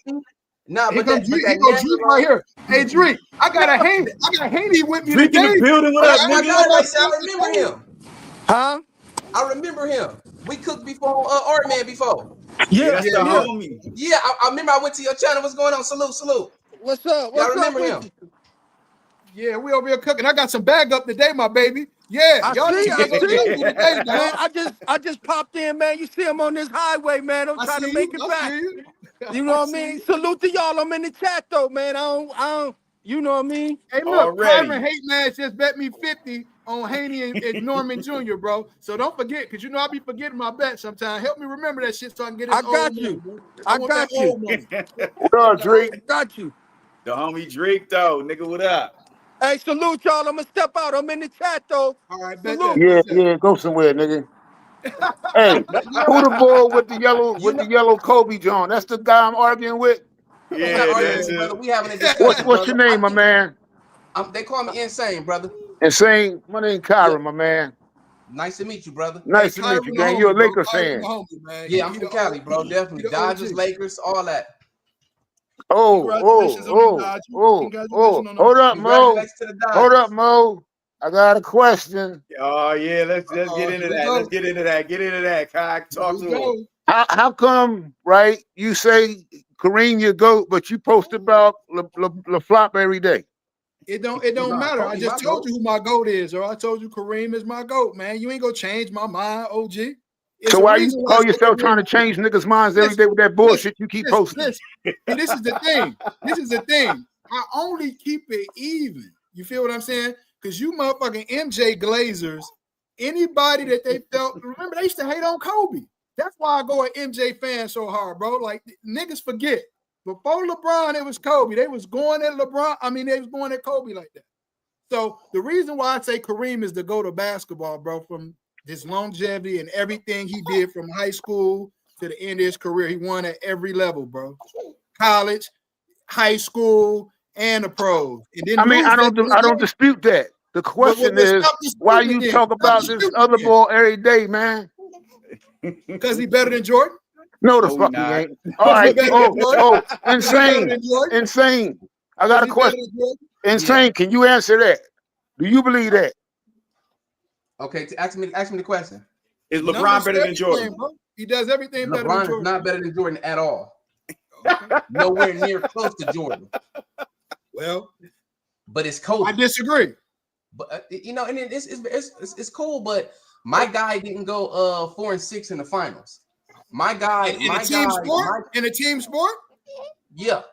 Nah, Here but comes Drake. Here goes Drake right here. Hey, Drake, I got a Haney. I got Haney with me Drake in today. the building with us, I nigga. got it right there. I remember him. Huh? I remember him. We cooked before Art Man before. Yeah, that's the homie. Yeah, I remember I went to your channel. What's going on? Salute. What's up? Yeah, I What's remember up him. with you? Yeah, we over here cooking. I got some bag up today, my baby. Yeah, I y'all see. today, Man, dog. I just popped in, man. You see him on this highway, man. I'm trying to make it back. You know what I mean? Salute to y'all. I'm in the chat though, man. I don't. You know what I mean? Hey, look, Kyron Hate Man just bet me 50 on Haney and Norman Jr., bro. So don't forget, because you know I be forgetting my bet sometimes. Help me remember that shit so I can get it. I got you. I want that old money. What up, Drake? I got you. The homie Drake, though. Nigga, what up? Hey, salute y'all. I'm gonna step out. I'm in the chat though. All right, bet Salute. Yeah, go somewhere, nigga. Hey, who the boy with the yellow Kobe John? That's the guy I'm arguing with. We're not arguing, brother. We having a discussion. What's your name, my man? They call me Insane, brother. Insane. My name Kyron, my man. Nice to meet you, brother. Nice to meet you, gang. You're a Lakers fan. Yeah, I'm from Cali, bro. Definitely. Dodgers, Lakers, all that. Hold up, Mo. Hold up, Mo. I got a question. Oh yeah, let's get into that. Let's get into that. Get into that. Talk to him. How come, right? You say Kareem your GOAT, but you post about LaFlop every day. It don't matter. I just told you who my GOAT is, or I told you Kareem is my GOAT, man. You ain't gonna change my mind, OG. So why you call yourself trying to change niggas' minds every day with that bullshit you keep posting? And this is the thing. This is the thing. I only keep it even. You feel what I'm saying? Because you motherfucking MJ Glazers, anybody that they felt, remember they used to hate on Kobe. That's why I go at MJ fans so hard, bro. Like niggas forget. Before LeBron, it was Kobe. They was going at LeBron. I mean, they was going at Kobe like that. So the reason why I say Kareem is the GOAT of basketball, bro, from his longevity and everything he did from high school to the end of his career, he won at every level, bro. College, high school, and the pros. And then I don't dispute that. The question is why you talk about this other boy every day, man? Because he's better than Jordan? No, the fuck he ain't. All right. Insane. I got a question. Insane. Can you answer that? Do you believe that? Okay, ask me the question. Is LeBron better than Jordan? He does everything better than Jordan. LeBron is not better than Jordan at all. Nowhere near close to Jordan. Well, but it's Kobe. I disagree. But and it's cool. But my guy didn't go 4-6 in the finals. My guy in a team sport. In a team sport. Yeah.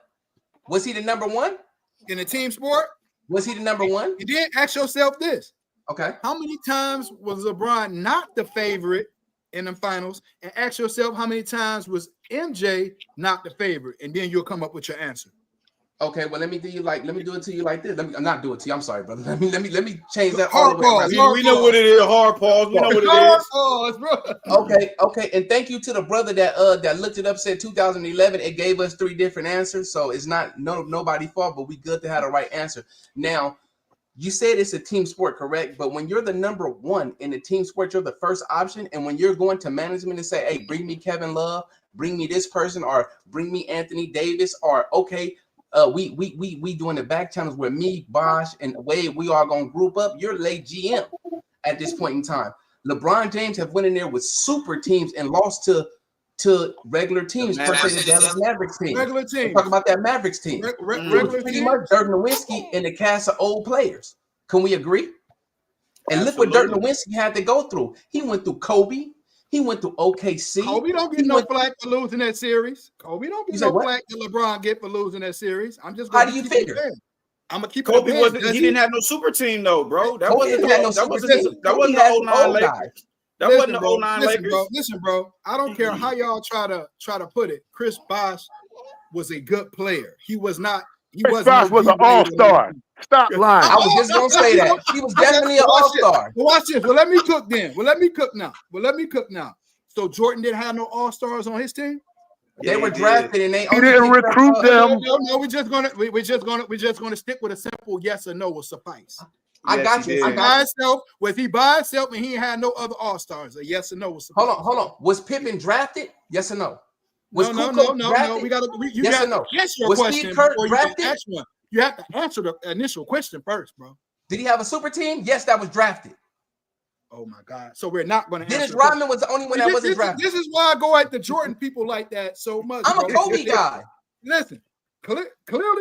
Was he the number one in a team sport? Was he the number one? You did ask yourself this. Okay. How many times was LeBron not the favorite in the finals? And ask yourself how many times was MJ not the favorite, and then you'll come up with your answer. Okay, well let me do it to you like this. Let me not do it to you. I'm sorry, brother. Let me change that hard all the way around. We know what it is. Hard pause. We know what it is. Hard pause, bro. Okay, and thank you to the brother that looked it up. Said 2011. It gave us 3 different answers, so it's not nobody's fault. But we good to have the right answer. Now, you said it's a team sport, correct? But when you're the number one in the team sport, you're the first option. And when you're going to management and say, "Hey, bring me Kevin Love, bring me this person, or bring me Anthony Davis," or okay. we doing the back channels where me, Bosh, and Wade, we are gonna group up. You're late GM at this point in time. LeBron James have went in there with super teams and lost to regular teams. Per se, the Dallas Mavericks team. Regular teams. Talk about that Mavericks team. Regular Pretty teams. much Dirk Nowitzki and the cast of old players. Can we agree? And look what Dirk Nowitzki had to go through. He went through Kobe. He went through OKC. Kobe don't get no flack for losing that series. Kobe don't get no flack that LeBron get for losing that series. I'm just how do you figure? I'm gonna keep Kobe wasn't. He didn't have no super team though, bro. That wasn't the 09 Lakers. That wasn't the 09 Lakers. Listen, bro. I don't care how y'all try to put it. Chris Bosh was a good player. He was not. Chris Bosh was an all-star. Stop lying. I was just gonna say that. He was definitely an all-star. Well, watch this. Well, let me cook then. Well, let me cook now. So Jordan didn't have no all-stars on his team? They were drafted and they he didn't recruit them. No, we're just gonna stick with a simple yes or no will suffice. I got you. Was he by himself and he had no other all-stars? A yes or no will suffice. Hold on. Was Pippen drafted? Yes or no? Was no. We gotta. Yes or no? Answer your was question. Steve Kerr drafted? You have to answer the initial question first, bro. Did he have a super team? Yes, that was drafted. Oh my God! So we're not going to. Dennis Rodman was the only one that wasn't drafted. This is why I go at the Jordan people like that so much. I'm a Kobe guy. Listen, clearly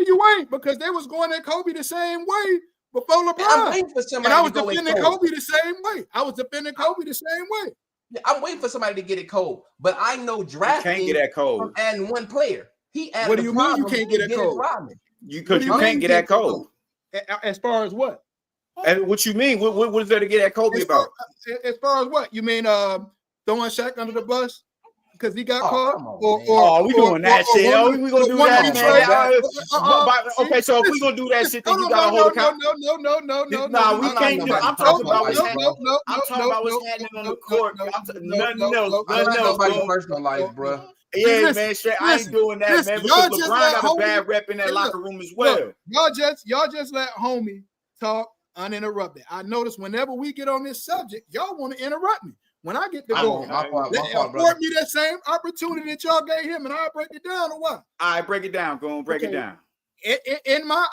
you ain't, because they was going at Kobe the same way before LeBron. I'm waiting for somebody. And I was defending Kobe the same way. I'm waiting for somebody to get it cold, but I know drafting. You can't get that cold. And one player. He added. What do you mean you can't get it cold? Because you can't get that cold. As far as what? And what you mean? What is there to get at Kobe about? As far as what? You mean throwing Shaq under the bus because he got caught? We doing that shit. We gonna do that, man. Okay, so if we gonna do that shit, then you gotta hold account. No. Nah, we can't do. I'm talking about what's happening. I'm talking about what's happening on the court. Nothing else. Nobody's personal life, bro. Yeah, man, straight. I ain't doing that, man. Because LeBron got a bad rep in that locker room as well. Y'all just let homie talk uninterrupted. I notice whenever we get on this subject, y'all want to interrupt me. When I get to go, afford me that same opportunity that y'all gave him, and I'll break it down or what? I break it down. Go on, break it down. In my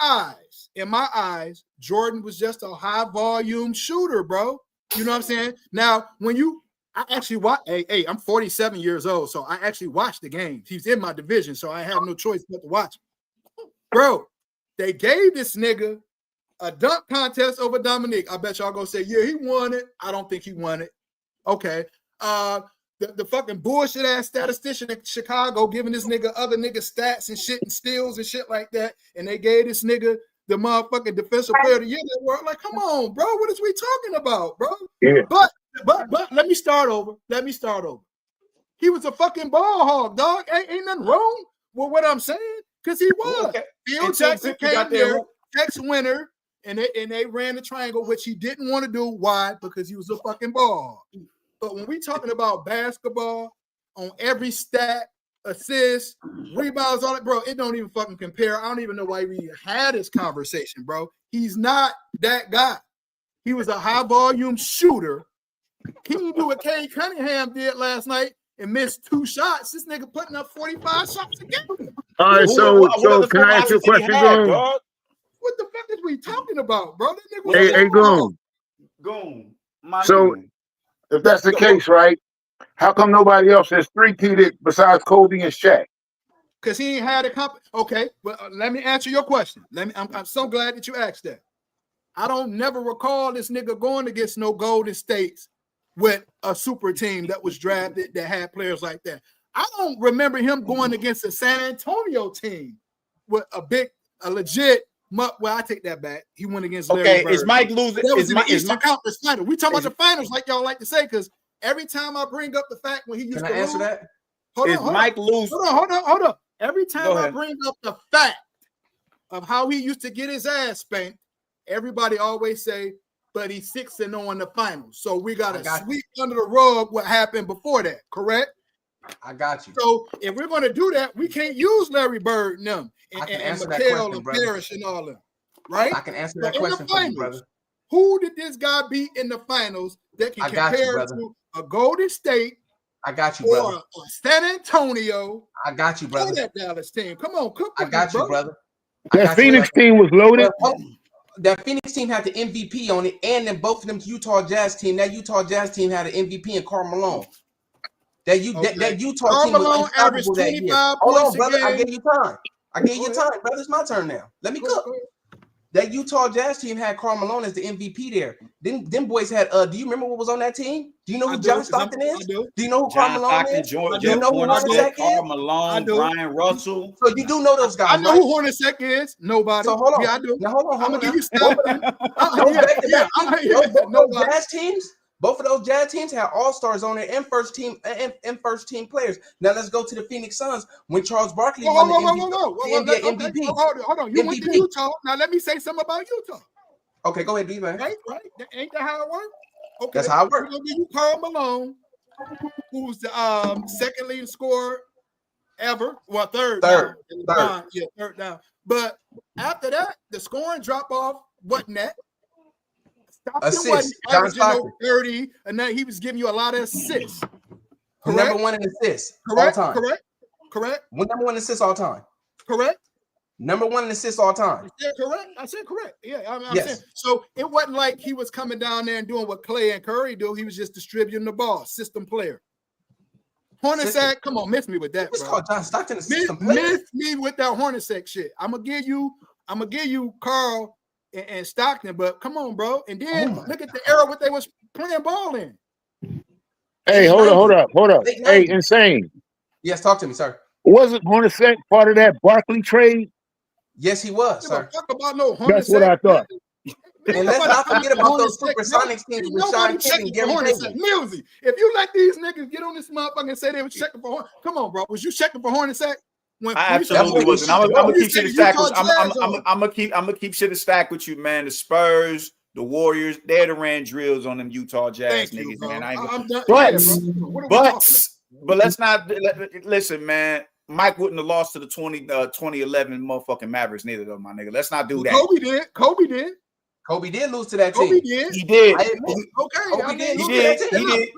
eyes, Jordan was just a high volume shooter, bro. You know what I'm saying? Now, I actually watch. Hey, I'm 47 years old, so I actually watched the games. He's in my division, so I have no choice but to watch him. Bro, they gave this nigga a dunk contest over Dominique. I bet y'all gonna say, yeah, he won it. I don't think he won it. Okay. The fucking bullshit ass statistician in Chicago giving this nigga other nigga stats and shit and steals and shit like that, and they gave this nigga the motherfucking defensive player of the year. They were like, come on, bro, what is we talking about, bro? Yeah. But let me start over. He was a fucking ball hog, dog. Ain't nothing wrong with what I'm saying, because he was. Okay. Phil Jackson came there, ex-winner, and they ran the triangle, which he didn't want to do. Why? Because he was a fucking ball hog. But when we talking about basketball, on every stat, assists, rebounds, all that, bro, it don't even fucking compare. I don't even know why we had this conversation, bro. He's not that guy. He was a high volume shooter. Can you do what Cade Cunningham did last night and missed 2 shots? This nigga putting up 45 shots again. All right, so can I ask you a question, Goon? What the fuck is we talking about, bro? Hey, Goon. Goon. So, if that's the case, right, how come nobody else has three-peated besides Kobe and Shaq? Because he ain't had a Okay, well, let me answer your question. I'm so glad that you asked that. I don't never recall this nigga going against no Golden States with a super team that was drafted that had players like that. I don't remember him going against a San Antonio team with a legit. Well, I take that back. He went against Larry Bird. Is Mike losing? That was in the Eastern Conference Final. We talking about the finals, like y'all like to say, because every time I bring up the fact when he used to answer that? Hold on. Every time I bring up the fact of how he used to get his ass spanked, everybody always say, but he's 6-0 in the finals. So we got to sweep under the rug what happened before that, correct? I got you. So if we're going to do that, we can't use Larry Bird and them and McHale and Parrish and all them, right? I can answer that question for you, brother. Who did this guy beat in the finals that can compare to a Golden State? I got you, brother. Or San Antonio? I got you, brother. That Dallas team. Come on, cook. I got you, brother. I That got you. Phoenix team was loaded. That Phoenix team had the MVP on it, and then both of them Utah Jazz team. That Utah Jazz team had an MVP in Karl Malone. That Utah Karl team was Malone averaged unstoppable that year. 25 Hold on, points a brother. I game. gave you time. I gave you time, brother. It's my turn now. Let me cook. That Utah Jazz team had Karl Malone as the MVP there. Them boys had. Do you remember what was on that team? Do you know who John Stockton is? Do you know who Karl John Malone Stockton, is? George, Do you know who Hornacek Karl is? Malone, Brian Russell. So you do know those guys, I know right? who Hornacek is. Nobody. So hold on. Yeah, I do. Now hold on. I'm gonna give you Both Stockton. those Jazz teams. Both of those Jazz teams had all-stars on there and first team players. Now let's go to the Phoenix Suns when Charles Barkley won the NBA MVP. Hold on. You went to Utah. Now let me say something about Utah. Okay, go ahead, do man. Right. Ain't that how it works? Okay, that's how it works. We're gonna give you Karl Malone, who's the second leading scorer ever. Well, third down. Yeah, third down. But after that, the scoring drop off wasn't that. Assists. John Stockton. 30, and then he was giving you a lot of assists. Number one in assists Correct. all time. Correct. Number one in assists all time. Correct. Number one in assists all time. Yeah, correct. I said correct. Yeah, I'm yes. saying. So it wasn't like he was coming down there and doing what Clay and Curry do. He was just distributing the ball, system player. Hornacek, come on, miss me with that. It's called John Stockton a system player. Miss me with that Hornacek shit. I'm gonna give you Karl and Stockton, but come on, bro. And then look at the era what they was playing ball in. Hey, hold up. Hey, insane. Yes, talk to me, sir. Wasn't Hornacek part of that Barkley trade? Yes, he was, sir. Talk about no Hornacek. That's what I thought. And let's not forget about those Supersonics teams with Sean Kidd and Gary Payton. Music. If you let these niggas get on this motherfucker and say they were checking for come on, bro. Was you checking for Hornacek? I absolutely wasn't. I'm gonna keep shit stacked. I'm gonna keep shit stacked with you, man. The Spurs, the Warriors, they had ran drills on them Utah Jazz niggas, man. But let's not listen, man. Mike wouldn't have lost to the 2011 motherfucking Mavericks, neither though, my nigga. Let's not do that. Kobe did lose to that team. He did. I admit. Okay. Kobe did lose to that team.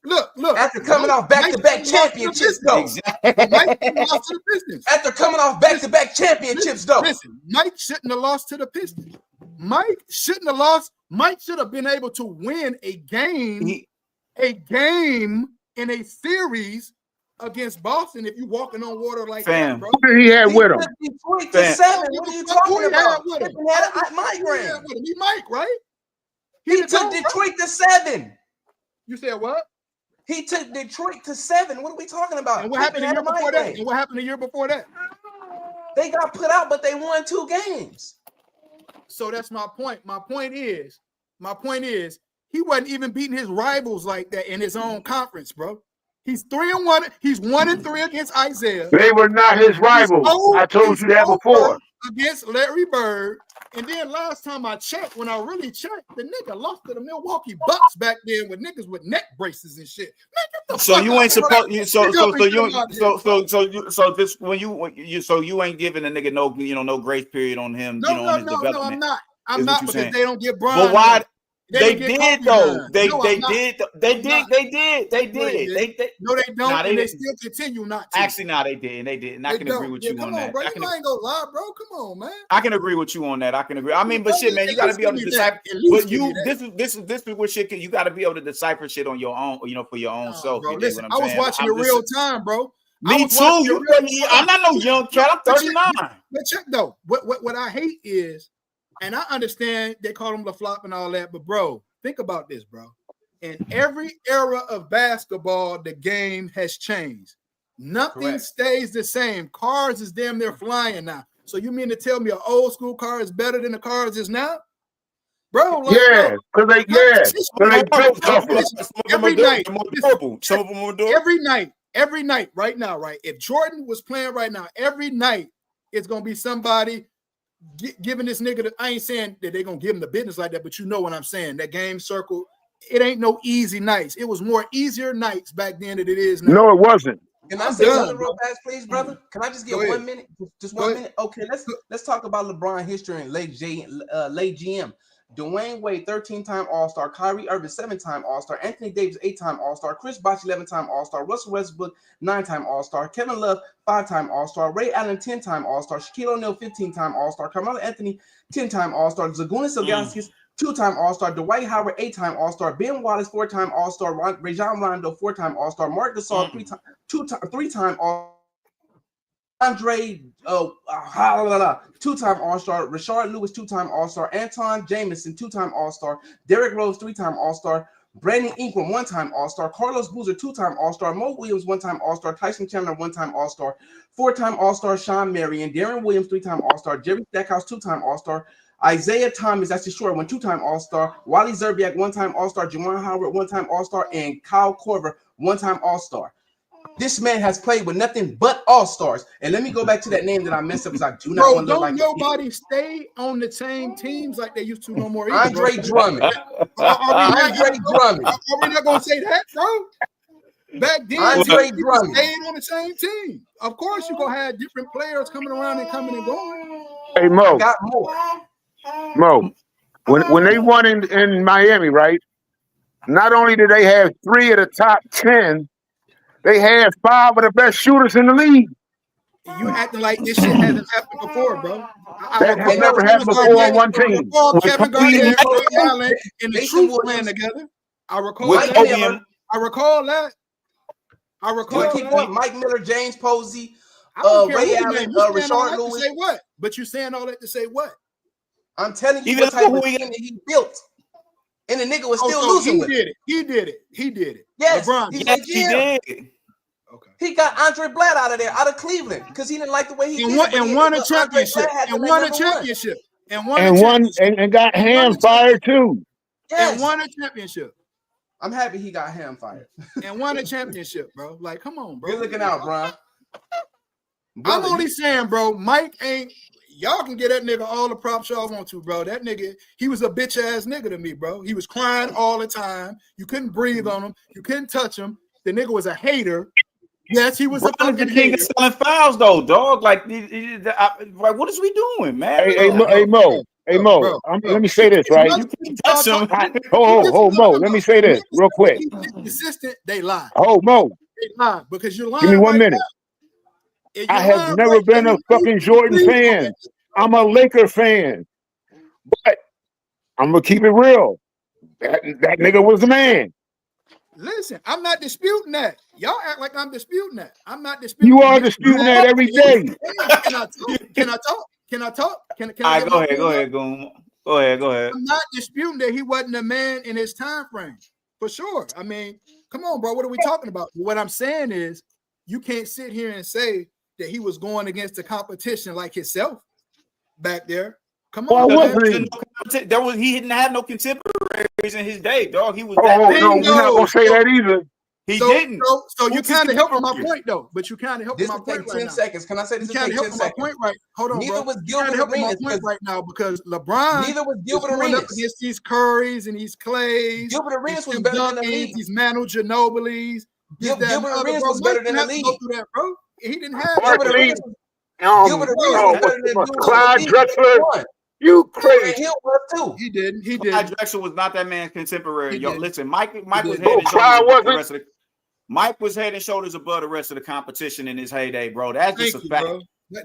Look. After coming off back-to-back championships, though. After coming off back-to-back championships, though. Listen, Mike shouldn't have lost to the Pistons. Mike shouldn't have lost. Mike should have been able to win a game in a series against Boston if you walking on water like that, bro. He had with him. Detroit to 7. What are you talking about? He had a migraine. He Mike, right? He took Detroit to 7. You said what? He took Detroit to 7. What are we talking about? And what happened the year before that? And what happened the year before that? They got put out, but they won 2 games. So that's my point. My point is, he wasn't even beating his rivals like that in his own conference, bro. He's 3-1. He's 1-3 against Isaiah. They were not his rivals. I told you that before. Against Larry Bird. And then last time I checked, when I really checked, the nigga lost to the Milwaukee Bucks back then with niggas with neck braces and shit. Man, so you ain't supposed you ain't giving a nigga no grace period on him. No, his development. I'm not because they don't get Brian. But why? They did though. They did. No, they don't. They still continue not to. Actually, no, they didn't. They didn't. I can agree with you on that. Bro. You ain't gonna lie, bro. Come on, man. I can agree with you on that. I can agree. I mean, but shit, man, you gotta be able to decipher. But this is what shit. You gotta be able to decipher shit on your own. For your own self. Bro, listen, I was watching it real time, bro. Me too. I'm not no young cat. I'm 39. But check though. What I hate is. And I understand they call him the flop and all that, but bro, think about this, bro. In every era of basketball, the game has changed. Nothing stays the same. Cars is damn near flying now. So you mean to tell me an old school car is better than the cars is now? Bro, like, because they built tougher. Every night, some of them will do it. Every night, right now, right? If Jordan was playing right now, every night it's gonna be somebody giving this nigga I ain't saying that they're gonna give him the business like that, but you know what I'm saying. That game circle, it ain't no easy nights. It was more easier nights back then than it is now. No, it wasn't. Can I say something real fast, please, brother? Can I just get 1 minute? Just 1 minute? Okay, let's talk about LeBron history and late GM. Dwayne Wade, 13-time All-Star. Kyrie Irving, 7-time All-Star. Anthony Davis, 8-time All-Star. Chris Bosh, 11-time All-Star. Russell Westbrook, 9-time All-Star. Kevin Love, 5-time All-Star. Ray Allen, 10-time All-Star. Shaquille O'Neal, 15-time All-Star. Carmelo Anthony, 10-time All-Star. Zagunis Ilgauskas, 2-time All-Star. Dwight Howard, 8-time All-Star. Ben Wallace, 4-time All-Star. Rajon Rondo, 4-time All-Star. Mark Gasol, 3-time All-Star. Andre, 2-time All-Star. Rashard Lewis, 2-time All-Star. Anton Jameson, 2-time All-Star. Derrick Rose, 3-time All-Star. Brandon Ingram, 1-time All-Star. Carlos Boozer, 2-time All-Star. Mo Williams, 1-time All-Star. Tyson Chandler, 1-time All-Star. 4-time All-Star. Sean Marion. Darren Williams, 3-time All-Star. Jerry Stackhouse, 2-time All-Star. Isaiah Thomas, that's the short one, 2-time All-Star. Wally Zerbiak, 1-time All-Star. Juwan Howard, 1-time All-Star. And Kyle Korver, 1-time All-Star. This man has played with nothing but all-stars. And let me go back to that name that I messed up because I do not want to look like nobody stay on the same teams like they used to no more. Andre Drummond. Andre Drummond. Are we not going to say that, bro? Back then, Andre Drummond stayed on the same team. Of course, you're going to have different players coming around and coming and going. Hey, Mo. Got more. Mo, when they won in Miami, right? Not only did they have 3 of the top 10, they had 5 of the best shooters in the league. You acting like this shit hasn't happened before, bro. That has never happened before on one team. Kevin Garnett and Ray Allen and the Truth playing together. I recall that. I recall that. I recall that. Mike Miller, James Posey, Ray Allen, Rashard Lewis. Say what? But you saying all that to say what? I'm telling you what type of team that he built. And the nigga was still losing with it. He did it. Yes, LeBron. Yes, he did. Okay. He got Andre Blatt out of there, out of Cleveland, because he didn't like the way he did. And won a championship. And won a championship. And got Ham fired too. Yes. And won a championship. I'm happy he got Ham fired. And won a championship, bro. Like, come on, bro. You're looking out, bro. I'm only saying, bro, Mike ain't. Y'all can get that nigga all the props y'all want to, bro. That nigga, he was a bitch ass nigga to me, bro. He was crying all the time. You couldn't breathe on him. You couldn't touch him. The nigga was a hater. Yes, he was a fucking king of selling fouls, though, dog. Like, what is we doing, man? Hey, Mo. Let me say this, right? You can't touch him. Mo. Let me say this real quick. Consistent, they lie. Mo. They lie because you're lying. Give me 1 minute. I have never been a fucking Jordan fan. I'm a Laker fan. But I'm going to keep it real. That nigga was the man. Listen, I'm not disputing that. Y'all act like I'm disputing that. I'm not disputing. You are disputing that every day. Can I talk? Can I talk? Can All right, go ahead, Goon. Go ahead. I'm not disputing that he wasn't a man in his time frame. For sure. I mean, come on, bro. What are we talking about? What I'm saying is you can't sit here and say that he was going against the competition like himself back there. Come on, he didn't have no contemporaries in his day, dog. He was no, we're not gonna say that either. He didn't. So you kind of helping my point, though. But you kind of helping my point. 10 seconds. Can I say this? You kind of helping my point, right? Hold on, neither bro. was Gilbert Arenas right now because LeBron. Neither was Gilbert Arenas Arenas against these Currys and these Clays. Gilbert Arenas was better than the league. These Manu Ginobilis. Gilbert Arenas was better than the league. Bro. He didn't have Gilbert Arenas. Gilbert Arenas was better than Clyde Drexler. You crazy? He did. Clyde Drexler was not that man's contemporary. Yo, listen, Mike was Mike was head and shoulders above the rest of the competition in his heyday, bro. That's just a fact.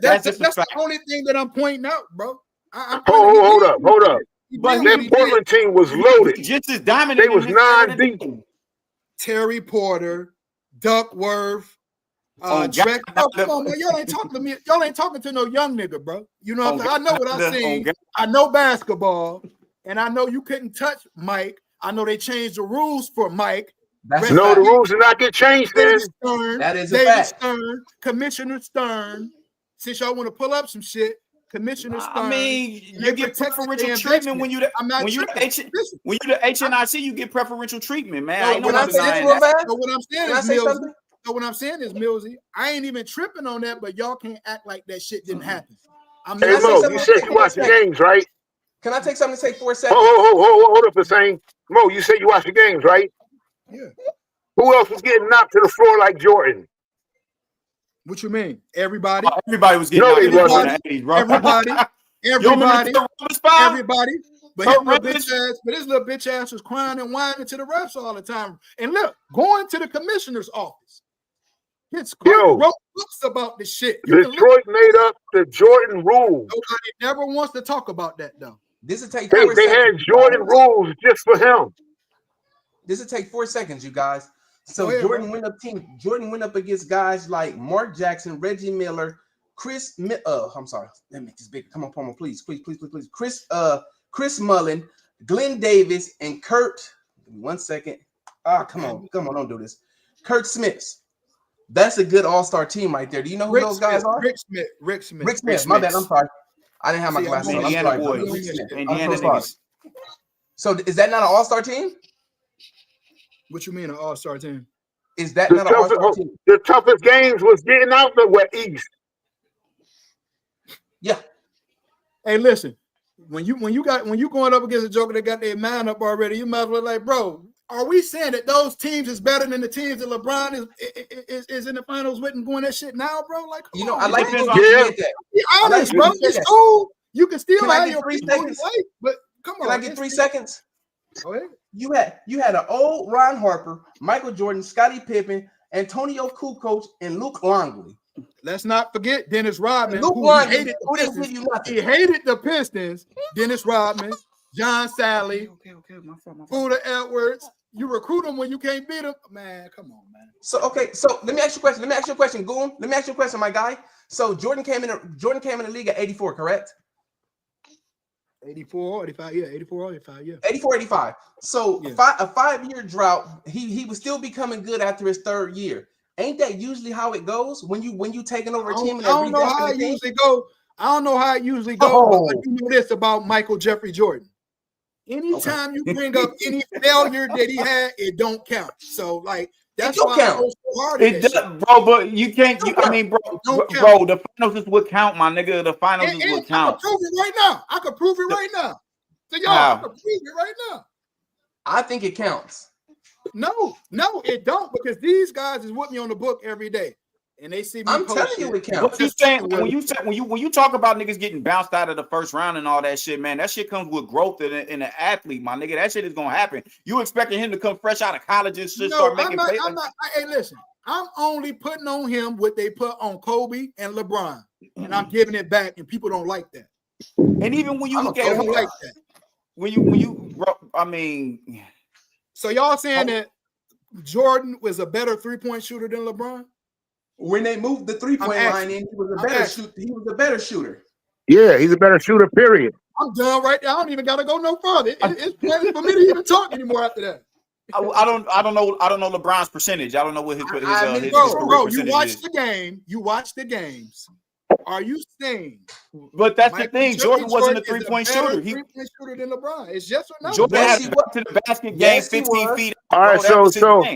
That's the only thing that I'm pointing out, bro. Hold up. But that Portland team was loaded. Just as dominant. They was 9 deep. Terry Porter, Duckworth. Drake. Oh, come on, man. Y'all ain't talking to me. Y'all ain't talking to no young nigga, bro. You know what I'm saying? I know what I seen. I know basketball, and I know you couldn't touch Mike. I know they changed the rules for Mike. The rules did not get changed then. That is a fact. Stern, Commissioner Stern. Since y'all want to pull up some shit, Commissioner Stern. I mean, you get preferential treatment when you the HNIC. You get preferential treatment, man. What I'm saying is, Millsy, I ain't even tripping on that, but y'all can't act like that shit didn't happen. Hey, Mo, you said you watch the games, right? Can I take something to take 4 seconds? Hold up a second. Mo, you said you watch the games, right? Yeah. Who else was getting knocked to the floor like Jordan? What you mean? Everybody? Everybody was getting knocked to the floor in the 80s, bro. Everybody. But his little bitch ass was crying and whining to the refs all the time. And look, going to the commissioner's office. His coach wrote books about this shit. Detroit made up the Jordan rules. Nobody never wants to talk about that though. This will take They 4 seconds. had Jordan rules just for him. This will take 4 seconds, you guys. So ahead, Jordan went up against guys like Mark Jackson, Reggie Miller, I'm sorry. Let me make this big. Come on, Palmer, please. Chris Mullen, Glenn Davis, and Kurt. Give me 1 second. Come on, don't do this. Kurt Smith. That's a good all-star team right there. Do you know who those guys are? Rick Smith. My bad. I'm sorry. I didn't have my glasses on. Indiana I'm sorry. boys. Indiana niggas. So is that not an all-star team? What you mean an all-star team? Is that not an all-star team? The toughest games was getting out the East. Yeah. Hey, listen. When you going up against a joker that got their mind up already, you might as well like, bro. Are we saying that those teams is better than the teams that LeBron is in the finals with and going that shit now, bro? Like, you know, I like to that. Be honest, bro. It's cool. You can still have your 3 seconds, but come on. Can I get 3 seconds? Go ahead. You had an old Ron Harper, Michael Jordan, Scottie Pippen, Antonio Kukoc, and Luke Longley. Let's not forget Dennis Rodman. He hated the Pistons. Dennis Rodman, John Sally, Buda Edwards. You recruit them when you can't beat them, man. Come on, man. So let me ask you a question. Goon. Let me ask you a question, my guy. So Jordan came in the league at 84, correct? 84, 85, yeah. 84, 85, yeah. 84, 85. So yeah. a 5-year drought. He was still becoming good after his 3rd year. Ain't that usually how it goes when you taking over a team? I don't know how it usually go. But I know this about Michael Jeffrey Jordan. Anytime you bring up any failure that he had, it don't count. So like that's why I go so hard at it does, bro. But you can't. The finals is what count, my nigga. The finals is what count. I can prove it right now. I can prove it right now. So y'all, I can prove it right now. I think it counts. No, it don't, because these guys is with me on the book every day. And they see me. I'm telling you, it counts. What you saying when you talk about niggas getting bounced out of the first round and all that shit, man? That shit comes with growth in an athlete, my nigga. That shit is gonna happen. You expecting him to come fresh out of college and start making plays? Hey, listen, I'm only putting on him what they put on Kobe and LeBron, and I'm giving it back, and people don't like that. And even when you look at it, like that. When you, I mean, so y'all saying that Jordan was a better 3-point shooter than LeBron? When they moved the 3-point line in, he was a better shooter. Yeah, he's a better shooter, period. I'm done right there. I don't even gotta go no further. It's plenty for me to even talk anymore after that. I don't know LeBron's percentage. I don't know what his bro, you watch the game. You watch the games. Are you saying? But that's the thing. Jordan wasn't a 3-point shooter. He 3-point shooter than LeBron. It's yes or no. Jordan had to go to the basket game 15 feet. All right, so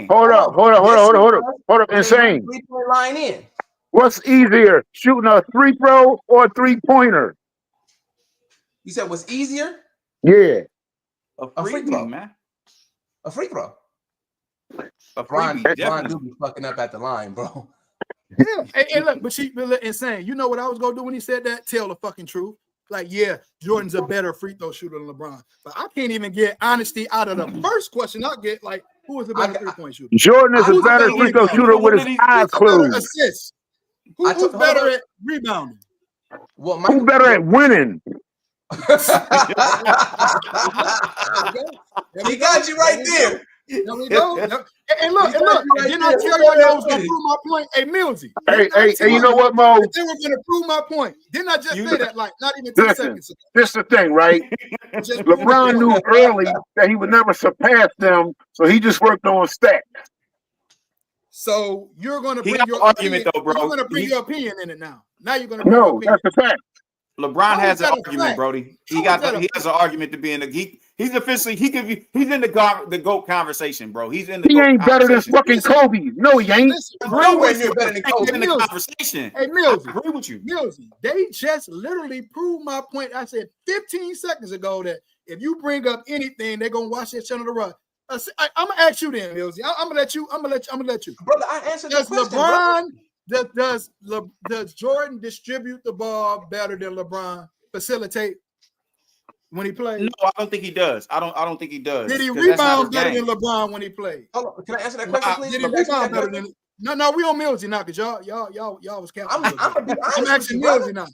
hold up. Insane. 3-point line in. What's easier, shooting a 3-throw or a 3-pointer? You said what's easier? Yeah. A free throw, man. A free throw. Brian do be fucking up at the line, bro. Yeah, and look, but she insane. You know what I was gonna do when he said that? Tell the fucking truth. Like, yeah, Jordan's a better free throw shooter than LeBron, but I can't even get honesty out of the first question. I'll get like, who is a better 3-point shooter? Jordan is a better free throw shooter with his eyes closed. Assists. Who's better at rebounding? Who's better at winning? He got you right there. There we go. And look. Didn't I tell y'all I was gonna prove my point? Hey, Millsy. Hey, you know what, Mo? They were gonna prove my point. Didn't I just say that? Like, not even 10 seconds ago. This is the thing, right? LeBron knew early that he would never surpass them, so he just worked on stats. So you're gonna bring your argument, opinion, though, bro. You're gonna bring your opinion in it now. Now you're gonna bring your opinion. That's the fact. LeBron has an argument, Brody. He has an argument to be in the he's officially he's in the GOAT conversation, bro. He ain't better than fucking Kobe. No, he ain't. Nowhere near better than Kobe in the conversation. Hey, Millsy, I agree with you. Millsy, they just literally proved my point. I said 15 seconds ago that if you bring up anything, they're gonna watch that channel to run. I'm gonna ask you then, Millsy. I'm gonna let you. Brother, I answered the question. Does Jordan distribute the ball better than LeBron? Facilitate? when he played? No, I don't think he does. I don't think he does. Did he 'cause that's not rebound his better game. than LeBron when he played? Hold on, can I answer that question, please? Did he Let me ask you rebound that better question. than? No, we on Millsy now because y'all was capping. I'm gonna be honest I'm with asking you, brother. Millsy now.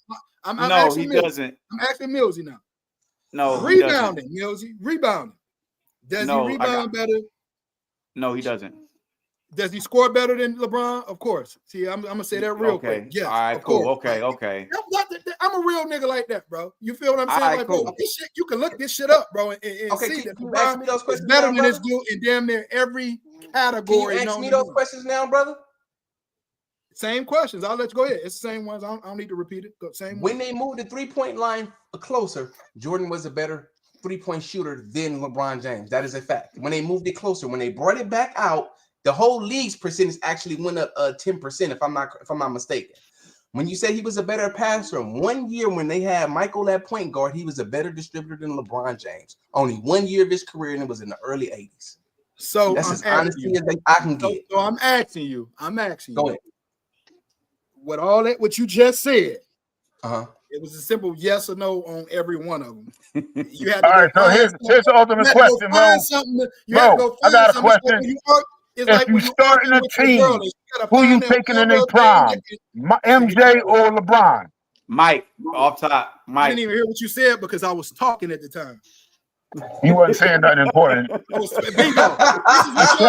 I'm No, asking he Millsy. doesn't. I'm asking Millsy now. No, he doesn't. Rebounding, Millsy, rebounding. Does No, he rebound better? No, he doesn't. Does he score better than LeBron? Of course. See, I'm gonna say that real quick. Okay. Yes, All right, of cool. course. Okay. I'm a real nigga like that, bro. You feel what I'm All saying? right, Like, cool. bro, this shit, you can look this shit up, bro, and Okay, see can that you ask LeBron me those is questions better now, than this brother? dude in damn near every Can category. you ask known me to those man. questions now, brother? Same questions. I'll let you go ahead. It's the same ones. I don't need to repeat it. Same When ones. they moved the 3-point line closer, Jordan was a better 3-point shooter than LeBron James. That is a fact. When they moved it closer, when they brought it back out, the whole league's percentage actually went up 10%, if I'm not mistaken. When you say he was a better passer, 1 year when they had Michael at point guard, he was a better distributor than LeBron James. Only 1 year of his career, and it was in the early 80s. So that's I'm as honesty you. as I can get. So I'm asking you. Go ahead. With all that, what you just said, it was a simple yes or no on every one of them. You had All to right, so here's the ultimate question, Mo. You had to go I find got a something. question. It's If like you when you starting argue a with your girl, team, you gotta who you find that taking one in their little thing prime, MJ or LeBron? Mike, off top. I Mike. didn't even hear what you said because I was talking at the time. You wasn't saying nothing important. I was bingo. This is what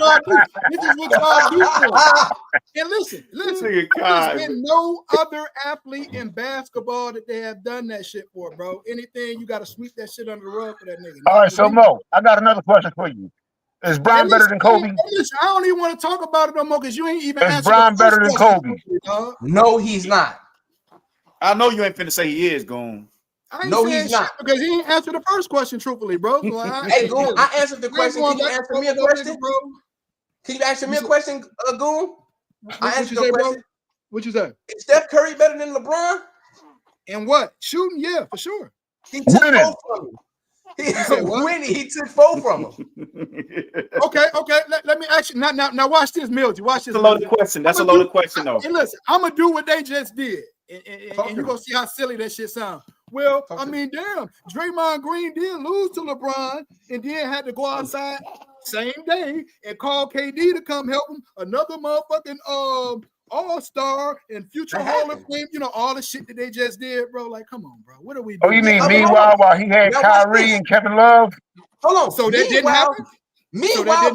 y'all do. This is what y'all do for us. And listen. There's been no other athlete in basketball that they have done that shit for, bro. Anything, you got to sweep that shit under the rug for that nigga. All right, so Mo, I got another question for you. Is Bron better than Kobe? Listen, I don't even want to talk about it no more because you ain't even Is answered Bron the first better than question. Kobe? No, he's not. I know you ain't finna say he is, Goon. I ain't saying shit because he ain't answered the first question truthfully, bro. So Hey, Goon, I answered the question. Can you answer me a question? Bro? Can you answer me a question, Goon? I answered your question. What you say? Is Steph Curry better than LeBron? And what? Shooting? Yeah, for sure. He took 4 from him. He said winning. He took 4 from him. Okay. Let me ask you now. Watch this, Milty. Watch this. That's a loaded question. That's a loaded question, though. And listen, I'm gonna do what they just did, and you're gonna see how silly that shit sounds. Well, I mean, damn, Draymond Green did lose to LeBron, and then had to go outside same day and call KD to come help him. Another motherfucking all-star and future Hall of Fame. You know all the shit that they just did, bro. Like, come on, bro. What are we doing? Oh, you mean meanwhile while he had Kyrie and Kevin Love? Hold on. So that didn't happen. Meanwhile,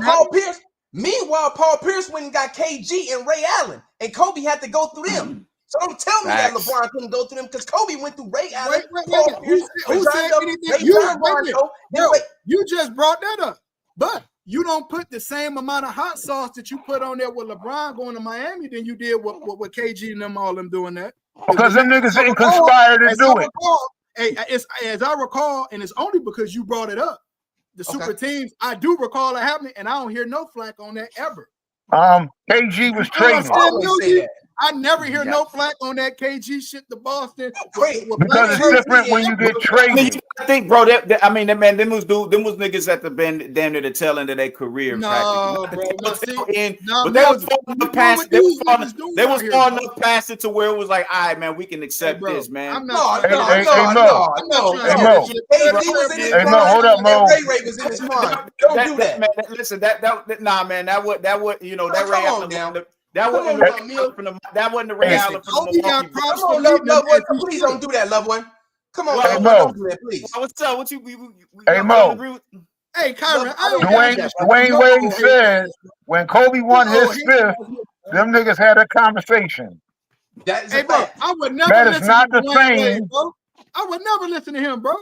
Paul Pierce went and got KG and Ray Allen, and Kobe had to go through them. So don't tell me that LeBron couldn't go through them because Kobe went through Ray Allen. Paul Pierce, who said anything? You just brought that up, but you don't put the same amount of hot sauce that you put on there with LeBron going to Miami than you did with KG and them all them doing that. Because them niggas didn't conspire to do it. As I recall, and it's only because you brought it up, the super teams, I do recall it happening, and I don't hear no flack on that ever. KG was traded. I never hear no flack on that KG shit to Boston. Because it's different when you get traded. I think, bro, them was niggas at the bend damn near the tail end of their career. No, bro. But they was far enough past it to where it was like, all right, man, we can accept this, man. I'm not. Hey, Mo. Hold up, Mo. Ray was in his prime. Don't do that, man. Listen, that would you know that Ray Allen. That wasn't the Ray Allen from the Milwaukee. Come on, loved one. Please don't do that, loved one. Come on, hey, Mo. Don't do that, please. What's up? What you? Hey, Mo. Hey, Kyron. Dwayne Wade said when Kobe won his 5th, them niggas had a conversation. Hey, bro, I would never. That is not the same. Bro. I would never listen to him, bro.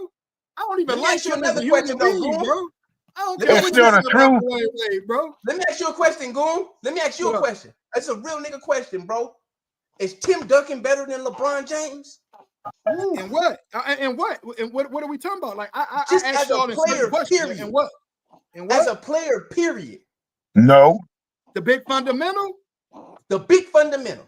I don't even like you him as a another human question, being, though, bro. I don't care It's what still you the say truth. about Wade, bro. Let me ask you a question, Goon. Let me ask you a question. That's a real nigga question, bro. Is Tim Duncan better than LeBron James? And what? And what are we talking about? Like I just asked as a y'all this player, question. period. And what? As a player, period. No. The big fundamental. The big fundamental.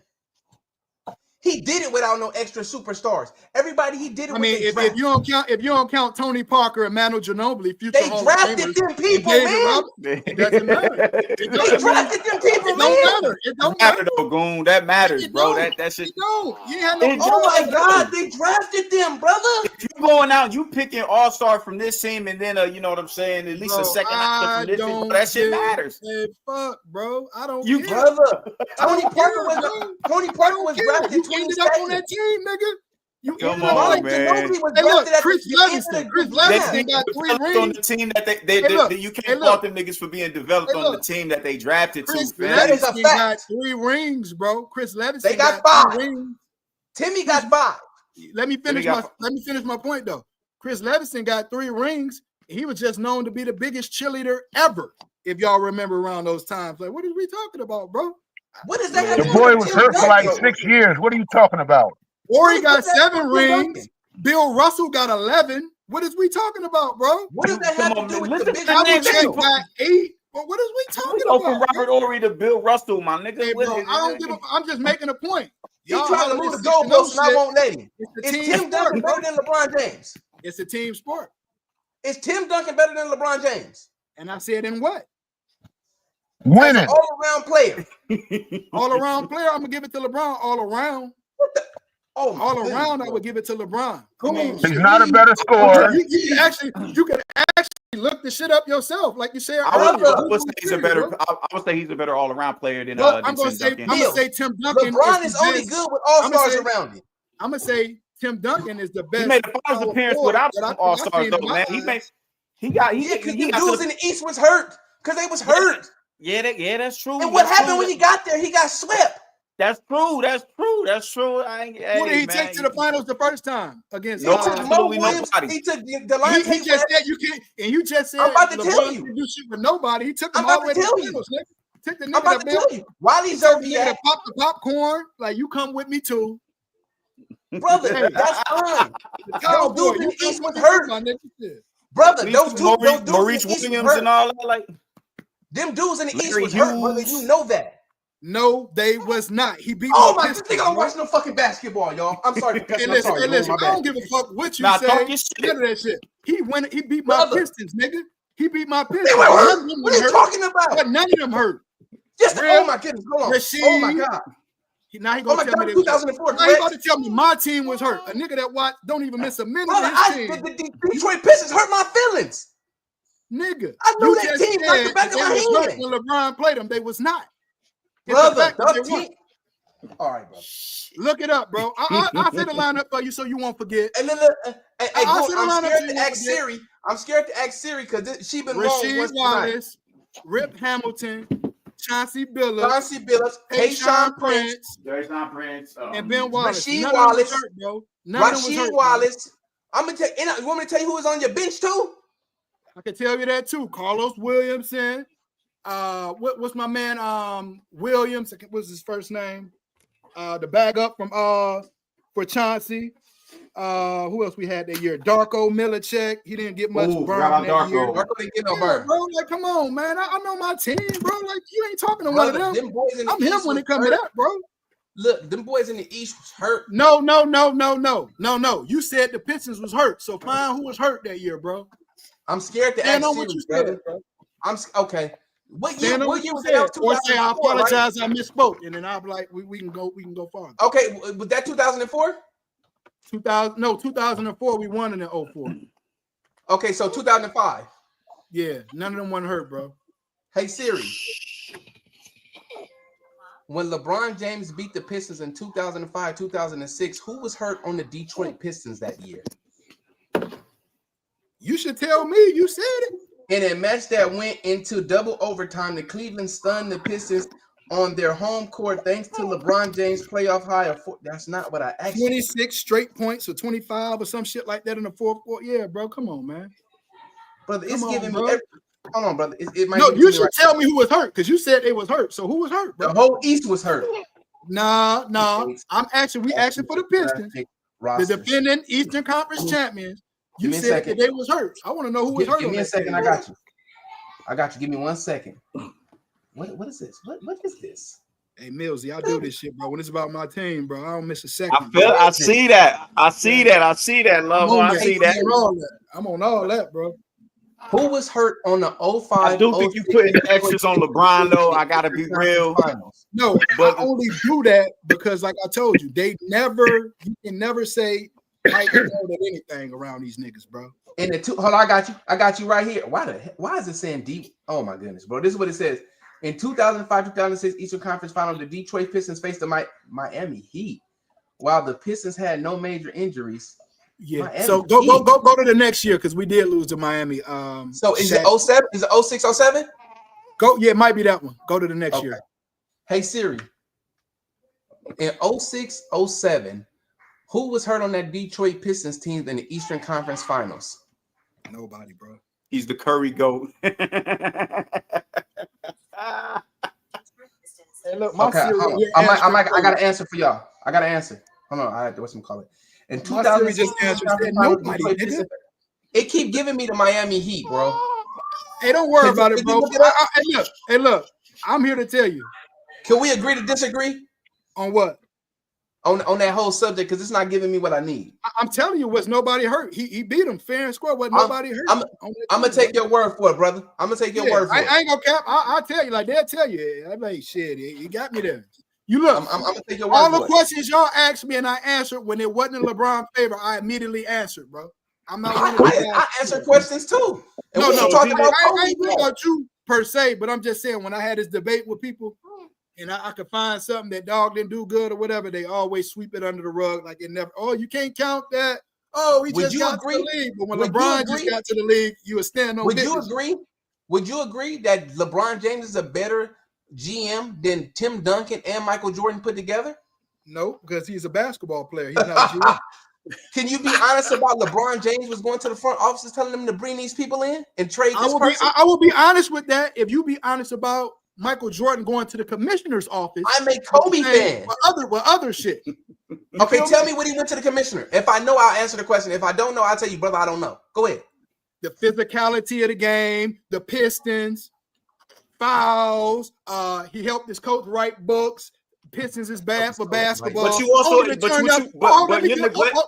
He did it without no extra superstars. Everybody he did it I with. mean, they if you don't count Tony Parker and Manu Ginobili, future they Hall of drafted Famers, them and people, David man. Robinson, it doesn't matter. It They don't, I mean, drafted them people, it man. don't matter. It don't matter. Matter though, Goon. That matters, It bro. don't. That shit. It don't. You ain't had no It control Oh my over God, that. they drafted them, brother. If you going out, you picking all-star from this team, and then you know what I'm saying, at least Bro, a second option I from this team. don't Bro, that shit give matters. a fuck, bro. I don't You care. Brother, I Tony don't Parker care, was bro. Tony I Parker don't was care. drafted You ended up on 22nd. that team, nigga. You Come ended up on, like man. Ginobili was Hey, look, drafted at Chris the end Levingston. of Chris the They Levingston being got 3 developed on rings. the team that Hey, look. you can't Hey, fault look. them niggas for being developed Hey, on the look. team that they drafted Chris to, fam. That is a Levingston fact. got 3 rings, bro. Chris Levingston They got 3 5. rings. Timmy got 5. Let me finish got my point though. Chris Levingston got 3 rings. He was just known to be the biggest cheerleader ever. If y'all remember around those times, like, what are we talking about, bro? What does that have The to do boy with was Tim hurt for like Duncan? 6 years. What are you talking about? Ori What got does that have to 7 do with Tim rings. Duncan? Bill Russell got 11. What is we talking about, bro? What does that Come have on, to do man. with the Listen big to the name. Havlicek deal? got 8. But what is we We talking go from about? Robert Ory to Bill Russell, my nigga. Hey, What bro, is I don't give a. I'm just making a point. He Y'all trying to holler move this the 6-0 goalposts, and I shit. won't let him. It's a Is team Tim sport, Duncan bro. better than LeBron James? It's a team sport. Is Tim Duncan better than LeBron James? And I said, in what? As an Winning. all-around player. All around player, I'm gonna give it to LeBron. All around. Oh my All goodness, around, I bro. would give it to LeBron. I mean, Goon, He's shit, not a better scorer. you can actually look the shit up yourself, like you said I would, earlier. I would say he's a better. Bro. I would say he's a better all-around player than Well, than I'm gonna Tim say Duncan. I'm Bill, gonna say Tim Duncan. LeBron is is the only best. good with all-stars say- around him. I'm gonna say Tim Duncan is the best. He made the finals power appearance forward without that I some think I've all-stars seen though, in my man. eyes. He got Yeah, because he the got dudes to in the East was hurt because they was hurt. that's true. And what That's happened true. when he got there? He got swept. That's true. That's true. That's true. Who did he take to the finals the first time against? He took Mo absolutely Williams. nobody. He took He Delonte just West. said you can't, and you just said I'm about to tell LeBron you. didn't do shit with nobody. He took him I'm all the about way to to tell the you. finals, nigga. Took the I'm nigga about that to been tell you. Wiley he told the nigga Zerbiak, that popped the popcorn. Like, you come with me too. brother, Hey. that's fine. The Those cowboy, dudes in you the come East with was me too, hurt. my nigga. Shit. Brother, those dudes in Maurice the East was Williams hurt. and all that, like Them dudes in the East Larry was hurt, brother. Hughes. You know that. No, they was not. He beat Oh my my, this Pistons. nigga don't bro. watch no fucking basketball, y'all. I'm sorry for Hey, cussing. I'm listen, sorry. hey, Goon, listen. my I don't bad. give a fuck what you Nah, say. talk your shit. None of that shit. He beat my Brother. Pistons, nigga. He beat my Pistons. They were None hurt. of them What are you hurt. talking about? But none of them hurt. Just Rip, oh my goodness, hold on. Rasheed. Oh my god. Now he Oh gonna my tell me god, they was hurt. 2004, Now he about correct? to tell me my team was hurt. A nigga that watch don't even miss a minute Brother, of his team. the Detroit Pistons hurt my feelings. Nigga, I knew you that just team like the said back that of they my was hurt hand. when LeBron played them. They was not. It's Brother, the fact that the they weren't. team. All right, bro. Look it up, bro. I'll fit the line up for you so you won't forget. And then I'll sit I'm around scared until to you ask forget. Siri. I'm scared to ask Siri because she been wrong Rasheed once tonight. Wallace, Rip Hamilton, Chauncey Billups, Chauncey Billups, Tayshaun Tayshaun Prince, Prince, and Ben Wallace. Rasheed None of them was Wallace, hurt, bro. None of them was Rasheed hurt, bro. Wallace. I'm gonna tell you want me to tell you who was on your bench too? I can tell you that too. Carlos Williamson. What's my man? Williams. What's his first name? The bag up from for Chauncey. Who else we had that year? Darko Milicic. He didn't get much Ooh, burn forgot that about year. Darko. Darko didn't get no Yeah, burn. bro. Like, come on, man. I know my team, bro. Like, you ain't talking to one of Brother, them. them boys in the I'm him East when was it comes to hurt. that, bro. Look, them boys in the East was hurt. No. You said the Pistons was hurt. So find who was hurt that year, bro. I'm scared to Stand ask on Siri, what you brother. said, bro. I'm okay. What year? Stand on What what year you was that? said. Was Or say I 2004, right? apologize, I misspoke. And then I'll be like, we can go farther. Okay, was that 2004? 2004, we won in the 04. Okay, so 2005. Yeah, none of them wasn't hurt, bro. Hey Siri. When LeBron James beat the Pistons in 2005, 2006, who was hurt on the Detroit Pistons that year? You should tell me. You said it. In a match that went into double overtime, the Cleveland stunned the Pistons on their home court thanks to LeBron James' playoff high of 4. That's not what I asked. 26 straight points or 25 or some shit like that in the fourth quarter. Yeah, bro. Come on, man. Brother, it's Come on, giving bro. me every, hold on, brother. It might No, give it you to me should right tell me who was hurt because you said they was hurt. So who was hurt, now. bro? The whole East was hurt. Nah. We asking for the Pistons, the Rosters. defending Eastern Conference champions. You Give me a said that second. they was hurt. I want to know who was hurt. Give on me a that second. team. I got you. Give me 1 second. What is this? What is this? Hey Millsy, I do this shit, bro. When it's about my team, bro, I don't miss a second. I see that. I see that, love. I see that. I'm on all that, bro. Who was hurt on the 05? I do think you putting the extras on LeBron, though. I gotta be real. No, but I only do that because, like I told you, you can never say Mike at anything around these niggas, bro. In the hold on, I got you right here. Why is it saying deep? Oh my goodness, bro. This is what it says. In 2005-2006 Eastern Conference Final, the Detroit Pistons faced the Miami Heat. While the Pistons had no major injuries. Yeah. Miami so go to the next year because we did lose to Miami. So is it 07? Is it 06, 07? Go. Yeah, it might be that one. Go to the next year. Hey Siri. In 06, 07, who was hurt on that Detroit Pistons team in the Eastern Conference Finals? Nobody, bro. He's the Curry GOAT. Hey, look, my Siri, I got an answer for y'all. I got an answer. Hold on, I had to call it. In 2006, nobody. It keep giving me the Miami Heat, bro. Hey, don't worry about it, bro. Hey, look, I'm here to tell you. Can we agree to disagree? On what? On that whole subject, because it's not giving me what I need. I'm telling you, was nobody hurt. He beat him fair and square. Wasn't nobody hurt. I'm gonna take your word for it, brother. I'm gonna take your word for it. I ain't gonna cap. I'll tell you, like they'll tell you. I'm like, shit, you got me there. You look. I'm gonna take your word all for the it. questions y'all asked me and I answered when it wasn't in LeBron's favor. I immediately answered, bro. I'm not. I answer questions too. And no, talking about I ain't talking about you per se, but I'm just saying when I had this debate with people. And I could find something that dog didn't do good or whatever, they always sweep it under the rug like it never. Oh, you can't count that. Oh, he just got to the league. But when LeBron just got to the league, you would stand on business. Would you agree that LeBron James is a better GM than Tim Duncan and Michael Jordan put together? No, because he's a basketball player. He's not a GM. Can you be honest about LeBron James was going to the front offices telling them to bring these people in and trade this person? I will be honest with that. If you be honest about Michael Jordan going to the commissioner's office. I'm a Kobe fan. With other shit. Okay, tell me when he went to the commissioner. If I know, I'll answer the question. If I don't know, I'll tell you, brother, I don't know. Go ahead. The physicality of the game, the Pistons, fouls. He helped his coach write books. Pistons is bad for basketball. But you also, but you neglect. My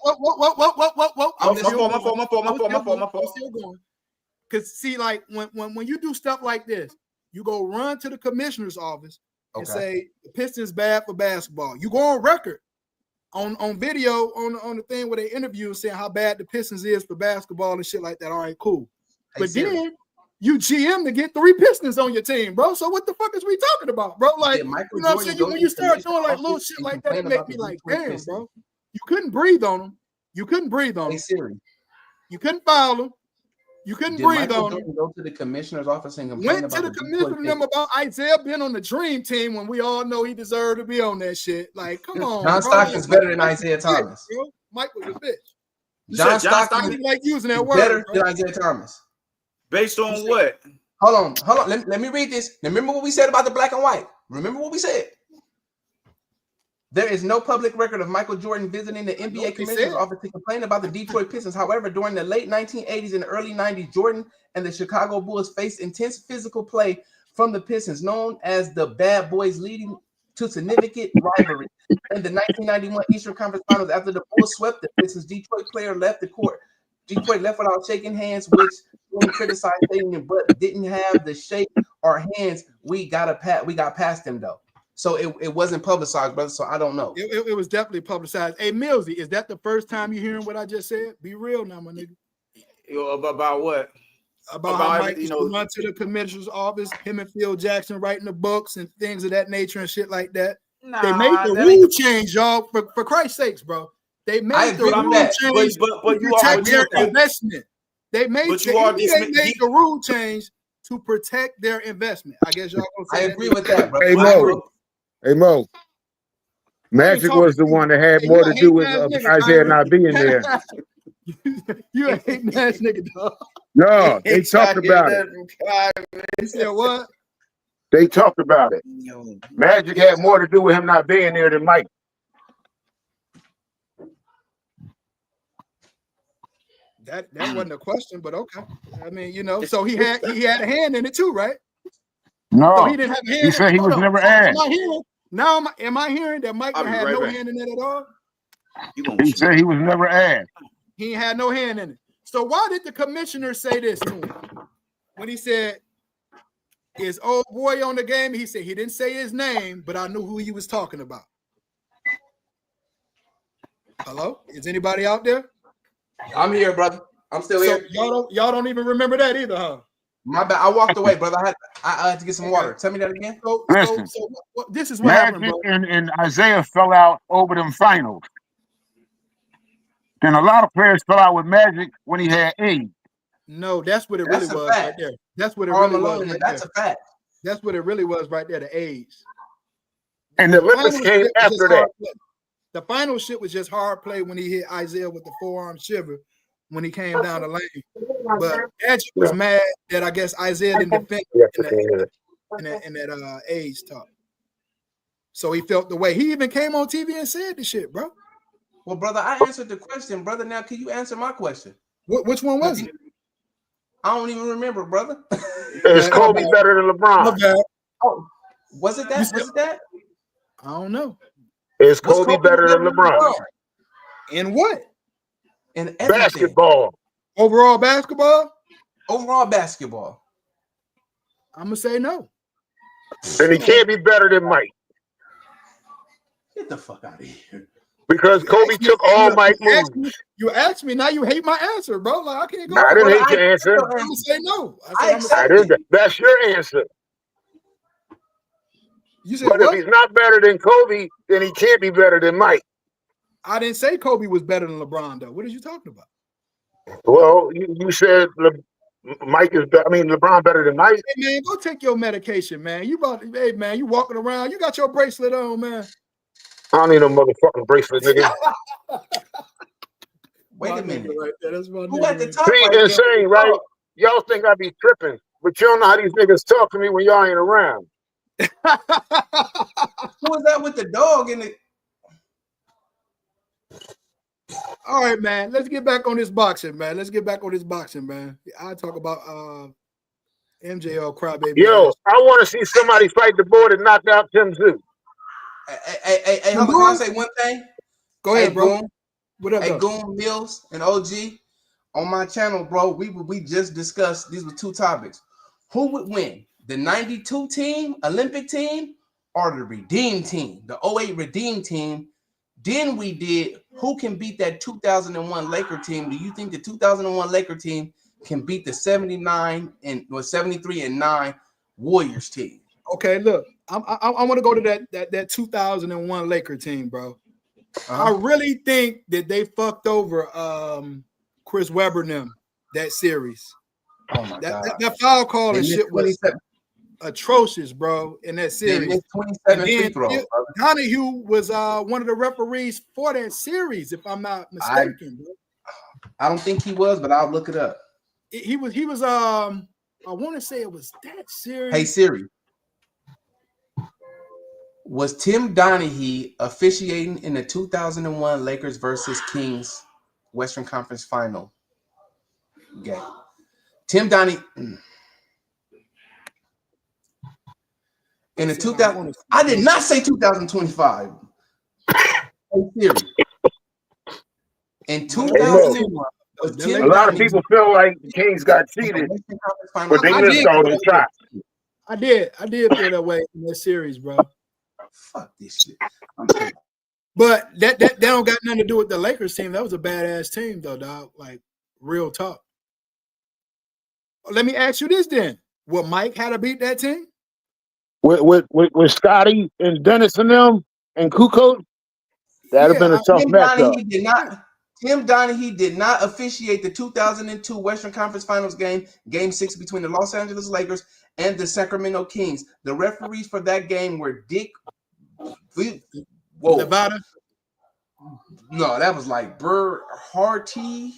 fault. Because see, like when you do stuff like this. You go run to the commissioner's office and say the Pistons bad for basketball. You go on record on video on the thing where they interview saying how bad the Pistons is for basketball and shit like that. All right, cool. But then you GM to get 3 Pistons on your team, bro. So what the fuck is we talking about, bro? Like, you know what I'm saying? When you start doing like little shit like that, it make me like, damn, bro. You couldn't breathe on them. You couldn't breathe on them. You couldn't foul them. You couldn't breathe on him. Go to the commissioner's office and complain went to the commissioner about Isaiah being on the dream team when we all know he deserved to be on that shit. Like, come on. John Stockton's better than Isaiah Thomas. Bro. Mike was a bitch. John Stockton like using that word better than Isaiah Thomas. Based on what? Hold on. Let me read this. Remember what we said about the black and white. Remember what we said. There is no public record of Michael Jordan visiting the NBA commissioner's office to complain about the Detroit Pistons. However, during the late 1980s and early 90s, Jordan and the Chicago Bulls faced intense physical play from the Pistons, known as the Bad Boys, leading to significant rivalry. In the 1991 Eastern Conference Finals, after the Bulls swept the Pistons, Detroit player left the court. Detroit left without shaking hands, which Jordan criticized, saying, but didn't have the shake or hands. We got past him though. So it wasn't publicized, brother. So I don't know. It was definitely publicized. Hey, Millsy, is that the first time you hearing what I just said? Be real now, my nigga. About what? About how Mike used to run to the commissioner's office, him and Phil Jackson writing the books and things of that nature and shit like that. Nah, they made the rule change, y'all. For Christ's sakes, bro. They made the rule change to protect their investment. They made the rule change to protect their investment. I guess y'all gonna say I agree with that, bro. Hey Mo, Magic was the one that had more to do with Isaiah not being there. You a hating ass nigga, dog. No, they talked about it. You said what? They talked about it. Magic had more to do with him not being there than Mike. That wasn't a question, but okay. I mean, you know, so he had a hand in it too, right? No, so he didn't have a hand. He said he was never asked. Now, am I hearing that Mike I'll be had right no back. hand in it at all? You gonna He said he was never asked. He ain't had no hand in it. So why did the commissioner say this to him? When he said, is old boy on the game? He said he didn't say his name, but I knew who he was talking about. Hello? Is anybody out there? I'm here, brother. I'm still So here. y'all don't even remember that either, huh? My bad. I walked away, brother. I had to get some water. Tell me that again. Listen, This is what happened, Magic bro. and Isaiah fell out over them finals. And a lot of players fell out with Magic when he had AIDS. No, that's what it That's really a was fact. right there. That's what it Karl really Malone, was right that's there. a fact. That's what it really was right there, the AIDS. And the Olympics final came shit was just after that. hard play. The final shit was just hard play when he hit Isaiah with the forearm shiver when he came down the lane. But Magic was mad that I guess Isaiah didn't defend in that AIDS talk. So he felt the way. He even came on TV and said the shit, bro. Well, brother, I answered the question, brother. Now, can you answer my question? Which one was it? I don't even remember, brother. Is Kobe better than LeBron? Oh, was it that? Was it that? I don't know. Is Kobe better than LeBron? In what? In everything. Basketball. Overall basketball? Overall basketball. I'm gonna say no. Then he can't be better than Mike. Get the fuck out of here. Because Kobe took all Mike moves. You asked me, now you hate my answer, bro. Like I can't go. I didn't hate your answer. I'm gonna say no. I didn't. That's your answer. You said but what? if he's not better than Kobe, then he can't be better than Mike. I didn't say Kobe was better than LeBron, though. What are you talking about? Well, you said Mike is better. I mean, LeBron better than Mike. Hey, man, go take your medication, man. Hey, man, you walking around. You got your bracelet on, man. I don't need no motherfucking bracelet, nigga. Wait a minute. Right there. That's my Who at the top? See, right insane, there? right? Y'all think I be tripping, but you don't know how these niggas talk to me when y'all ain't around. Who is that with the dog in it? All right, man. Let's get back on this boxing, man. I talk about MJL crybaby. Yo, I want to see somebody fight the boy that knocked out Tim Zoo. Hey, hold on. Can I say one thing? Go ahead, bro. Goon. What up, Hey, Goon, Mills, and OG. On my channel, bro, we just discussed, these were two topics. Who would win? The 92 team, Olympic team, or the Redeem team, the 08 Redeem team? Then we did who can beat that 2001 Laker team. Do you think the 2001 Laker team can beat the 73-9 Warriors team? Okay, look, I want to go to that 2001 Laker team, bro. I really think that they fucked over Chris Webber and them that series. Oh my God. That foul call and shit was 27. atrocious, bro, in that series. 27 free throws. Donahue was one of the referees for that series, if I'm not mistaken, bro. I don't think he was, but I'll look it up. He was I want to say it was that series. Hey Siri, was Tim Donahue officiating in the 2001 Lakers versus Kings Western Conference Final game? Tim Donahue in the 2000. I did not say 2025. Hey Siri, in 2001. A lot of people feel like the Kings got cheated, but they missed all the shots. I did feel that way in that series, bro. Fuck this shit. But that don't got nothing to do with the Lakers team. That was a badass team, though, dog. Like real talk. Let me ask you this then: would Mike had to beat that team? With Scotty and Dennis and them and Kukoc? That'd have been a tough matchup. Tim Donahue did not officiate the 2002 Western Conference Finals game 6 between the Los Angeles Lakers and the Sacramento Kings. The referees for that game were Dick Nevada. No, that was like Hardy.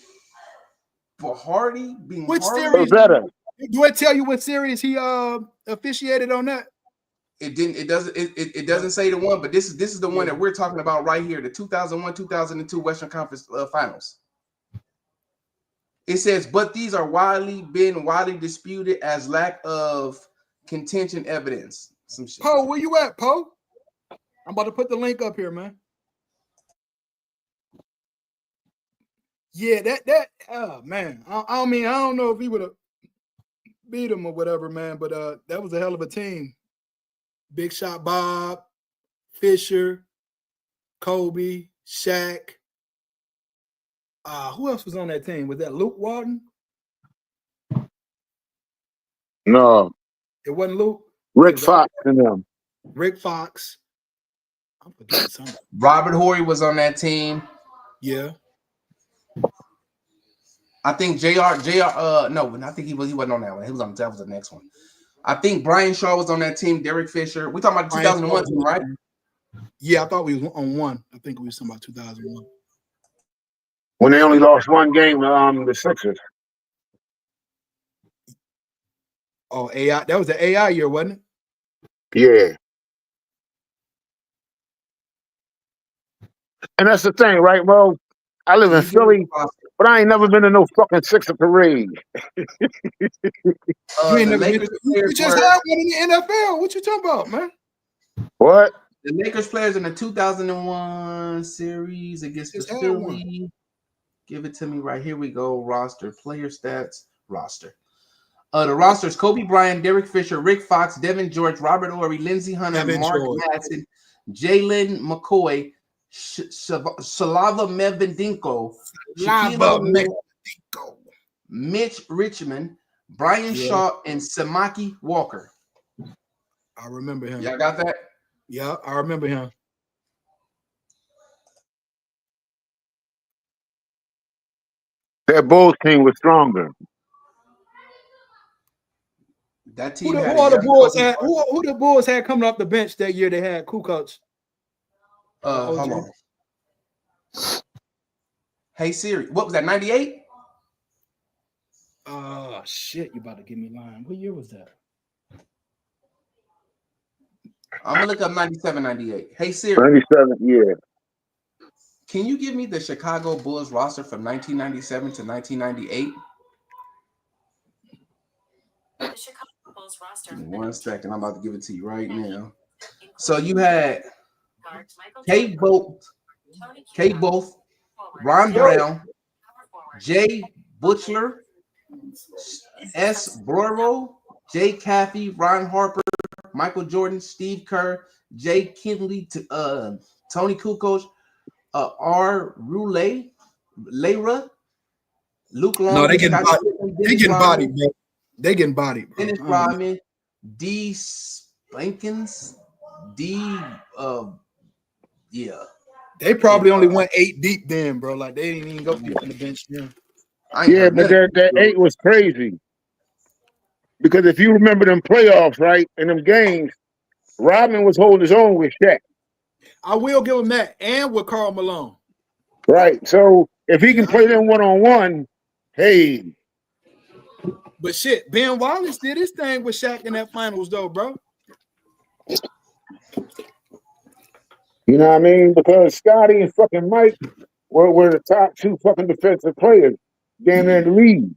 Which series? Do I tell you what series he officiated on that? It didn't. It doesn't say the one, but this is the one that we're talking about right here. The 2001-2002 Western Conference Finals. It says, but these are widely disputed as lack of contention evidence. Some shit. Poe, where you at, Poe? I'm about to put the link up here, man. Yeah, that oh man. I mean, I don't know if he would have beat him or whatever, man, but that was a hell of a team. Big Shot Bob, Fisher, Kobe, Shaq. Who else was on that team? Was that Luke Walton? No, It wasn't Luke. Rick Fox and them. Rick Fox. I'm forgetting something. Robert Horry was on that team. Yeah. I think no, I think he wasn't on that one. That was the next one. I think Brian Shaw was on that team. Derek Fisher. We talking about the 2001 team, right? Yeah, I thought we was on one. I think we was talking about 2001. When they only lost one game, the Sixers. Oh, AI. That was the AI year, wasn't it? Yeah. And that's the thing, right, Mo? I live in Philly, but I ain't never been to no fucking Sixer parade. You ain't never been. You just had one in the NFL. What you talking about, man? What? The Lakers players in the 2001 series against the Philly. Give it to me right here. We go. Roster, player stats, roster. The rosters: Kobe Bryant, Derek Fisher, Rick Fox, Devin George, Robert Horry, Lindsey Hunter, Mark Madsen, Jalen McCoy, Slava Medvedinko, Mitch Richmond, Brian Shaw, and Samaki Walker. I remember him. Y'all got that? Yeah, I remember him. That Bulls team was stronger. That team who the Bulls had coming off the bench that year? They had Kukoc. Hold on. Hey Siri, what was that? 98? Oh shit! You about to give me line? What year was that? I'm gonna look up 97, 98. Hey Siri. 97, yeah. Can you give me the Chicago Bulls roster from 1997 to 1998? The Chicago Bulls roster. 1 second, I'm about to give it to you right now. So you had Kate Both, Ron Brown, Jay Butler, S. Broro, Jay Caffey, Ron Harper, Michael Jordan, Steve Kerr, Jay Kinley, Tony Kukoc, R. Leira, Luke Long. No, they getting bodied, bro. They getting bodied, bro. Dennis Rodman, D. Spankins, yeah. They probably only went 8 deep then, bro. Like they didn't even go deep on the bench. Yeah, but that 8 was crazy. Because if you remember them playoffs, right, in them games, Rodman was holding his own with Shaq. I will give him that, and with Karl Malone. Right. So if he can play them one-on-one, hey. But shit, Ben Wallace did his thing with Shaq in that finals, though, bro. You know what I mean? Because Scotty and fucking Mike were the top 2 fucking defensive players down there in the league.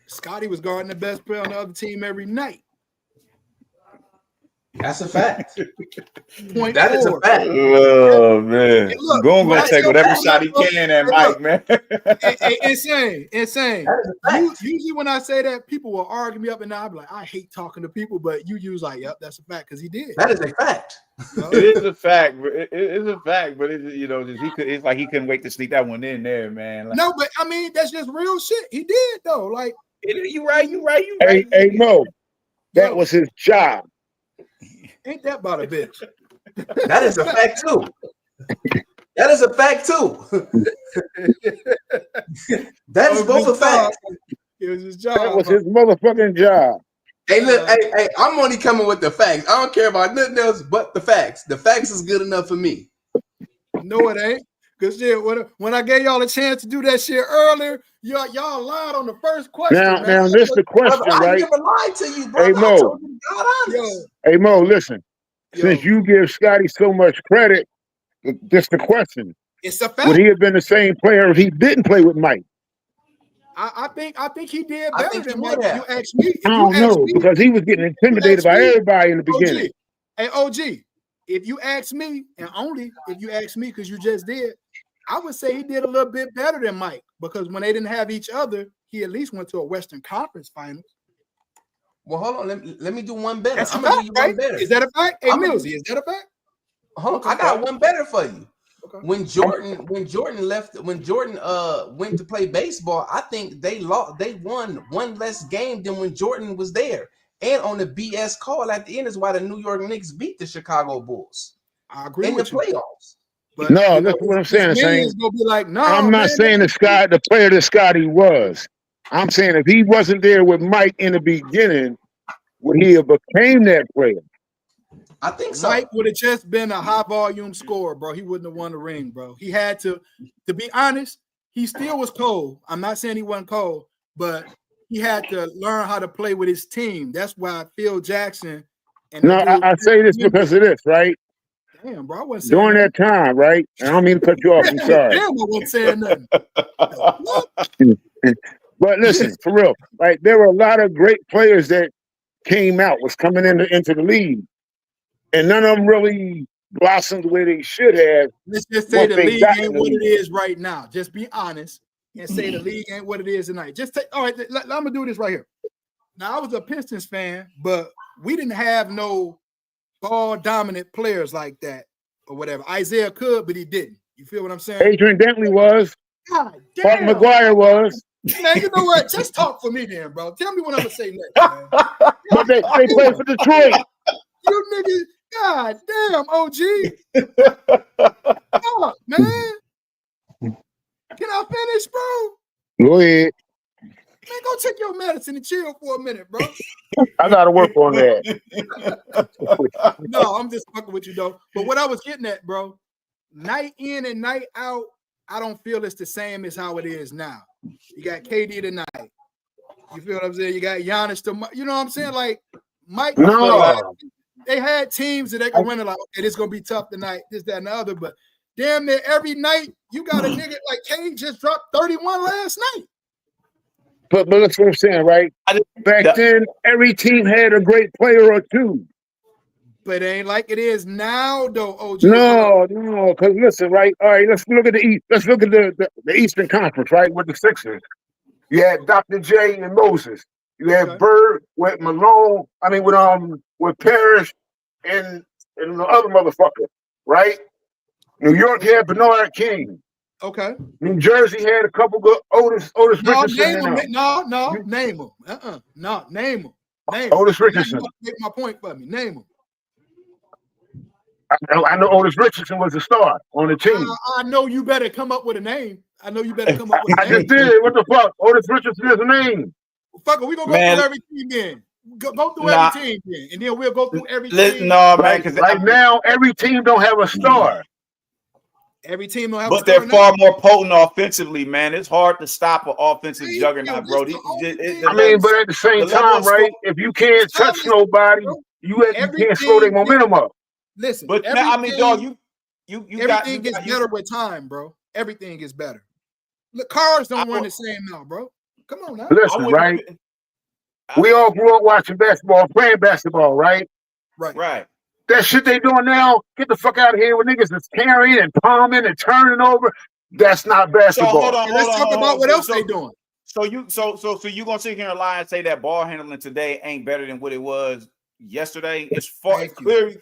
Scotty was guarding the best player on the other team every night. That's a fact. That is a fact. Oh man, Goon gonna take whatever shot he can at Mike, man. Insane. Usually when I say that, people will argue me up and down. I'll be like, I hate talking to people, but you use like, yep, that's a fact because he did. That is a fact. It is a fact. It is a fact, but it's like he couldn't wait to sneak that one in there, man. Like, no, but I mean that's just real shit. He did though. Like you right. Hey, Mo, that was his job. Ain't that about a bitch? That is a fact too. That is a fact too. That is both a fact. It was his job. That was his motherfucking job. Hey, look, hey, I'm only coming with the facts. I don't care about nothing else but the facts. The facts is good enough for me. No, it ain't. Because when I gave y'all a chance to do that shit earlier, y'all lied on the first question. Now this the question, brother, right? I never lied to you, bro. Hey, Mo. Hey, Mo, listen. Since you give Scotty so much credit, this the question. It's a fact. Would he have been the same player if he didn't play with Mike? I think he did better than Mike. You asked me. I don't know because he was getting intimidated by everybody in the beginning. Hey, OG, if you ask me, and only if you ask me, because you just did, I would say he did a little bit better than Mike, because when they didn't have each other, he at least went to a Western Conference Finals. Well, hold on. Let me do one better. That's I'm a gonna fact, do you right? one better. Is that a fact? Hey, I'm gonna Millsy, is that a fact? Hold on, Okay. I got one better for you. Okay. When Jordan went to play baseball, I think they won one less game than when Jordan was there. And on the BS call at the end is why the New York Knicks beat the Chicago Bulls I agree in the with you. playoffs. But No, you know, listen what I'm his saying. millions gonna be like, no, I'm not man, saying the player that Scotty was. I'm saying if he wasn't there with Mike in the beginning, would he have became that player? I think so. Mike would have just been a high volume scorer, bro. He wouldn't have won the ring, bro. He had to be honest, he still was cold. I'm not saying he wasn't cold, but he had to learn how to play with his team. That's why Phil Jackson and No, I say this because of this, right? Damn, bro, I wasn't saying During nothing. that time, right? I don't mean to cut you off. I'm sorry. Damn, I wasn't saying nothing. But listen, for real, like there were a lot of great players that came out, was coming into the league, and none of them really blossomed the way they should have. Let's just say once the they league got in ain't the what it league. is right now. Just be honest and say the league ain't what it is tonight. Just take, all right, I'm gonna do this right here. Now, I was a Pistons fan, but we didn't have no ball dominant players like that or whatever. Isaiah could, but he didn't. You feel what I'm saying? Adrian Dantley was. God Mark damn. McGuire was. Man, you know what? Just talk for me then, bro. Tell me what I'm gonna say next, man. But they played for Detroit. You niggas, god damn, OG. Fuck, man. Can I finish, bro? Go ahead. Man, go take your medicine and chill for a minute, bro. I gotta work on that. No, I'm just fucking with you, though. But what I was getting at, bro, night in and night out, I don't feel it's the same as how it is now. You got KD tonight. You feel what I'm saying? You got Giannis tomorrow. You know what I'm saying? Like, Mike, No. they had teams that they could run it like, okay, it's going to be tough tonight, this, that, and the other. But damn near every night, you got a nigga like Kane just dropped 31 last night. But that's what I'm saying, right? Back then, every team had a great player or two. But it ain't like it is now, though, OG. No, because listen, right? All right, let's look at the East. Let's look at the Eastern Conference, right? With the Sixers. You had Dr. J and Moses. You had Bird with Malone. I mean, with Parrish and the other motherfucker, right? New York had Bernard King. Okay. New Jersey had a couple good Otis Richardson. Name them. No, name them. Otis Richardson. Make my point for me. Name them. I know Otis Richardson was a star on the team. I know you better come up with a name. I know you better come up with a name. I just did. What the fuck? Otis Richardson is a name. Fuck it, we gonna go through every team then. Go through every team then, and then we'll go through every team. No, man, because right now every team don't have a star. Every team don't have but a star. They're far more potent offensively, man. It's hard to stop an offensive juggernaut, bro. I mean, but at the same time, right? If you can't touch nobody, you can't slow their momentum up. Listen, but I mean, dog, you everything gets better with time, bro. Everything gets better. Look, cars don't run the same now, bro. Come on now. Listen, right? We all grew up watching basketball, playing basketball, right? Right. That shit they doing now, get the fuck out of here with niggas is carrying and palming and turning over. That's not basketball. So hold on, let's talk about what else they doing. So you gonna sit here and lie and say that ball handling today ain't better than what it was yesterday? It's clearly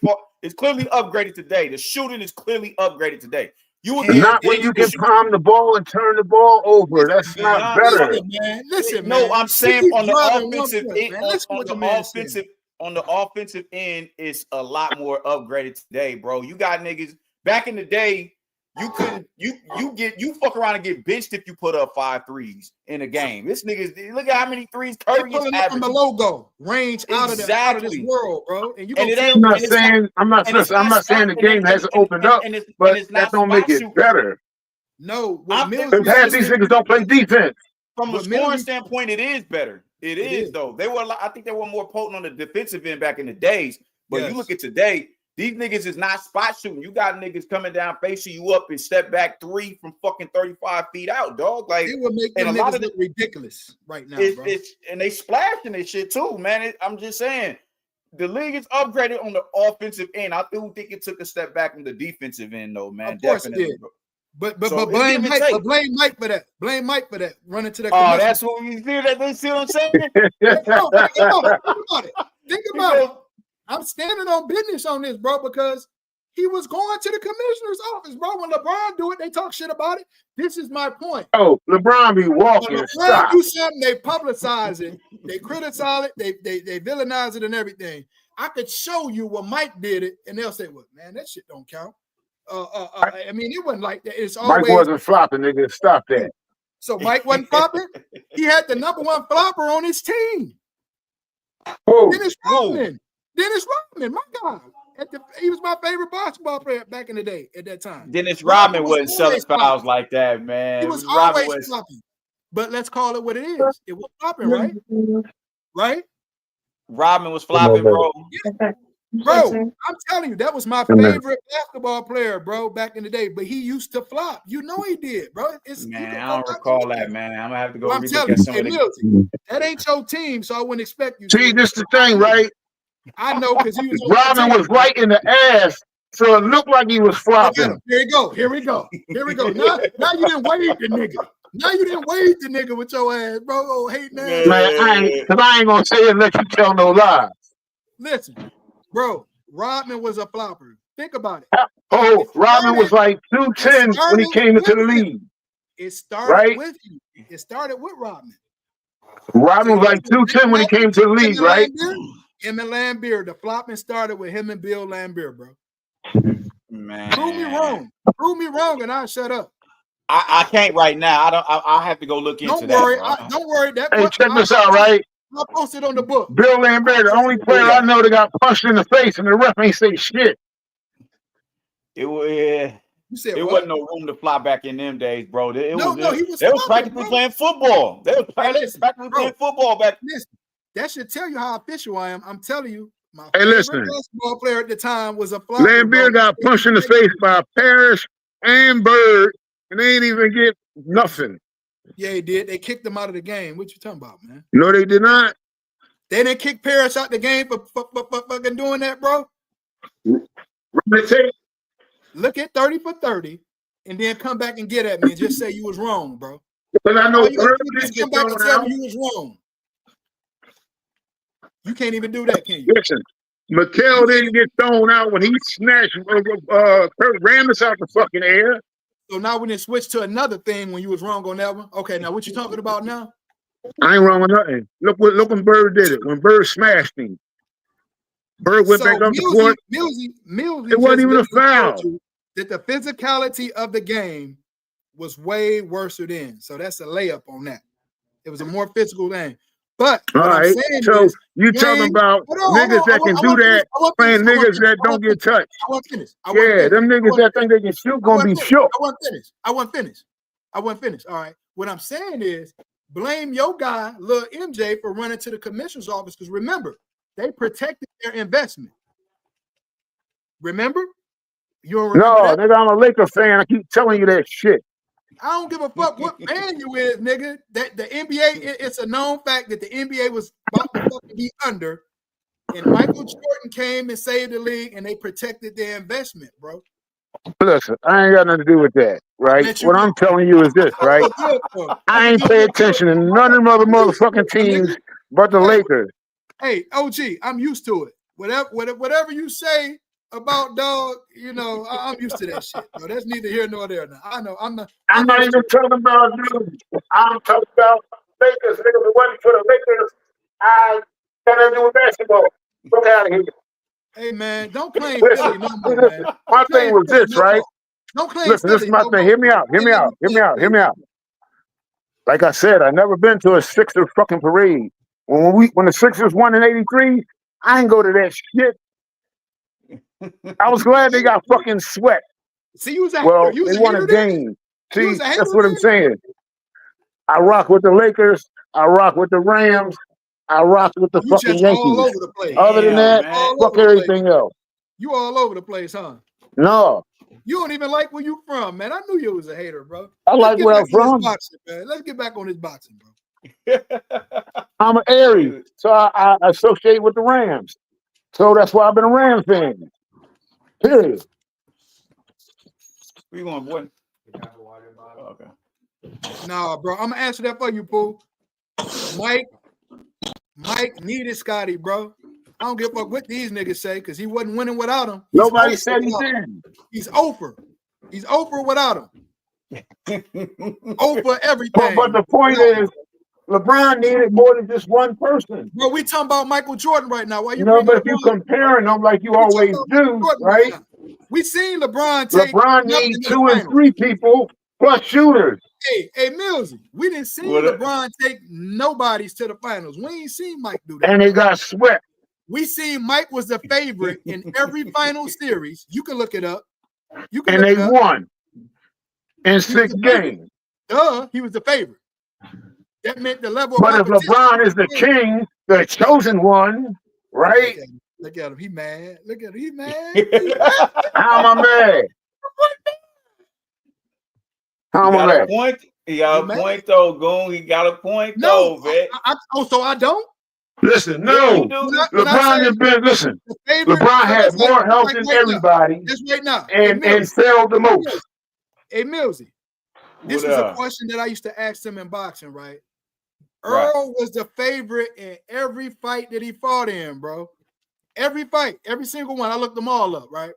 upgraded today. The shooting is clearly upgraded today. You would not when you can palm the ball and turn the ball over. That's not better. Listen, no, man. I'm saying on the offensive end, on the offensive end, it's a lot more upgraded today, bro. You got niggas back in the day. You couldn't you fuck around and get benched if you put up 5 threes in a game. This niggas, look at how many threes Curry is averaging. From the logo range out of this world, bro. And I'm not saying the game hasn't opened up, but that don't make it better. No, because half these niggas don't play defense. From a scoring standpoint, it is better. It is though. I think they were more potent on the defensive end back in the days. But you look at today, these niggas is not spot shooting. You got niggas coming down, facing you up, and step back 3 from fucking 35 feet out, dog. Like it would make them niggas look ridiculous right now, bro. And they splashing this shit too, man. I'm just saying, the league is upgraded on the offensive end. I do think it took a step back on the defensive end, though, man. Of course Definitely. it did. Bro. But So it's blame give and Mike. take. But blame Mike for that. Blame Mike for that. Running to that. Oh, commercial. that's what we see. That they see what I'm saying. Hey, bro, think about it. Think He about it. goes, I'm standing on business on this, bro, because he was going to the commissioner's office, bro. When LeBron do it, they talk shit about it. This is my point. Oh, LeBron be When walking. LeBron Stop. do something, they publicize it, they criticize it, they villainize it and everything. I could show you where Mike did it, and they'll say, "Well, man, that shit don't count." I mean, it wasn't like that. It's always Mike wasn't flopping, nigga. Stop that. so. Mike wasn't flopping. He had the number one flopper on his team. Oh, Dennis Rodman. Dennis Rodman, my God. He was my favorite basketball player back in the day at that time. Dennis Rodman was wasn't selling always fouls flopping. like that, man. He was Rodman always was flopping. But let's call it what it is. It was flopping, right? Right? Rodman was flopping, bro. Bro, I'm telling you, that was my favorite basketball player, bro, back in the day. But he used to flop. You know he did, bro. Man, I don't recall that, man. I'm gonna have to go Well, I'm relook telling at you, some hey, of the. Milton, that ain't your team, so I wouldn't expect you see, to. this the thing, right? I know because he was on my Rodman team. was right in the ass, so it looked like he was Look at flopping. him. Here we go. Here we go. Here we go. Now you didn't wade the nigga. Now you didn't wade the nigga with your ass, bro. Oh, hating ass. Man, I ain't gonna say it unless you tell no lies. Listen, bro, Rodman was a flopper. Think about it. Oh, Rodman was like 210 when he came into the league. It started Right? with him. It started with Rodman. Rodman was like 210 when he came to the league, right? Him and Lambeer. The flopping started with him and Bill Lambeer, bro. Man, Prove me wrong. Prove me wrong, and I'll shut up. I can't right now. I'll have to go look into Don't worry. that. Don't worry. That Hey, check this out, right? I'll post it on the book. Bill Lambert, the only player I know that got punched in the face, and the ref ain't say shit. It was. You said It what? wasn't no room to fly back in them days, bro. They was flopping, practically bro. playing football. They was practically playing football back. Listen, that should tell you how official I am. I'm telling you, my Hey, favorite listen. basketball player at the time was a flopper. Lambert got punched in the face by Parrish and Bird, and they ain't even get nothing. Yeah, he did. They kicked him out of the game. What you talking about, man? No, they did not. They didn't kick Parrish out the game for fucking doing that, bro. Look at 30 for 30, and then come back and get at me and just say you was wrong, bro. But I know All you gotta Bird do is didn't come get back and thrown tell out. me you was wrong. You can't even do that, can you? Listen, McHale didn't get thrown out when he snatched Kurt Rambis out the fucking air. So now when it switched to another thing when you was wrong on that one. Okay, now what you talking about now? I ain't wrong with nothing. Look when Bird did it. When Bird smashed him. Bird went back up the court. Millsy It wasn't even a foul. That the physicality of the game was way worse than. So that's a layup on that. It was a more physical thing. But what I'm saying so is, you talking about niggas that can do that, playing niggas that don't get touched. I want to finish. Yeah, them niggas that think they can shoot gonna be shook. I want to finish. All right. What I'm saying is, blame your guy, Lil MJ, for running to the commissioner's office because remember, they protected their investment. Remember? You don't remember that? Nigga, I'm a Laker fan. I keep telling you that shit. I don't give a fuck what fan you is, nigga. That the NBA, it's a known fact that the NBA was about to fucking be under, and Michael Jordan came and saved the league, and they protected their investment, bro. Listen, I ain't got nothing to do with that, right? What I'm telling you is this, right? I ain't pay attention to none of them other motherfucking teams but the Lakers. Hey, OG, I'm used to it. Whatever you say about dog, you know, I'm used to that shit. Bro. That's neither here nor there. Now I know I'm not even talking about you. I'm talking about Lakers. Niggas, if it wasn't for the Lakers, I got nothing to do with basketball. Fuck out of here. Hey man, don't claim Philly no more, man. My thing was this, right? Don't claim Listen, this is my thing. Hear me out. Like I said, I never been to a Sixers fucking parade. When the Sixers won in '83, I ain't go to that shit. I was glad they got fucking sweat. See, you was a well, hater. they won a game. See, that's what I'm saying. I rock with the Lakers. I rock with the Rams. I rock with the fucking Yankees. All over the place. Other than that, fuck everything else. You all over the place, huh? No. You don't even like where you from, man. I knew you was a hater, bro. I like where I'm from. Let's get back on this boxing, bro. I'm an Aries, so I associate with the Rams. So that's why I've been a Rams fan. Period. Where you going, boy? Oh, okay. Nah, bro. I'm gonna answer that for you, Pooh. Mike needed Scotty, bro. I don't give a fuck what these niggas say because he wasn't winning without him. Nobody said he did. He's over. He's over without him. Over everything. But the point is, LeBron needed more than just one person. Bro, we talking about Michael Jordan right now. Why You know, but if you comparing them like you always do, right? We seen LeBron take. LeBron needs 2 and 3 people plus shooters. Hey, Millsy, we didn't see LeBron take nobodies to the finals. We ain't seen Mike do that. And they got swept. We seen Mike was the favorite in every final series. You can look it up. And they won in 6 games. He was the favorite. That meant the level. But if LeBron is the king, the chosen one, right? Look at him. He mad. Look at him. He mad. How am I mad? How am I mad? He got a point though, Goon. He got a point though, man. So I don't? Listen, no. LeBron has been, listen, LeBron had more health than everybody. That's right now. And failed the most. Hey, Millsy, this was a question that I used to ask him in boxing, right? Earl was the favorite in every fight that he fought in, bro. Every fight, every single one. I looked them all up, right?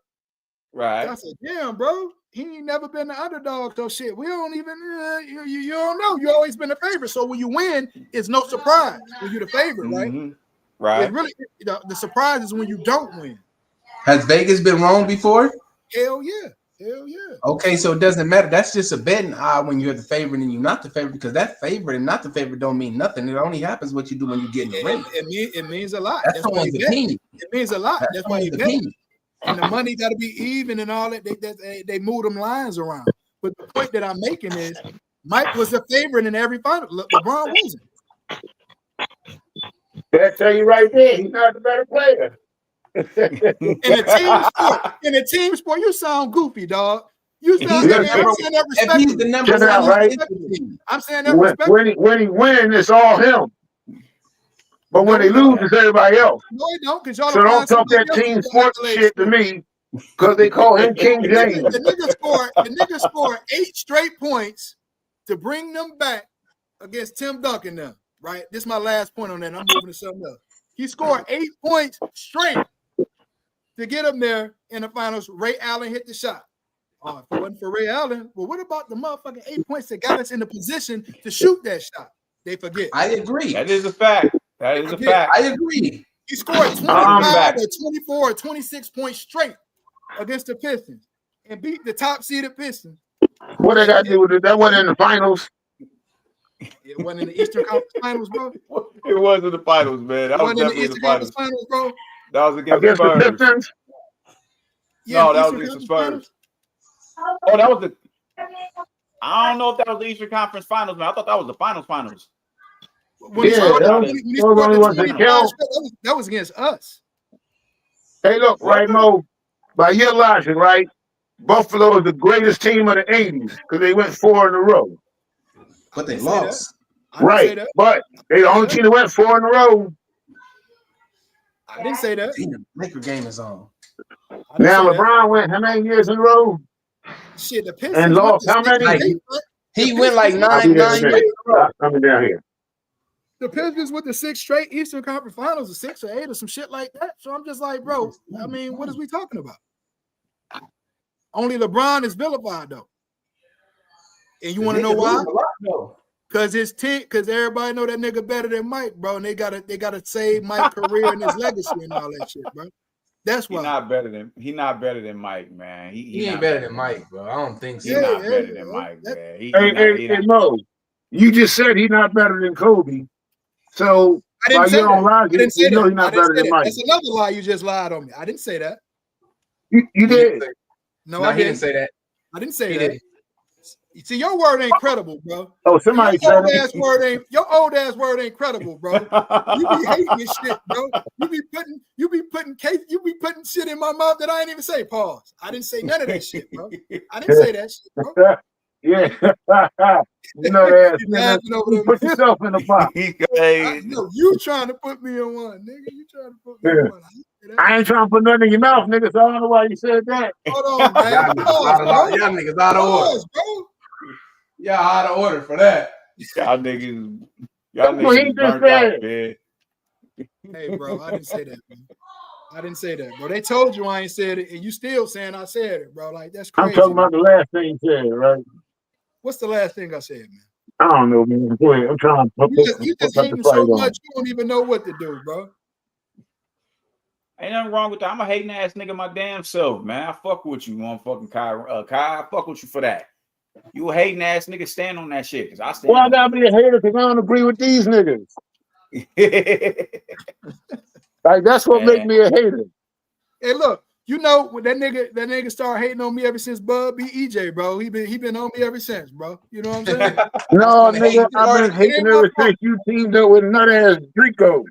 Right. I said, damn, bro. He ain't never been the underdog, though. Shit, we don't even, you don't know. You always been the favorite. So when you win, it's no surprise when you're the favorite, right? Mm-hmm. Right. It really, the surprise is when you don't win. Has Vegas been wrong before? Hell yeah. Hell yeah. Okay, so it doesn't matter. That's just a betting odd when you're the favorite and you're not the favorite, because that favorite and not the favorite don't mean nothing. It only happens what you do when you get in the ring. It means a lot. That's someone's opinion. It means a lot. That's why you bet. And the money got to be even and all that. They move them lines around. But the point that I'm making is Mike was the favorite in every final. LeBron wasn't. That tell you right there, he's not the better player. In a team sport, you sound goofy, dog. You sound. I'm saying that respectfully. He's the number one, right? I'm saying that respectfully. When he wins, it's all him. But when they lose, it's everybody else. No, they don't. Because y'all so don't talk that team sports shit to me, because they call him King James. The nigga scored 8 straight points to bring them back against Tim Duncan now. Right? This is my last point on that. I'm moving to something else. He scored 8 points straight to get him there in the finals. Ray Allen hit the shot. If it wasn't for Ray Allen, well, what about the motherfucking 8 points that got us in the position to shoot that shot? They forget. I agree. That is a fact. That is a fact. I agree. He scored 25 or 24 or 26 points straight against the Pistons and beat the top-seeded Pistons. What they got to do with it? That wasn't in the finals. It wasn't in the Eastern Conference Finals, bro. It was in the finals, man. That was definitely in the finals. Bro. That was against the Pistons. Yeah, no, that was against the Spurs. Oh, that was the. I don't know if that was the Eastern Conference Finals, man. I thought that was the finals. That was against us. Hey, look, right, Mo. By your logic, right? Buffalo is the greatest team of the 80s because they went 4 in a row. But they lost. Right, but they the only team that went 4 in a row. I didn't say that. Laker game is on. Now LeBron went how many years in a row? Shit, the Pistons and lost how many? He went like 9 years in a row. Coming down here. The Pistons with the 6 straight Eastern Conference Finals, or 6 or 8 or some shit like that. So I'm just like, bro, I mean, what is we talking about? Only LeBron is vilified though. And you want to know why? Because his team, because everybody know that nigga better than Mike, bro. And they gotta save Mike's career and his legacy and all that shit, bro. That's why. He not better than Mike, man. He ain't better than Mike, bro. I don't think so. He's not better than Mike, man. Hey, Mo, you just said he's not better than Kobe. So I didn't say that. He's not better than Mike. That's another lie you just lied on me. I didn't say that. You did. No, I didn't say that. I didn't say that. You see, your word ain't credible, bro. Oh, somebody your old ass word ain't credible, bro. You be hating this shit, bro. You be putting shit in my mouth that I ain't even say. Pause. I didn't say none of that shit, bro. I didn't say that shit, bro. Yeah. You know that. Put yourself in the box. I know you trying to put me in one, nigga. You trying to put me in one. I ain't trying to put nothing in your mouth, nigga. So I don't know why you said that. Hold on, man. Y'all niggas out of order. Pause, bro. Y'all out of order for that. Y'all niggas That's what he is just burnt said. out, man. Hey, bro, I didn't say that, man. I didn't say that, bro. They told you I ain't said it, and you still saying I said it, bro. Like, that's crazy. I'm talking about the last thing you said, right? What's the last thing I said, man? I don't know, man. Go ahead. I'm trying to You just put the hating fight so on. much, you don't even know what to do, bro. Ain't nothing wrong with that. I'm a hating ass nigga my damn self, man. I fuck with you, motherfucking Kai. Kai, I fuck with you for that. You a hating ass nigga, stand on that shit, cause I stand Well, I on gotta be a hater because I don't agree with these niggas. it. Like that's what Man. makes me a hater. Hey, look, you know when that nigga started hating on me ever since Bud beat EJ, bro. He been on me ever since, bro. You know what I'm saying? No, nigga, I've been hating ever since you teamed up with nut ass Drico.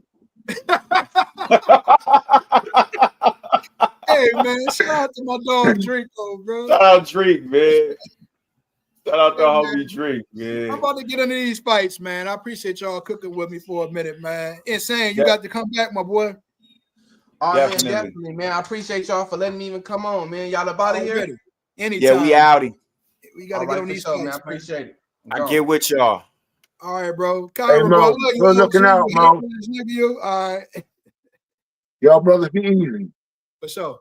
Hey man, shout out to my dog Drico, bro. Shout out Drake, man. Shout out to Hey, homie man. Drake, man. I'm about to get into these fights, man. I appreciate y'all cooking with me for a minute, man. Insane, you got to come back, my boy. Oh man, definitely, man. I appreciate y'all for letting me even come on, man. Y'all up out of here? Anytime. Yeah, we outie. We gotta get on these fights, man. I appreciate it. I get with y'all. All right, bro. Hey, Kyra, bro, I Mo, love you. we're looking out, Mo. All right. Y'all brothers be easy. For sure.